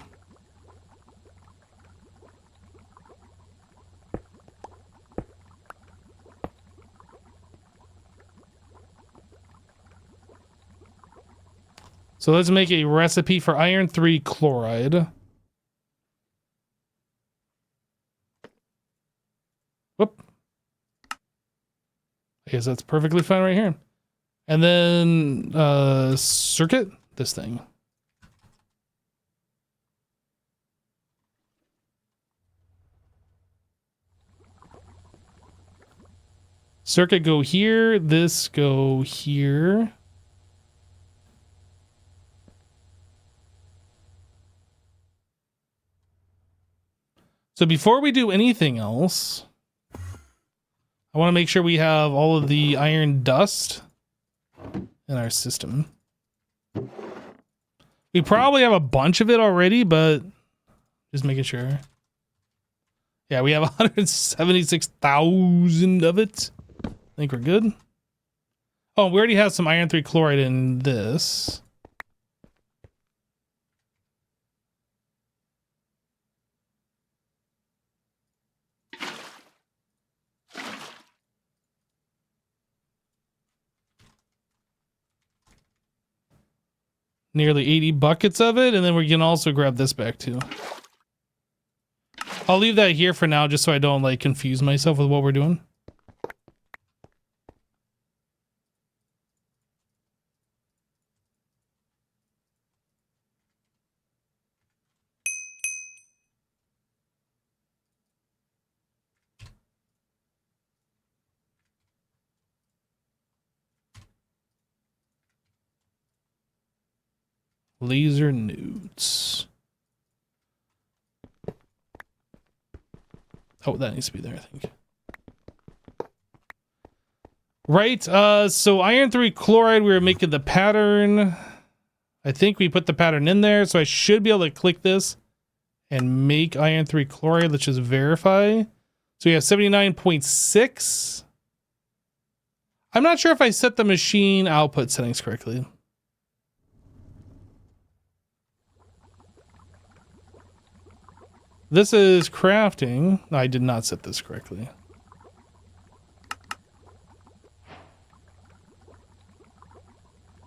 So let's make a recipe for iron 3 chloride. Whoop. I guess that's perfectly fine right here. And then circuit this thing. Circuit go here. This go here. So before we do anything else, I want to make sure we have all of the iron dust in our system. We probably have a bunch of it already, but just making sure. Yeah, we have 176,000 of it. I think we're good. Oh, we already have some iron 3 chloride in this. Nearly 80 buckets of it, and then we can also grab this back too. I'll leave that here for now just so I don't like confuse myself with what we're doing. Laser nudes. Oh, that needs to be there, I think. Right, so iron 3 chloride, we were making the pattern. I think we put the pattern in there, so I should be able to click this and make iron 3 chloride. Let's just verify. So we have 79.6. I'm not sure if I set the machine output settings correctly. This is crafting. I did not set this correctly.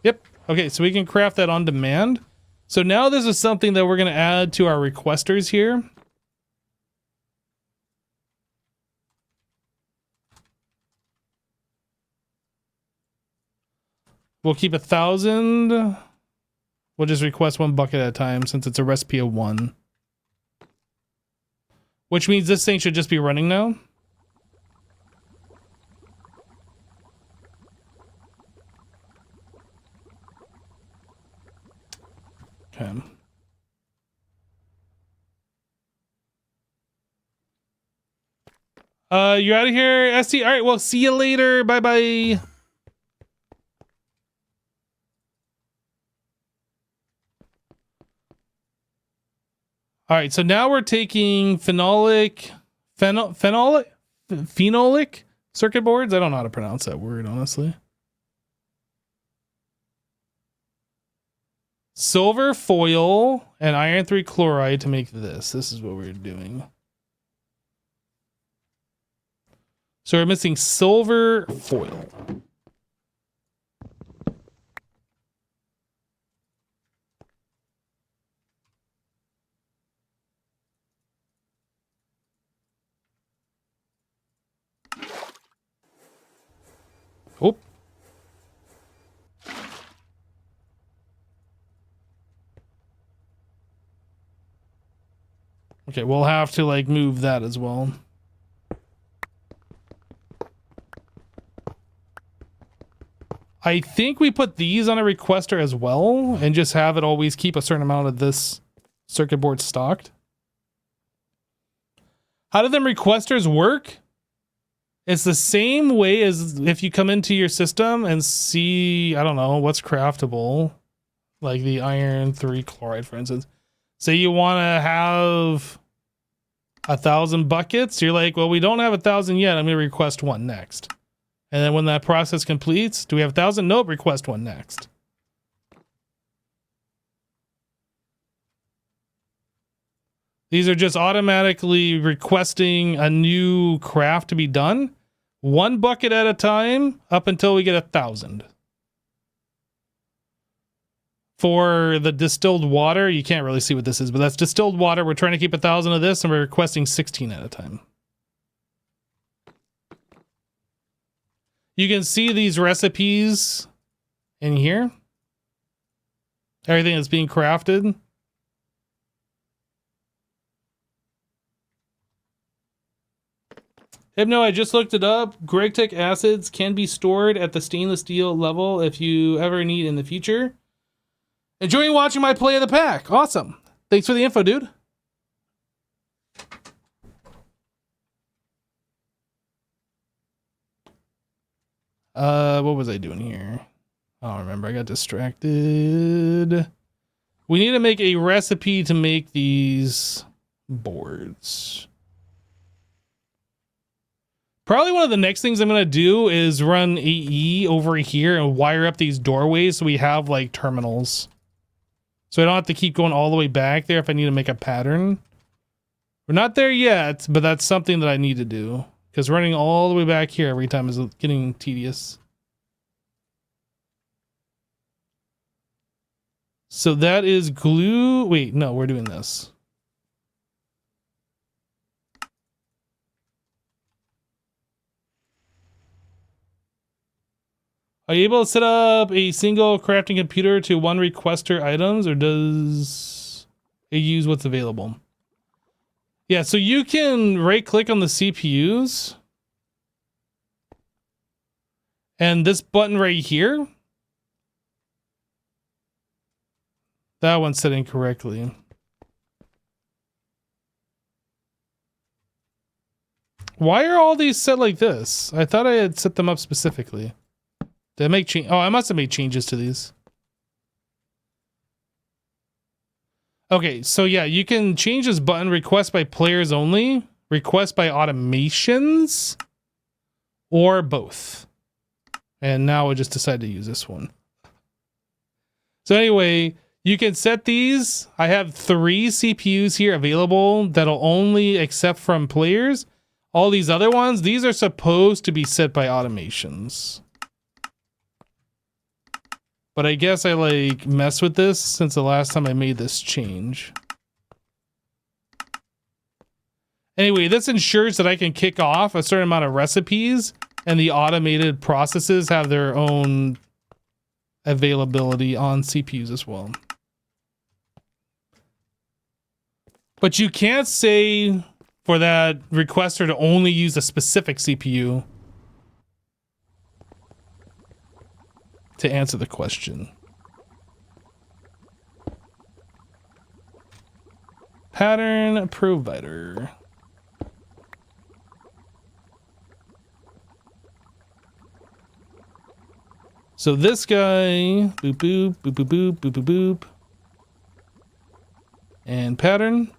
Yep. Okay, so we can craft that on demand. So now this is something that we're going to add to our requesters here. We'll keep 1,000. We'll just request 1 bucket at a time since it's a recipe of 1. Which means this thing should just be running now. Okay. You're out of here, SC. All right, well, see you later. Bye-bye. All right, so now we're taking phenolic circuit boards. I don't know how to pronounce that word, honestly. Silver foil and iron 3 chloride to make this. This is what we're doing. So we're missing silver foil. Oh. Okay, we'll have to like move that as well. I think we put these on a requester as well and just have it always keep a certain amount of this circuit board stocked. How do them requesters work? It's the same way as if you come into your system and see, I don't know, what's craftable. Like the iron 3 chloride, for instance. Say you want to have 1,000 buckets. You're like, well, we don't have 1,000 yet. I'm going to request 1 next. And then when that process completes, do we have 1,000? Nope, request 1 next. These are just automatically requesting a new craft to be done. 1 bucket at a time up until we get 1,000. For the distilled water, you can't really see what this is, but that's distilled water. We're trying to keep 1,000 of this and we're requesting 16 at a time. You can see these recipes in here. Everything that's being crafted. No, I just looked it up. Greg-Tech acids can be stored at the stainless steel level if you ever need in the future. Enjoying watching my play of the pack. Awesome. Thanks for the info, dude. What was I doing here? I don't remember. I got distracted. We need to make a recipe to make these boards. Probably one of the next things I'm going to do is run AE over here and wire up these doorways so we have like terminals. So I don't have to keep going all the way back there if I need to make a pattern. We're not there yet, but that's something that I need to do. Because running all the way back here every time is getting tedious. So that is glue. Wait, no, we're doing this. Are you able to set up a single crafting computer to one requester items, or does it use what's available? Yeah, so you can right click on the CPUs. And this button right here, that one's set incorrectly. Why are all these set like this? I thought I had set them up specifically. Did I make change? Oh, I must have made changes to these. Okay, so yeah, you can change this button, request by players only, request by automations, or both. And now I just decided to use this one. So anyway, you can set these. I have 3 CPUs here available that'll only accept from players. All these other ones, these are supposed to be set by automations. But I guess I like messed with this since the last time I made this change. Anyway, this ensures that I can kick off a certain amount of recipes and the automated processes have their own availability on CPUs as well. But you can't say for that requester to only use a specific CPU to answer the question. Pattern provider. So this guy, boop, boop, boop, boop, boop, boop, boop, boop. And pattern.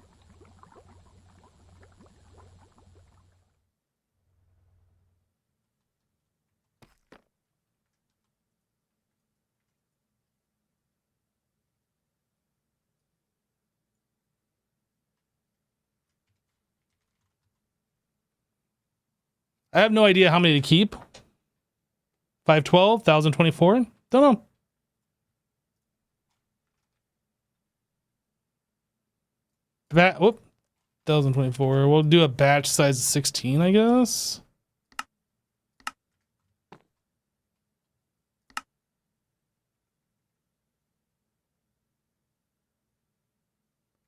I have no idea how many to keep. 512, 1024? Don't know. Whoop. 1024. We'll do a batch size of 16, I guess.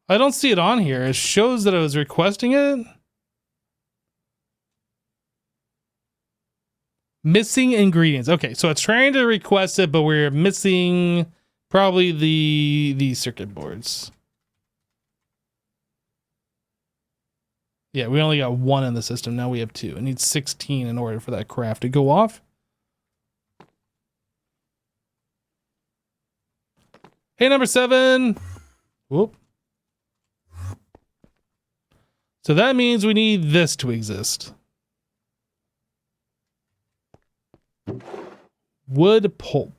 I don't see it on here. It shows that I was requesting it. Missing ingredients. Okay, so it's trying to request it, but we're missing probably the circuit boards. Yeah, we only got 1 in the system. Now we have 2. It needs 16 in order for that craft to go off. Hey, number 7. Whoop. So that means we need this to exist. Wood pulp.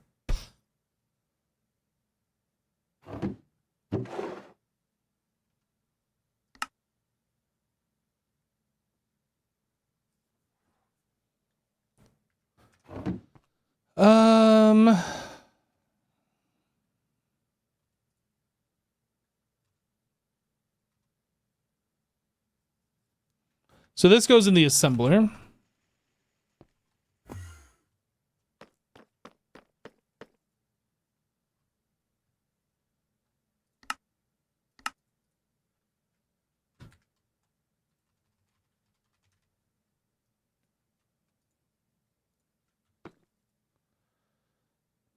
So this goes in the assembler.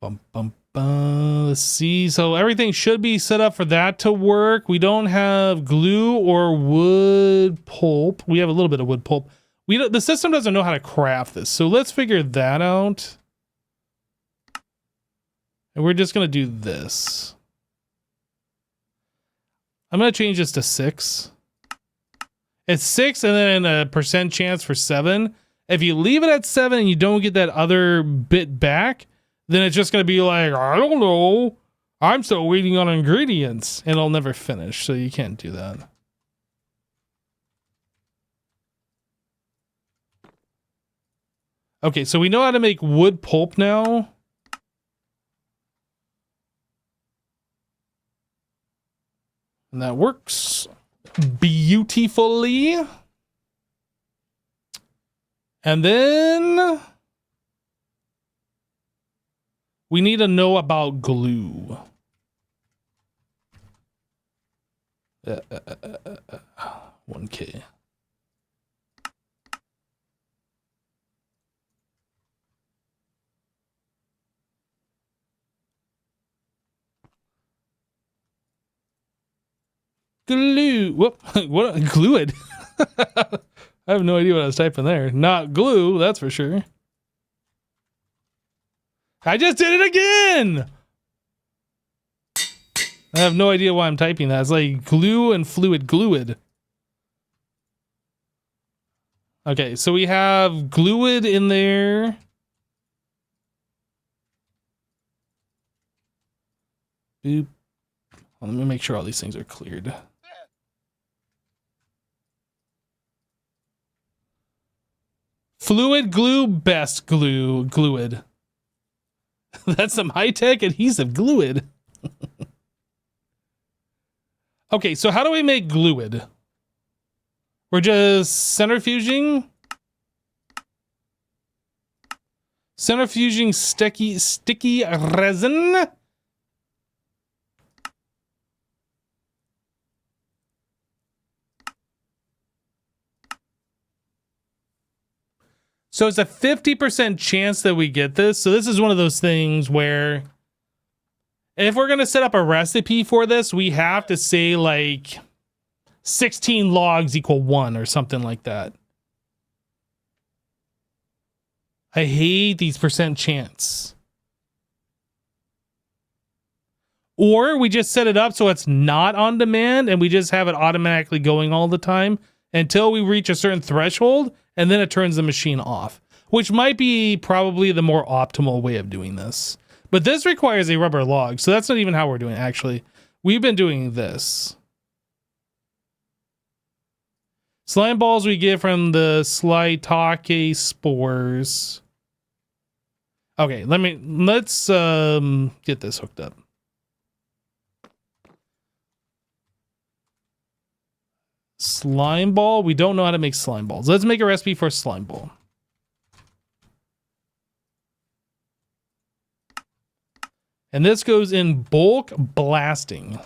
Bum, bum, bum. Let's see. So everything should be set up for that to work. We don't have glue or wood pulp. We have a little bit of wood pulp. The system doesn't know how to craft this. So let's figure that out. And we're just going to do this. I'm going to change this to 6. It's 6 and then a percent chance for 7. If you leave it at 7 and you don't get that other bit back, then it's just going to be like, I don't know. I'm still waiting on ingredients. And it'll never finish. So you can't do that. Okay, so we know how to make wood pulp now. And that works beautifully. And then we need to know about glue. 1K. Glue. Whoop. What? Glue it. I have no idea what I was typing there. Not glue, that's for sure. I just did it again! I have no idea why I'm typing that. It's like glue and fluid. Okay, so we have gluid in there. Boop. Well, let me make sure all these things are cleared. Fluid glue, best glue, gluid. That's some high-tech adhesive gluid. Okay, so how do we make gluid? We're just centrifuging. Centrifuging sticky resin. So it's a 50% chance that we get this. So this is one of those things where if we're going to set up a recipe for this, we have to say like 16 logs equal 1 or something like that. I hate these percent chance. Or we just set it up so it's not on demand and we just have it automatically going all the time until we reach a certain threshold. And then it turns the machine off, which might be probably the more optimal way of doing this. But this requires a rubber log, so that's not even how we're doing it, actually. We've been doing this. Slime balls we get from the Slitake spores. Okay, let's get this hooked up. Slime ball. We don't know how to make slime balls. Let's make a recipe for a slime ball. And this goes in bulk blasting.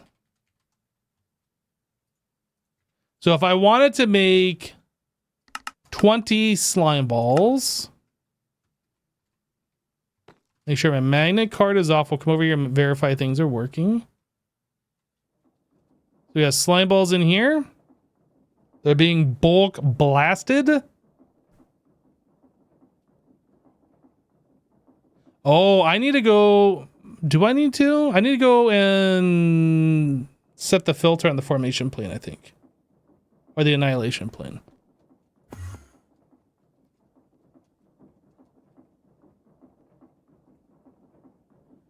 So if I wanted to make 20 slime balls, make sure my magnet card is off. We'll come over here and verify things are working. So we have slime balls in here. They're being bulk blasted. Oh, I need to go. Do I need to? I need to go and set the filter on the formation plane, I think. Or the annihilation plane.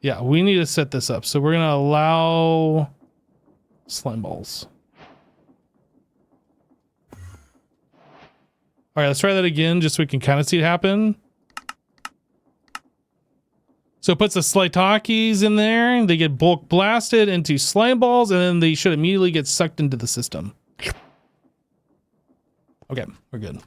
Yeah, we need to set this up. So we're going to allow slime balls. All right, let's try that again just so we can kind of see it happen. So it puts the Slitakes in there. They get bulk blasted into slime balls, and then they should immediately get sucked into the system. Okay, we're good.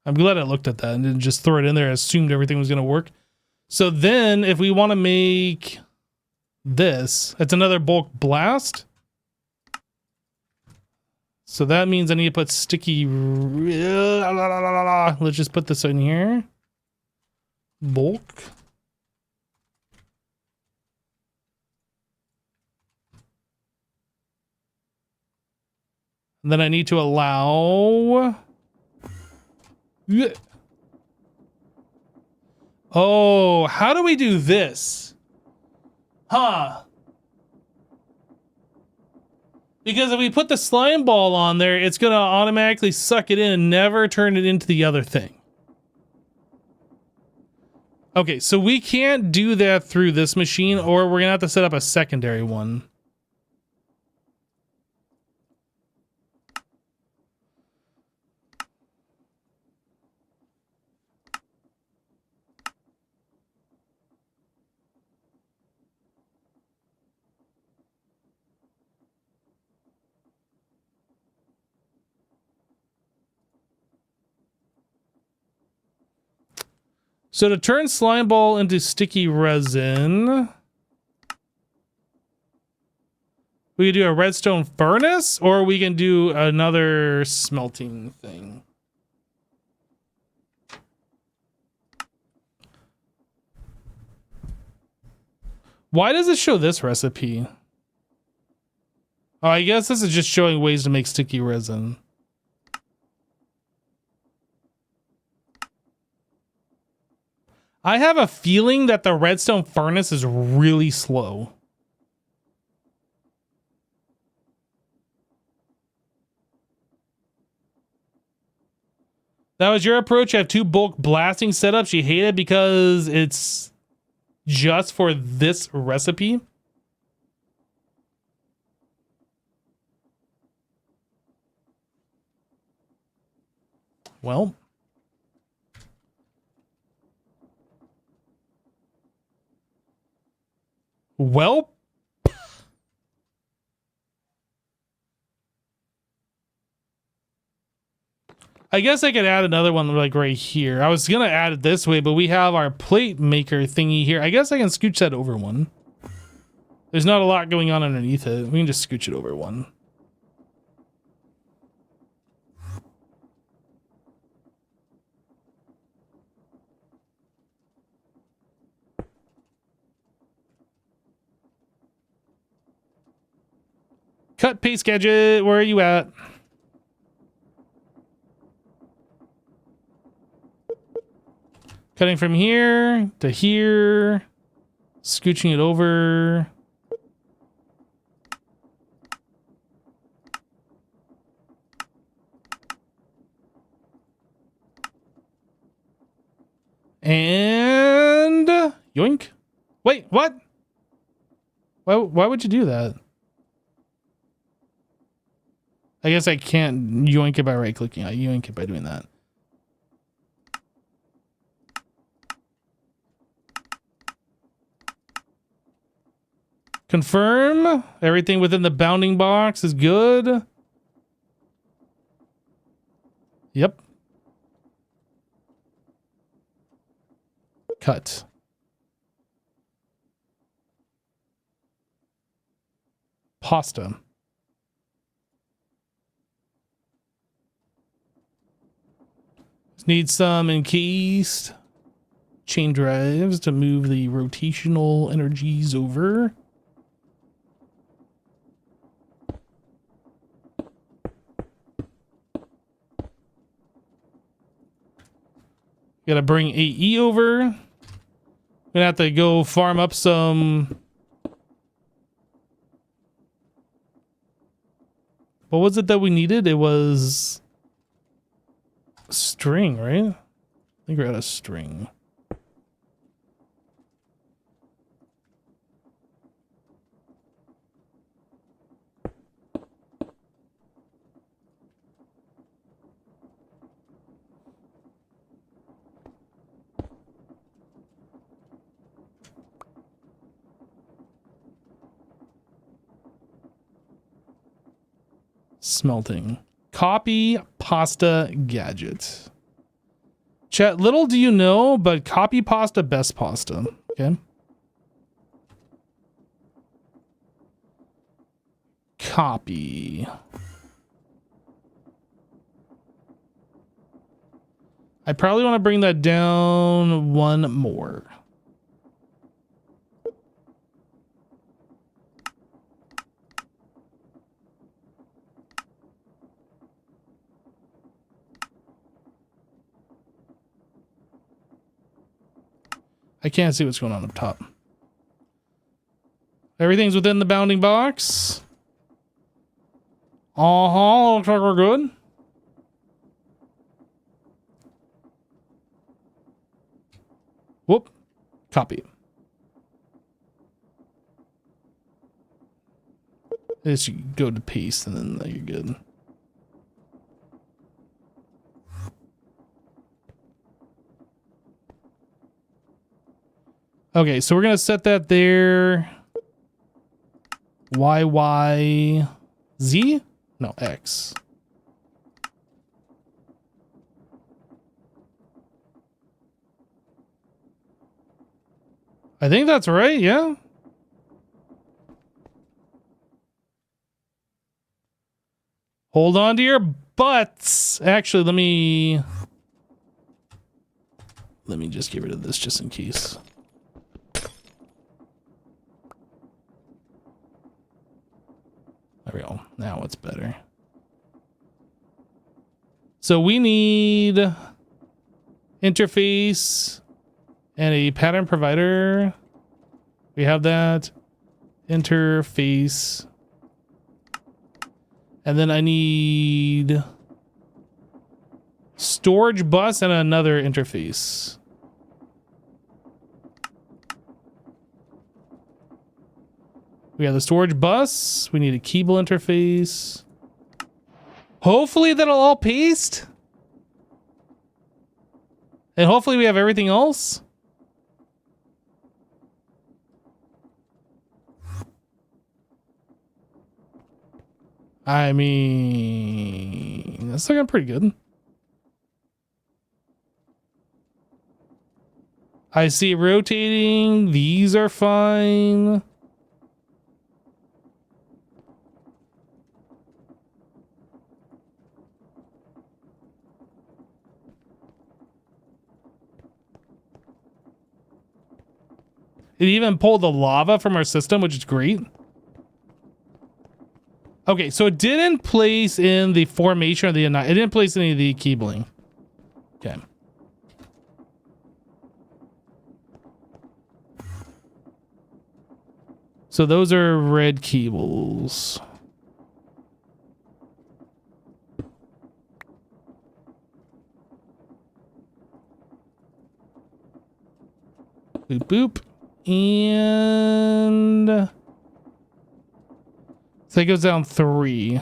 I'm glad I looked at that and didn't just throw it in there. I assumed everything was going to work. So then if we want to make this, it's another bulk blast. So that means I need to put sticky. Let's just put this in here. Bulk. And then I need to allow. Oh, how do we do this? Huh. Because if we put the slime ball on there, it's going to automatically suck it in and never turn it into the other thing. Okay, so we can't do that through this machine, or we're going to have to set up a secondary one. So to turn slime ball into sticky resin, we can do a redstone furnace, or we can do another smelting thing. Why does it show this recipe? Oh, I guess this is just showing ways to make sticky resin. I have a feeling that the redstone furnace is really slow. That was your approach. You have two bulk blasting setups. You hate it because it's just for this recipe. Well. Well. I guess I could add another one like right here. I was gonna add it this way, but we have our plate maker thingy here. I guess I can scooch that over one. There's not a lot going on underneath it. We can just scooch it over one. Cut paste gadget, where are you at? Cutting from here to here, scooching it over. And yoink. Wait, what? Why would you do that? I guess I can't yoink it by right clicking. I yoink it by doing that. Confirm. Everything within the bounding box is good. Yep. Cut. Pasta. Need some encased chain drives to move the rotational energies over. Gotta bring AE over. Gonna have to go farm up some. What was it that we needed? It was string, right? I think we're out of string. Smelting. Copy pasta gadget. Chat, little do you know, but copy pasta, best pasta. Okay. Copy. I probably want to bring that down one more. I can't see what's going on up top. Everything's within the bounding box. Looks like we're good. Whoop. Copy. This you go to paste and then you're good. Okay, so we're gonna set that there. Y, Z? No, X. I think that's right, yeah. Hold on to your butts. Actually, let me just get rid of this just in case. There we go. Now it's better. So we need interface and a pattern provider. We have that. Interface. And then I need storage bus and another interface. We have the storage bus. We need a cable interface. Hopefully that'll all paste. And hopefully we have everything else. I mean, that's looking pretty good. I see it rotating. These are fine. It even pulled the lava from our system, which is great. Okay, so it didn't place in the formation of the... It didn't place any of the cabling. Okay. So those are red cables. Boop, boop. And so it goes down 3.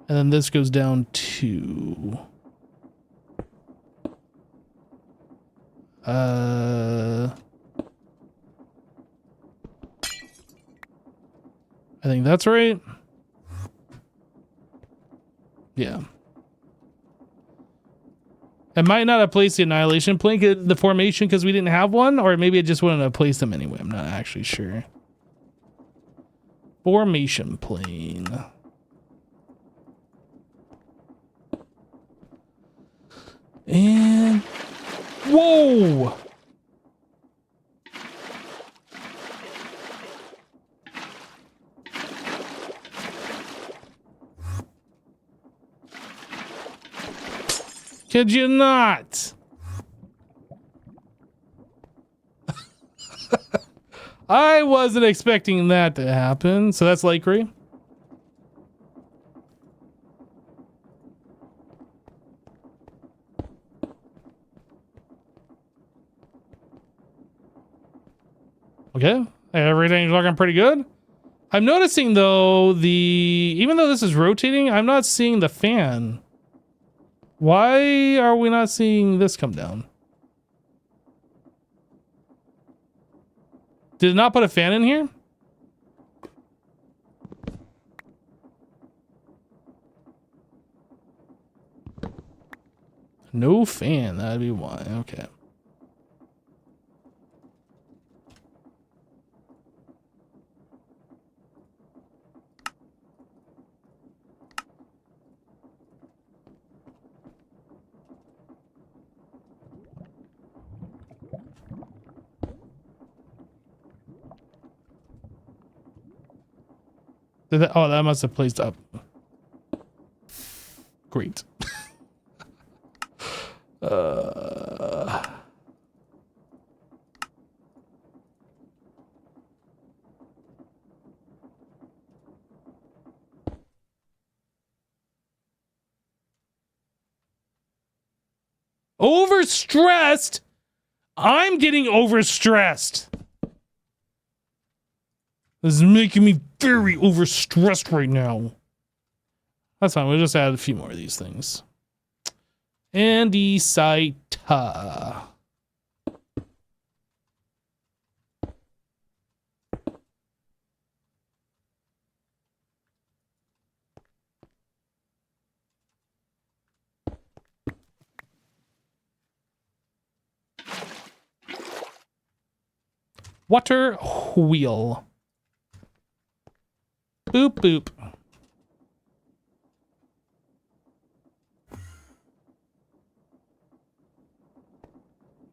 And then this goes down 2. I think that's right. Yeah. I might not have placed the annihilation plane, the formation, because we didn't have one, or maybe it just wouldn't have placed them anyway. I'm not actually sure. Formation plane. And whoa! Could you not? I wasn't expecting that to happen. So that's Lakery. Okay, everything's looking pretty good. I'm noticing though, even though this is rotating, I'm not seeing the fan. Why are we not seeing this come down? Did it not put a fan in here? No fan, that'd be why. Okay. Oh, that must have placed up. Great. Overstressed? I'm getting overstressed. This is making me very overstressed right now. That's fine. We'll just add a few more of these things. Andesite. Water wheel. Boop, boop.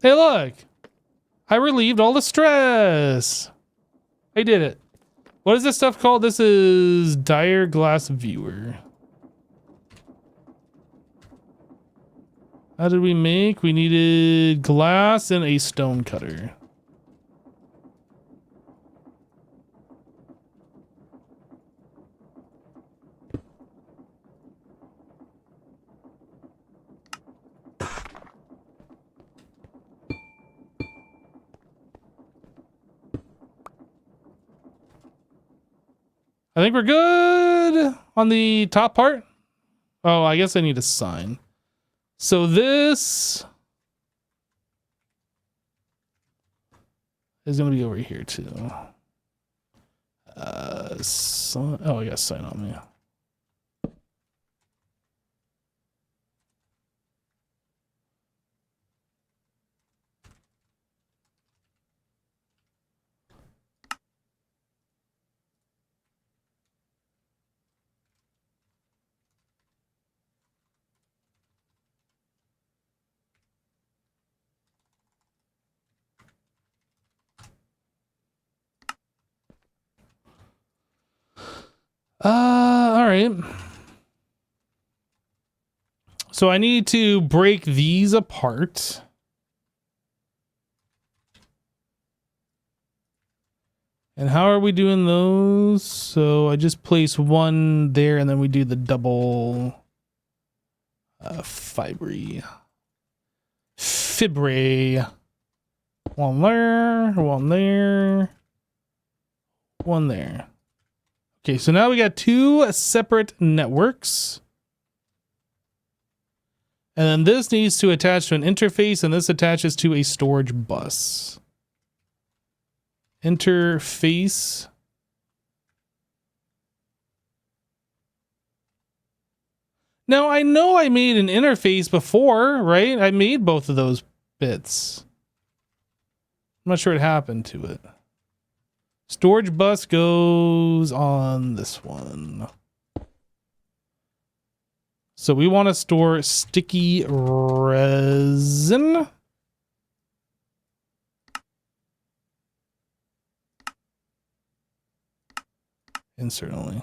Hey, look. I relieved all the stress. I did it. What is this stuff called? This is Dire Glass Viewer. How did we make? We needed glass and a stone cutter. I think we're good on the top part. Oh, I guess I need a sign. So this is going to be over here too. Oh, I got sign on me. All right. So I need to break these apart. And how are we doing those? So I just place one there and then we do the double fibre. One there, one there, one there. Okay, so now we got two separate networks. And then this needs to attach to an interface, and this attaches to a storage bus. Interface. Now, I know I made an interface before, right? I made both of those bits. I'm not sure what happened to it. Storage bus goes on this one. So we want to store sticky resin. Insert only.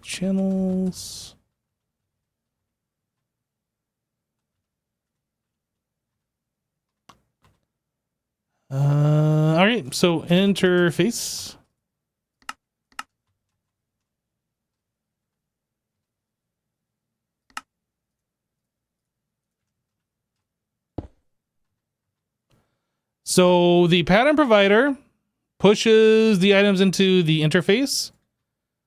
Channels. All right, so interface. So the pattern provider pushes the items into the interface.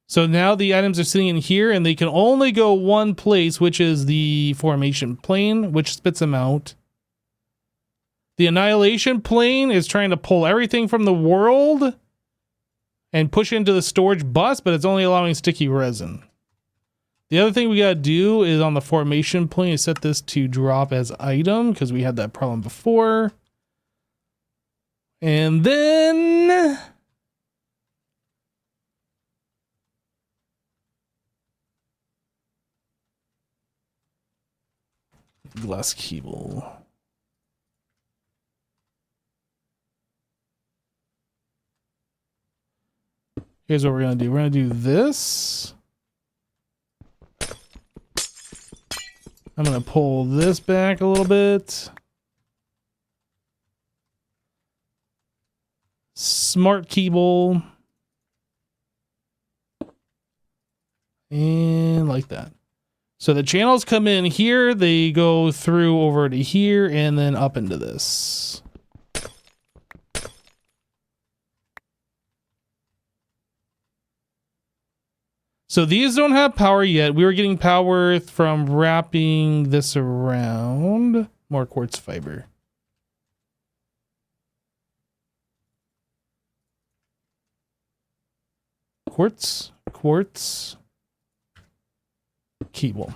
So now the items are sitting in here and they can only go one place, which is the formation plane, which spits them out. The annihilation plane is trying to pull everything from the world and push into the storage bus, but it's only allowing sticky resin. The other thing we got to do is on the formation plane is set this to drop as item because we had that problem before. And then glass cable. Here's what we're going to do. We're going to do this. I'm going to pull this back a little bit. Smart cable. And like that. So the channels come in here, they go through over to here and then up into this. So these don't have power yet. We were getting power from wrapping this around. More quartz fiber. Quartz, quartz, cable.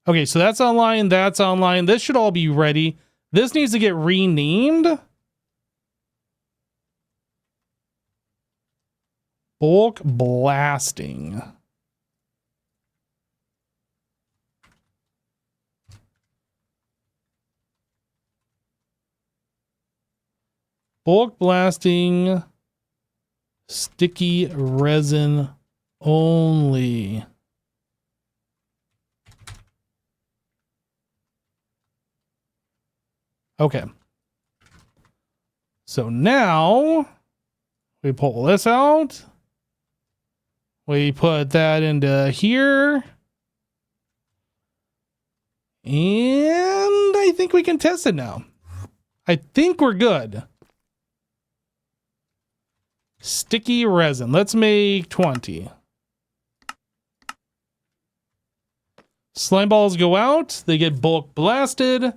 Okay, so that's online, that's online. This should all be ready. This needs to get renamed. Bulk blasting. Bulk blasting, sticky resin only. Okay. So now we pull this out. We put that into here. And I think we can test it now. I think we're good. Sticky resin. Let's make 20. Slime balls go out. They get bulk blasted.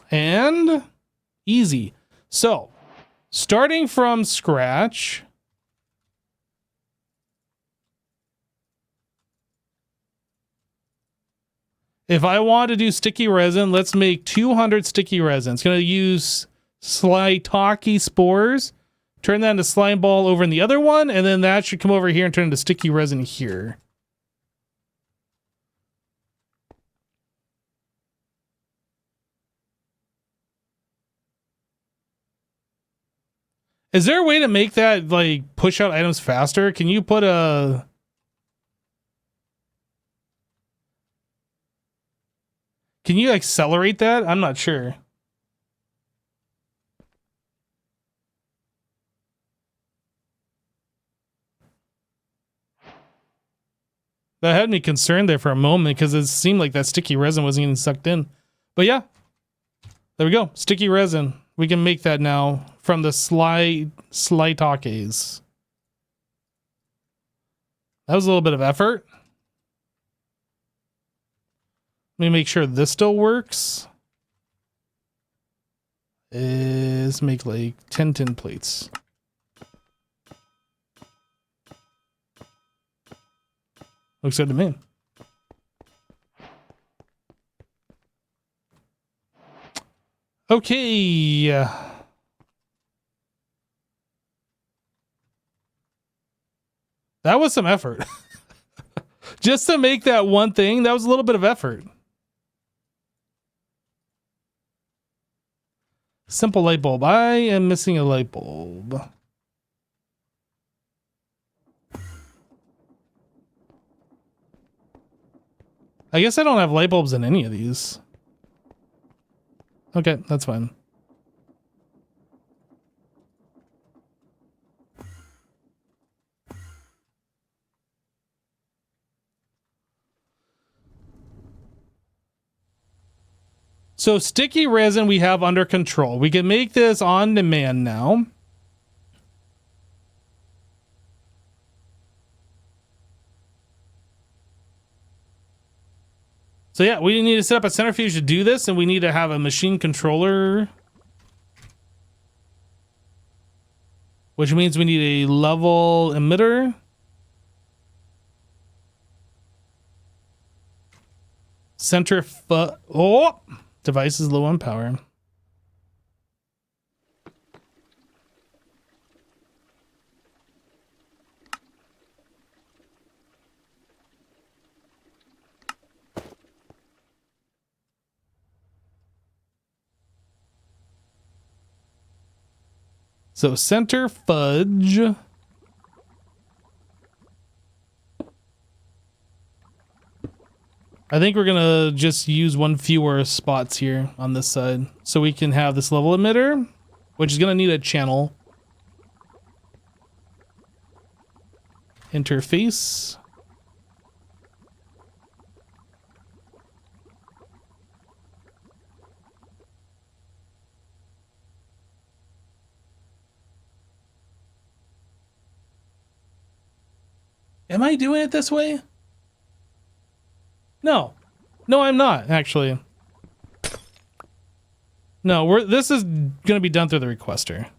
And easy. So, starting from scratch, if I want to do sticky resin, let's make 200 sticky resin. It's going to use Slytaki spores, turn that into slime ball over in the other one, and then that should come over here and turn into sticky resin here. Is there a way to make that like push out items faster? Can you put a... Can you accelerate that? I'm not sure. That had me concerned there for a moment because it seemed like that sticky resin wasn't getting sucked in. But yeah, there we go. Sticky resin. We can make that now from the Slytakes. That was a little bit of effort. Let me make sure this still works. Is make like 10 tin plates. Looks good to me. Okay. That was some effort. Just to make that one thing, that was a little bit of effort. Simple light bulb. I am missing a light bulb. I guess I don't have light bulbs in any of these. Okay, that's fine. So sticky resin we have under control. We can make this on demand now. So yeah, we need to set up a centrifuge to do this, and we need to have a machine controller. Which means we need a level emitter. Oh! Device is low on power. So center fudge. I think we're gonna just use one fewer spots here on this side. So we can have this level emitter, which is gonna need a channel. Interface. Am I doing it this way? No. No, I'm not, actually. No, this is going to be done through the requester.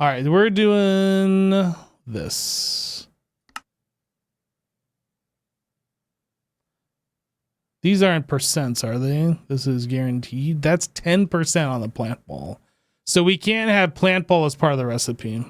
All right, we're doing this. These aren't percents, are they? This is guaranteed. That's 10% on the plant ball. So we can't have plant ball as part of the recipe.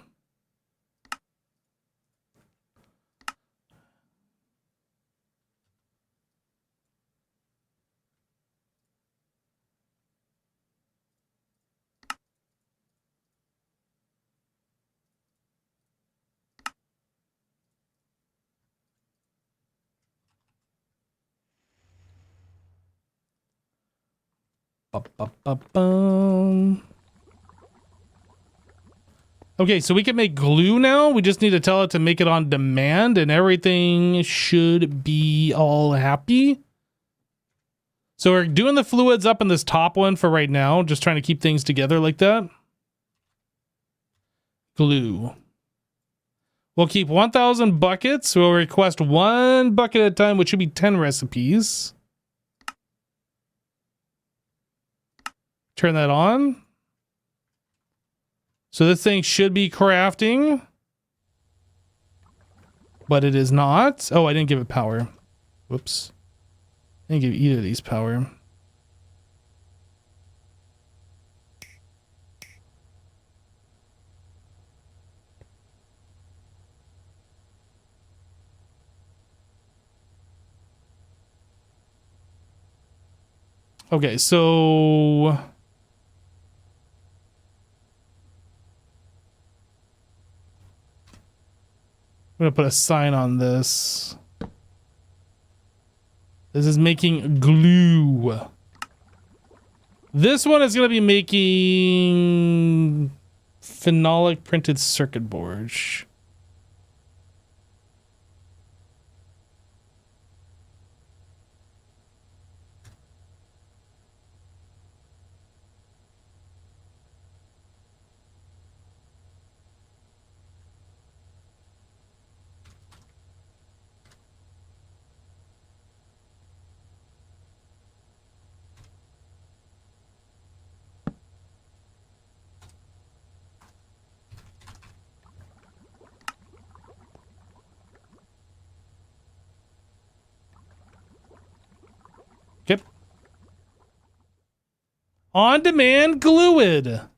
Okay, so we can make glue now. We just need to tell it to make it on demand and everything should be all happy. So we're doing the fluids up in this top one for right now. Just trying to keep things together like that. Glue. We'll keep 1,000 buckets. We'll request 1 bucket at a time, which should be 10 recipes. Turn that on. So this thing should be crafting. But it is not. Oh, I didn't give it power. Whoops. I didn't give either of these power. Okay, so I'm gonna put a sign on this. This is making glue. This one is gonna be making phenolic printed circuit boards. Yep. On demand gluid.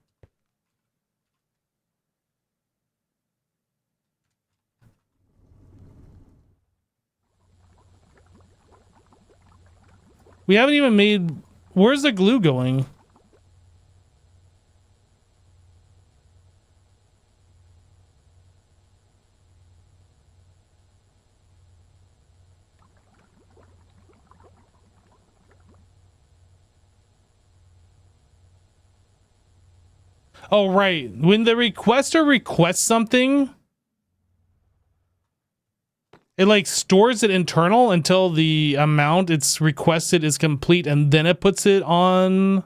We haven't even made... Where's the glue going? Oh, right. When the requester requests something, it like stores it internal until the amount it's requested is complete, and then it puts it on.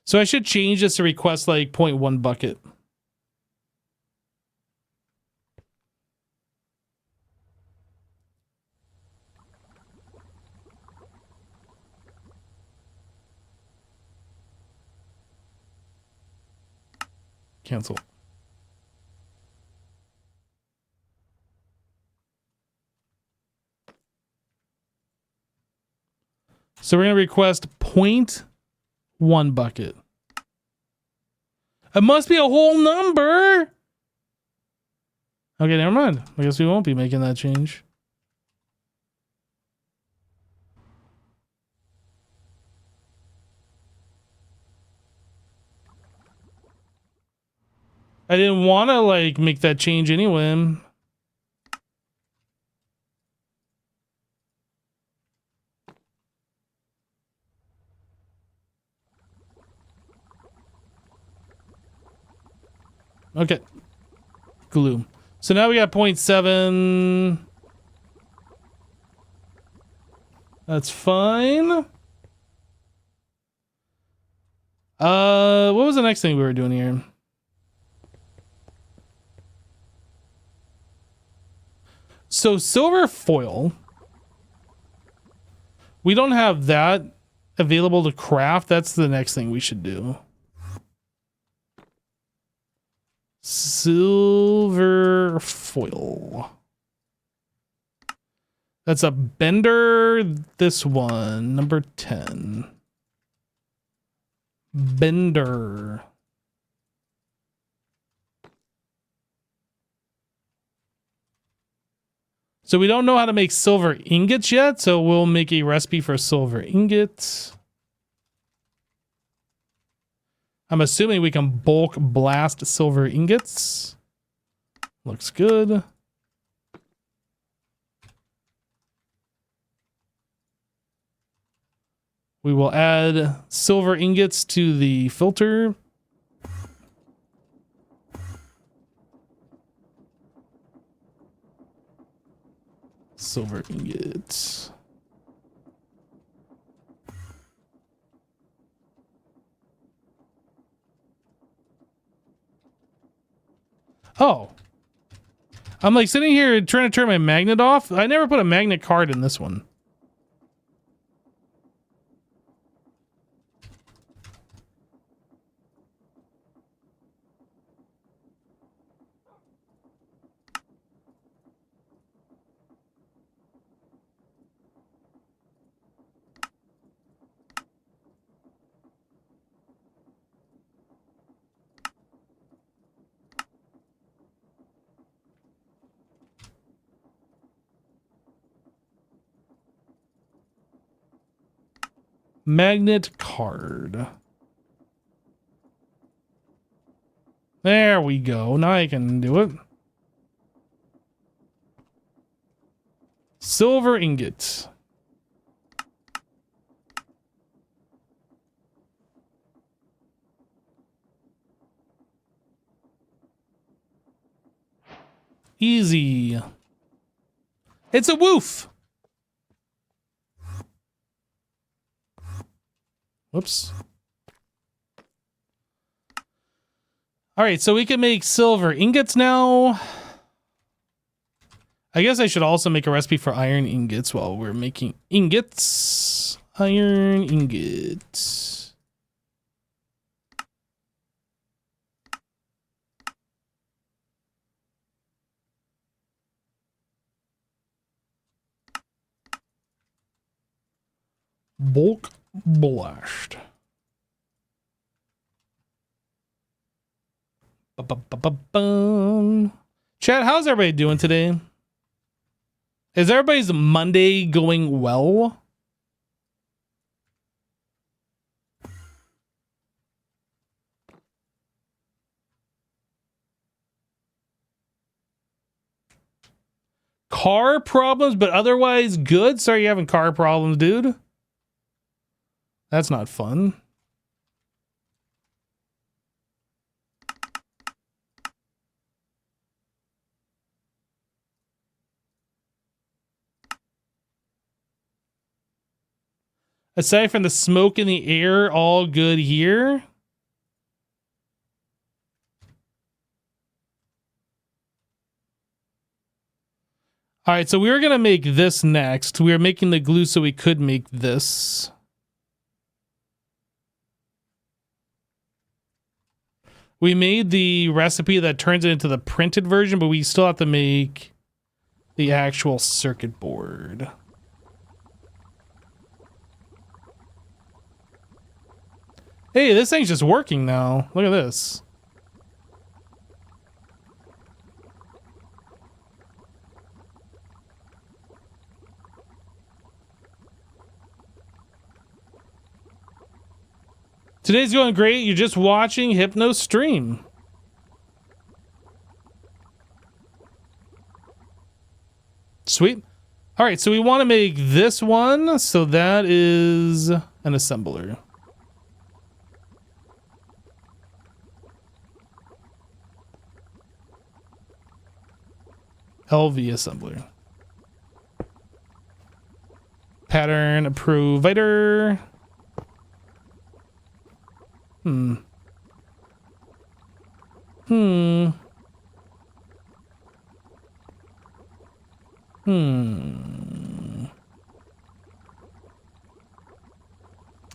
So I should change this to request like 0.1 bucket. Cancel. So we're going to request 0.1 bucket. It must be a whole number. Okay, never mind. I guess we won't be making that change. I didn't want to like make that change anyway. Okay. Glue. So now we got 0.7. That's fine. What was the next thing we were doing here? So silver foil. We don't have that available to craft. That's the next thing we should do. Silver foil. That's a bender. This one, number 10. Bender. So we don't know how to make silver ingots yet, so we'll make a recipe for silver ingots. I'm assuming we can bulk blast silver ingots. Looks good. We will add silver ingots to the filter. Silver ingots. Oh. I'm like sitting here trying to turn my magnet off. I never put a magnet card in this one. Magnet card. There we go. Now I can do it. Silver ingot. Easy. It's a woof. Whoops. All right, so we can make silver ingots now. I guess I should also make a recipe for iron ingots while we're making ingots. Iron ingots. Bulk blast. Chat, how's everybody doing today? Is everybody's Monday going well? Car problems, but otherwise good? Sorry you're having car problems, dude. That's not fun. Aside from the smoke in the air, all good here. All right, so we were going to make this next. We were making the glue so we could make this. We made the recipe that turns it into the printed version, but we still have to make the actual circuit board. Hey, this thing's just working now. Look at this. Today's going great. You're just watching Hypno stream. Sweet. All right, so we want to make this one. So that is an assembler. LV assembler. Pattern provider. Hmm.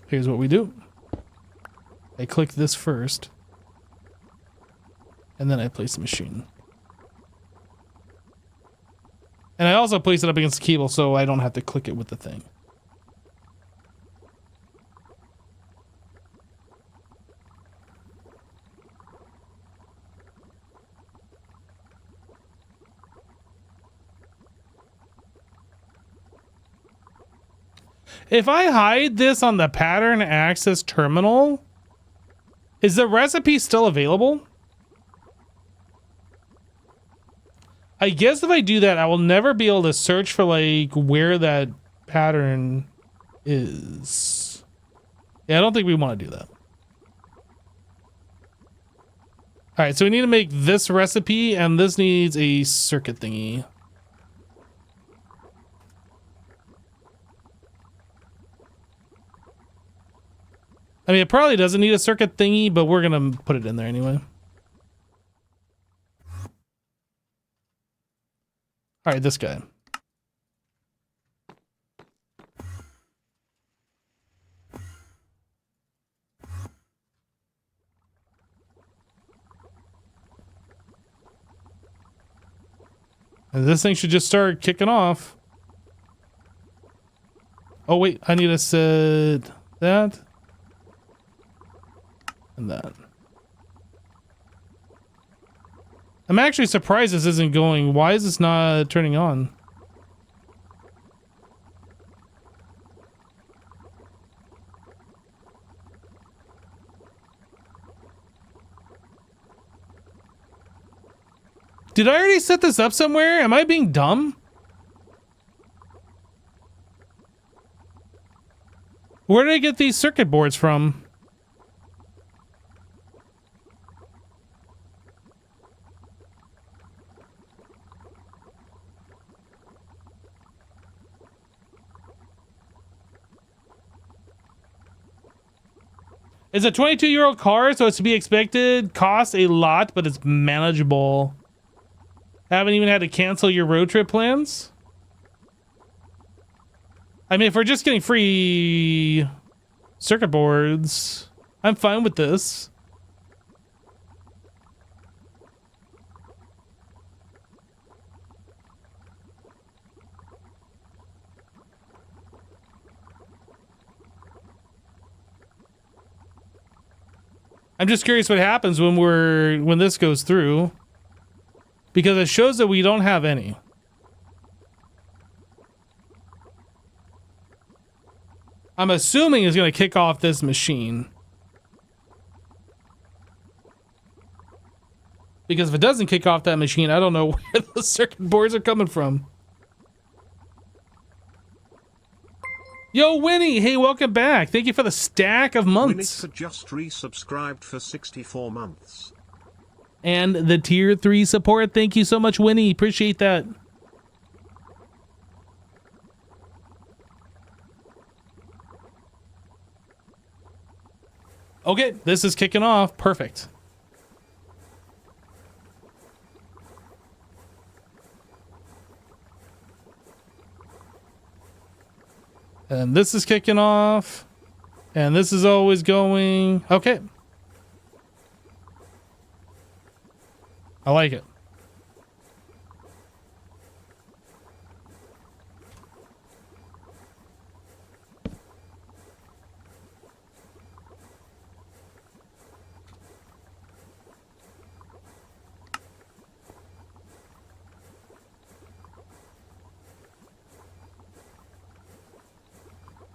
Here's what we do. I click this first. And then I place the machine. And I also place it up against the cable so I don't have to click it with the thing. If I hide this on the pattern access terminal, is the recipe still available? I guess if I do that, I will never be able to search for like where that pattern is. Yeah, I don't think we want to do that. All right, so we need to make this recipe, and this needs a circuit thingy. I mean, it probably doesn't need a circuit thingy, but we're gonna put it in there anyway. All right, this guy. And this thing should just start kicking off. Oh wait, I need to set that. And that. I'm actually surprised this isn't going. Why is this not turning on? Did I already set this up somewhere? Am I being dumb? Where did I get these circuit boards from? It's a 22-year-old car, so it's to be expected. Costs a lot, but it's manageable. Haven't even had to cancel your road trip plans? I mean, if we're just getting free circuit boards, I'm fine with this. I'm just curious what happens when this goes through, because it shows that we don't have any. I'm assuming it's going to kick off this machine. Because if it doesn't kick off that machine, I don't know where the circuit boards are coming from. Yo, Winnie! Hey, welcome back. Thank you for the stack of months. Winnie just resubscribed for 64 months. And the tier 3 support. Thank you so much, Winnie. Appreciate that. Okay, this is kicking off. Perfect. And this is kicking off. And this is always going. Okay. I like it.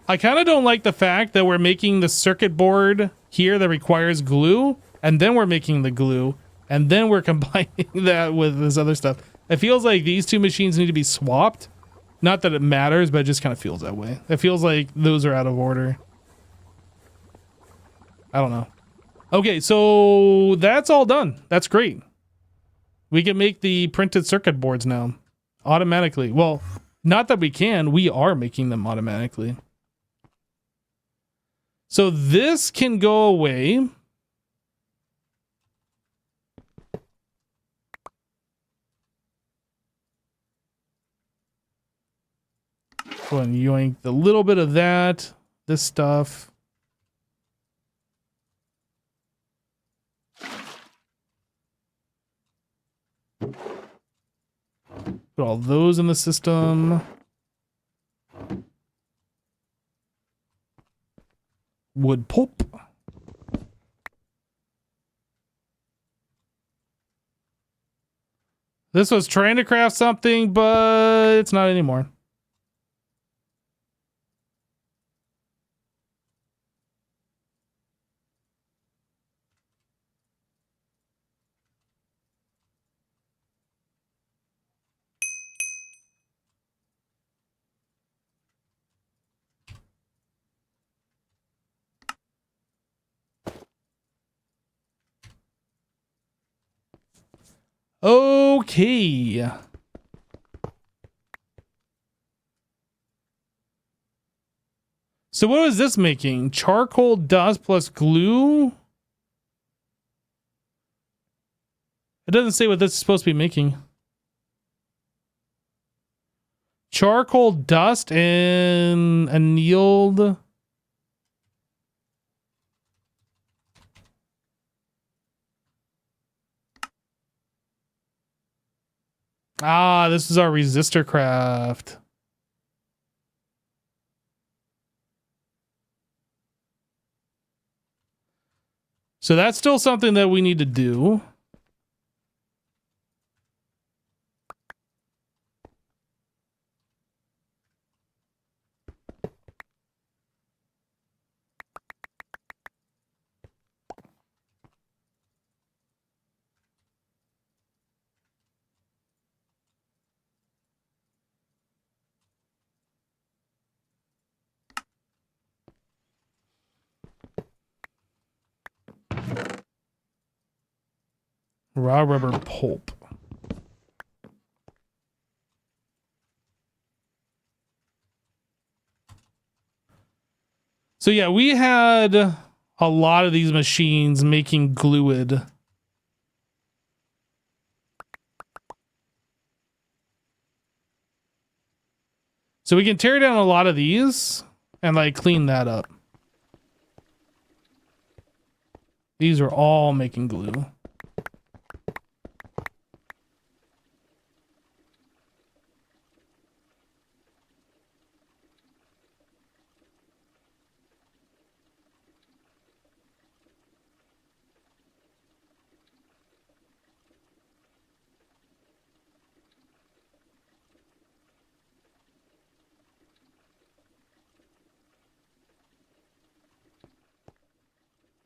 I kind of don't like the fact that we're making the circuit board here that requires glue, and then we're making the glue, and then we're combining that with this other stuff. It feels like these two machines need to be swapped. Not that it matters, but it just kind of feels that way. It feels like those are out of order. I don't know. Okay, so that's all done. That's great. We can make the printed circuit boards now automatically. Well, not that we can, we are making them automatically. So this can go away. Go and yoink a little bit of that, this stuff. Put all those in the system. Wood pulp. This was trying to craft something, but it's not anymore. Okay. So what is this making? Charcoal dust plus glue? It doesn't say what this is supposed to be making. Charcoal dust and annealed. Ah, this is our resistor craft. So that's still something that we need to do. Raw rubber pulp. So yeah, we had a lot of these machines making gluid. So we can tear down a lot of these and like clean that up. These are all making glue.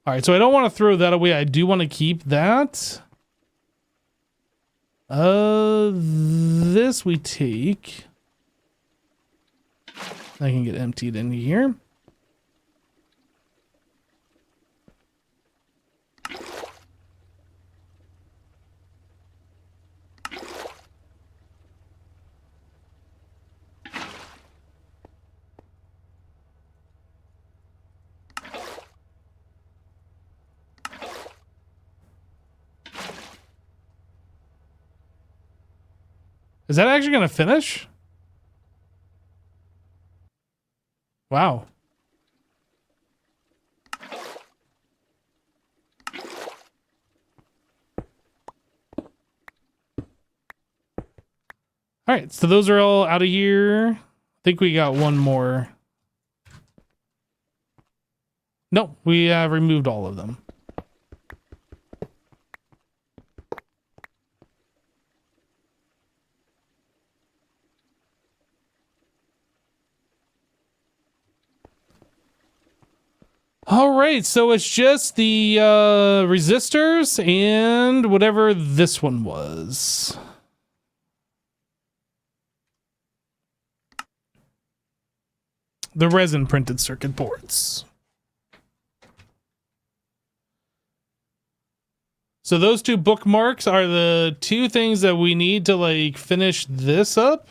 All right, so I don't want to throw that away. I do want to keep that. This we take. I can get emptied in here. Is that actually going to finish? Wow. All right, so those are all out of here. I think we got one more. No, we have removed all of them. All right, so it's just the resistors and whatever this one was. The resin printed circuit boards. So those two bookmarks are the two things that we need to like finish this up.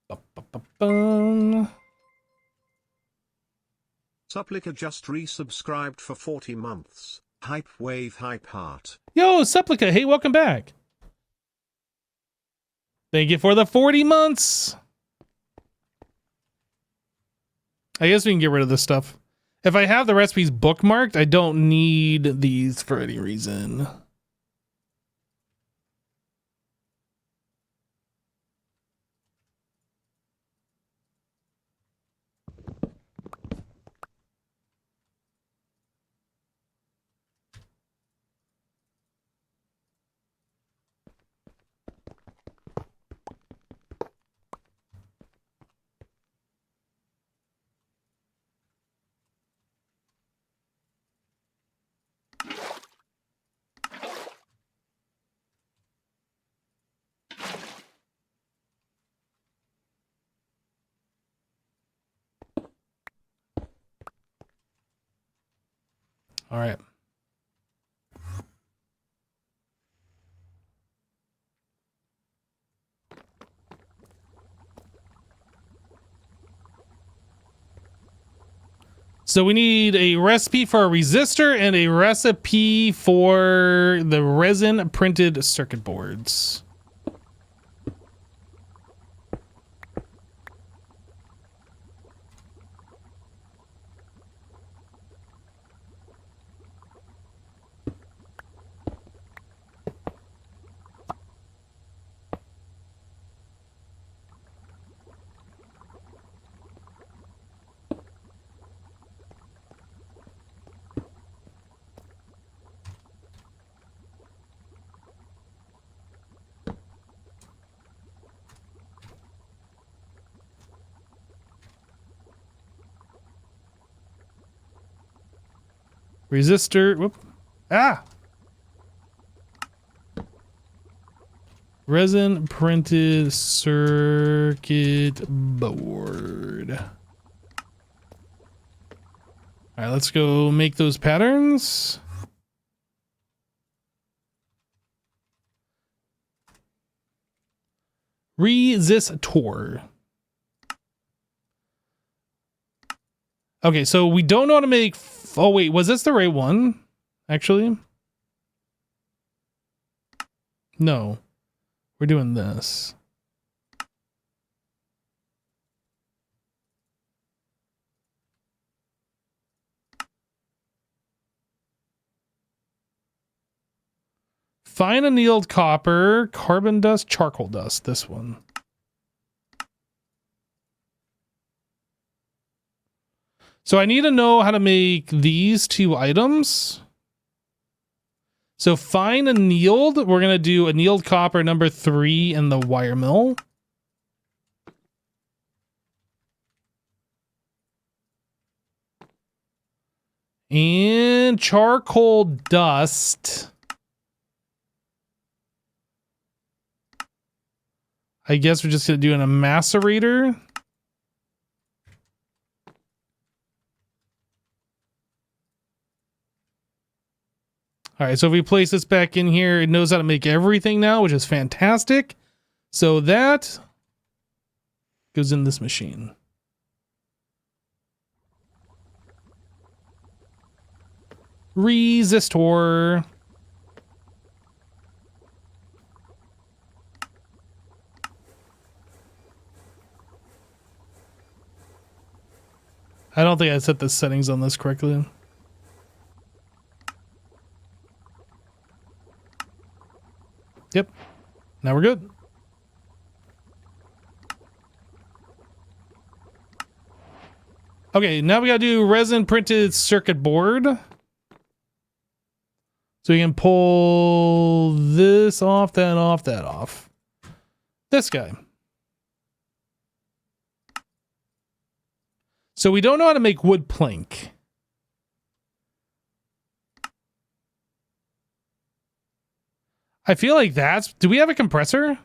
Ba-ba-ba-bum. Supplica just resubscribed for 40 months. Hype wave hype heart. Yo, Supplica, hey, welcome back. Thank you for the 40 months. I guess we can get rid of this stuff. If I have the recipes bookmarked, I don't need these for any reason. All right. So we need a recipe for a resistor and a recipe for the resin printed circuit boards. Resistor, whoop. Ah! Resin printed circuit board. All right, let's go make those patterns. Resistor. Okay, so we don't know how to make... Oh, wait, was this the right one? Actually? No. We're doing this. Fine annealed copper, carbon dust, charcoal dust. This one. So I need to know how to make these two items. So fine annealed, we're going to do annealed copper number 3 in the wire mill. And charcoal dust. I guess we're just going to do an macerator. All right, so if we place this back in here, it knows how to make everything now, which is fantastic. So that goes in this machine. Resistor. I don't think I set the settings on this correctly. Yep. Now we're good. Okay, now we gotta do resin printed circuit board. So we can pull this off, that off, that off. This guy. So we don't know how to make wood plank. I feel like that's... Do we have a compressor?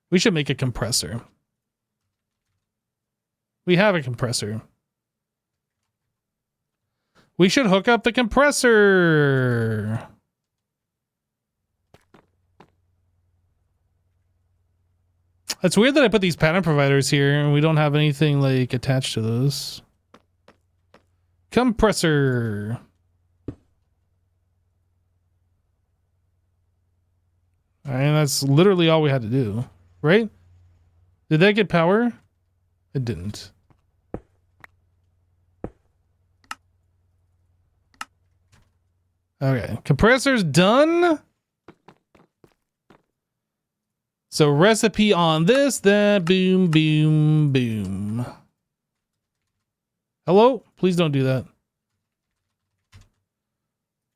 We should make a compressor. We have a compressor. We should hook up the compressor. It's weird that I put these pattern providers here and we don't have anything like attached to those. Compressor. And that's literally all we had to do, right? Did that get power? It didn't. Okay, compressor's done. So recipe on this, then boom, boom, boom. Hello? Please don't do that.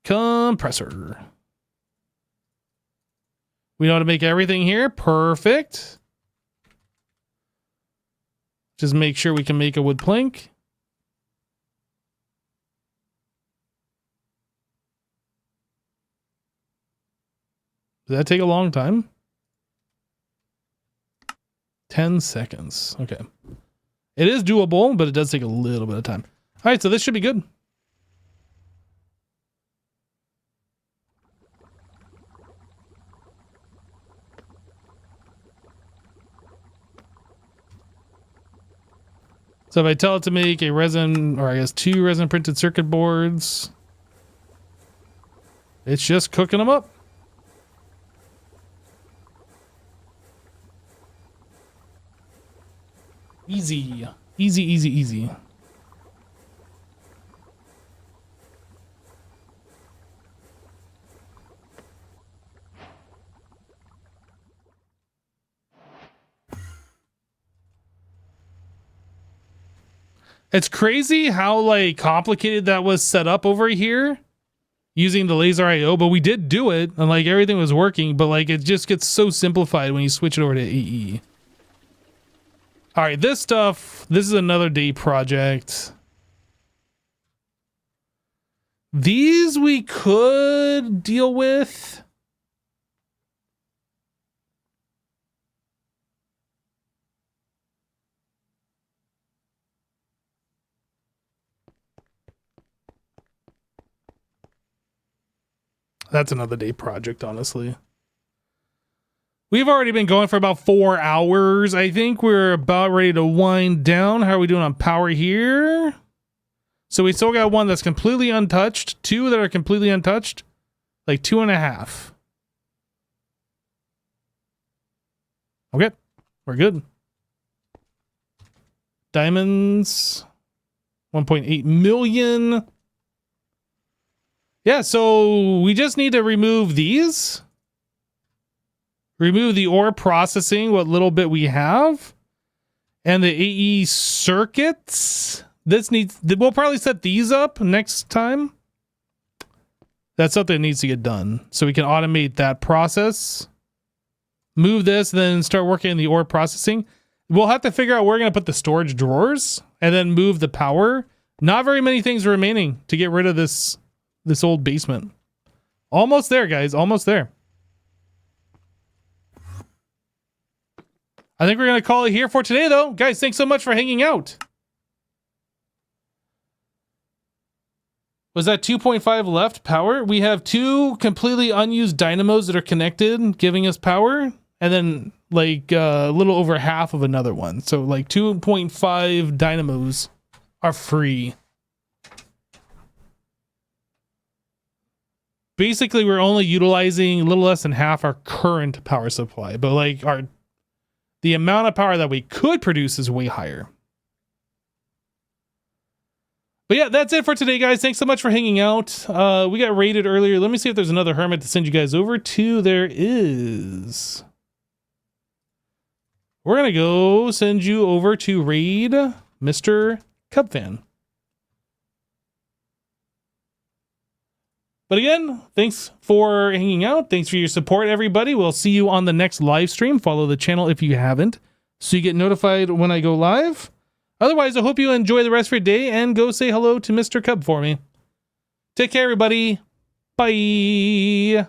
Compressor. We know how to make everything here. Perfect. Just make sure we can make a wood plank. Did that take a long time? 10 seconds. Okay. It is doable, but it does take a little bit of time. All right, so this should be good. So if I tell it to make a resin, or I guess 2 resin printed circuit boards, it's just cooking them up. Easy. Easy, easy, easy. It's crazy how like complicated that was set up over here using the laser IO, but we did do it and like everything was working, but like it just gets so simplified when you switch it over to AE. All right, this stuff, this is another day project. These we could deal with. That's another day project, honestly. We've already been going for about 4 hours. I think we're about ready to wind down. How are we doing on power here? So we still got one that's completely untouched, 2 that are completely untouched, like 2.5. Okay, we're good. Diamonds, 1.8 million. Yeah, so we just need to remove these. Remove the ore processing, what little bit we have. And the AE circuits. This needs, we'll probably set these up next time. That's something that needs to get done. So we can automate that process. Move this, then start working on the ore processing. We'll have to figure out where we're going to put the storage drawers and then move the power. Not very many things remaining to get rid of this old basement. Almost there, guys. Almost there. I think we're going to call it here for today, though. Guys, thanks so much for hanging out. Was that 2.5 left power? We have 2 completely unused dynamos that are connected, giving us power. And then like a little over half of another one. So like 2.5 dynamos are free. Basically, we're only utilizing a little less than half our current power supply, but like the amount of power that we could produce is way higher. But yeah, that's it for today, guys. Thanks so much for hanging out. We got raided earlier. Let me see if there's another hermit to send you guys over to. There is. We're going to go send you over to raid Mr. Cub Fan. But again, thanks for hanging out. Thanks for your support, everybody. We'll see you on the next live stream. Follow the channel if you haven't, so you get notified when I go live. Otherwise, I hope you enjoy the rest of your day and go say hello to Mr. Cub for me. Take care, everybody. Bye.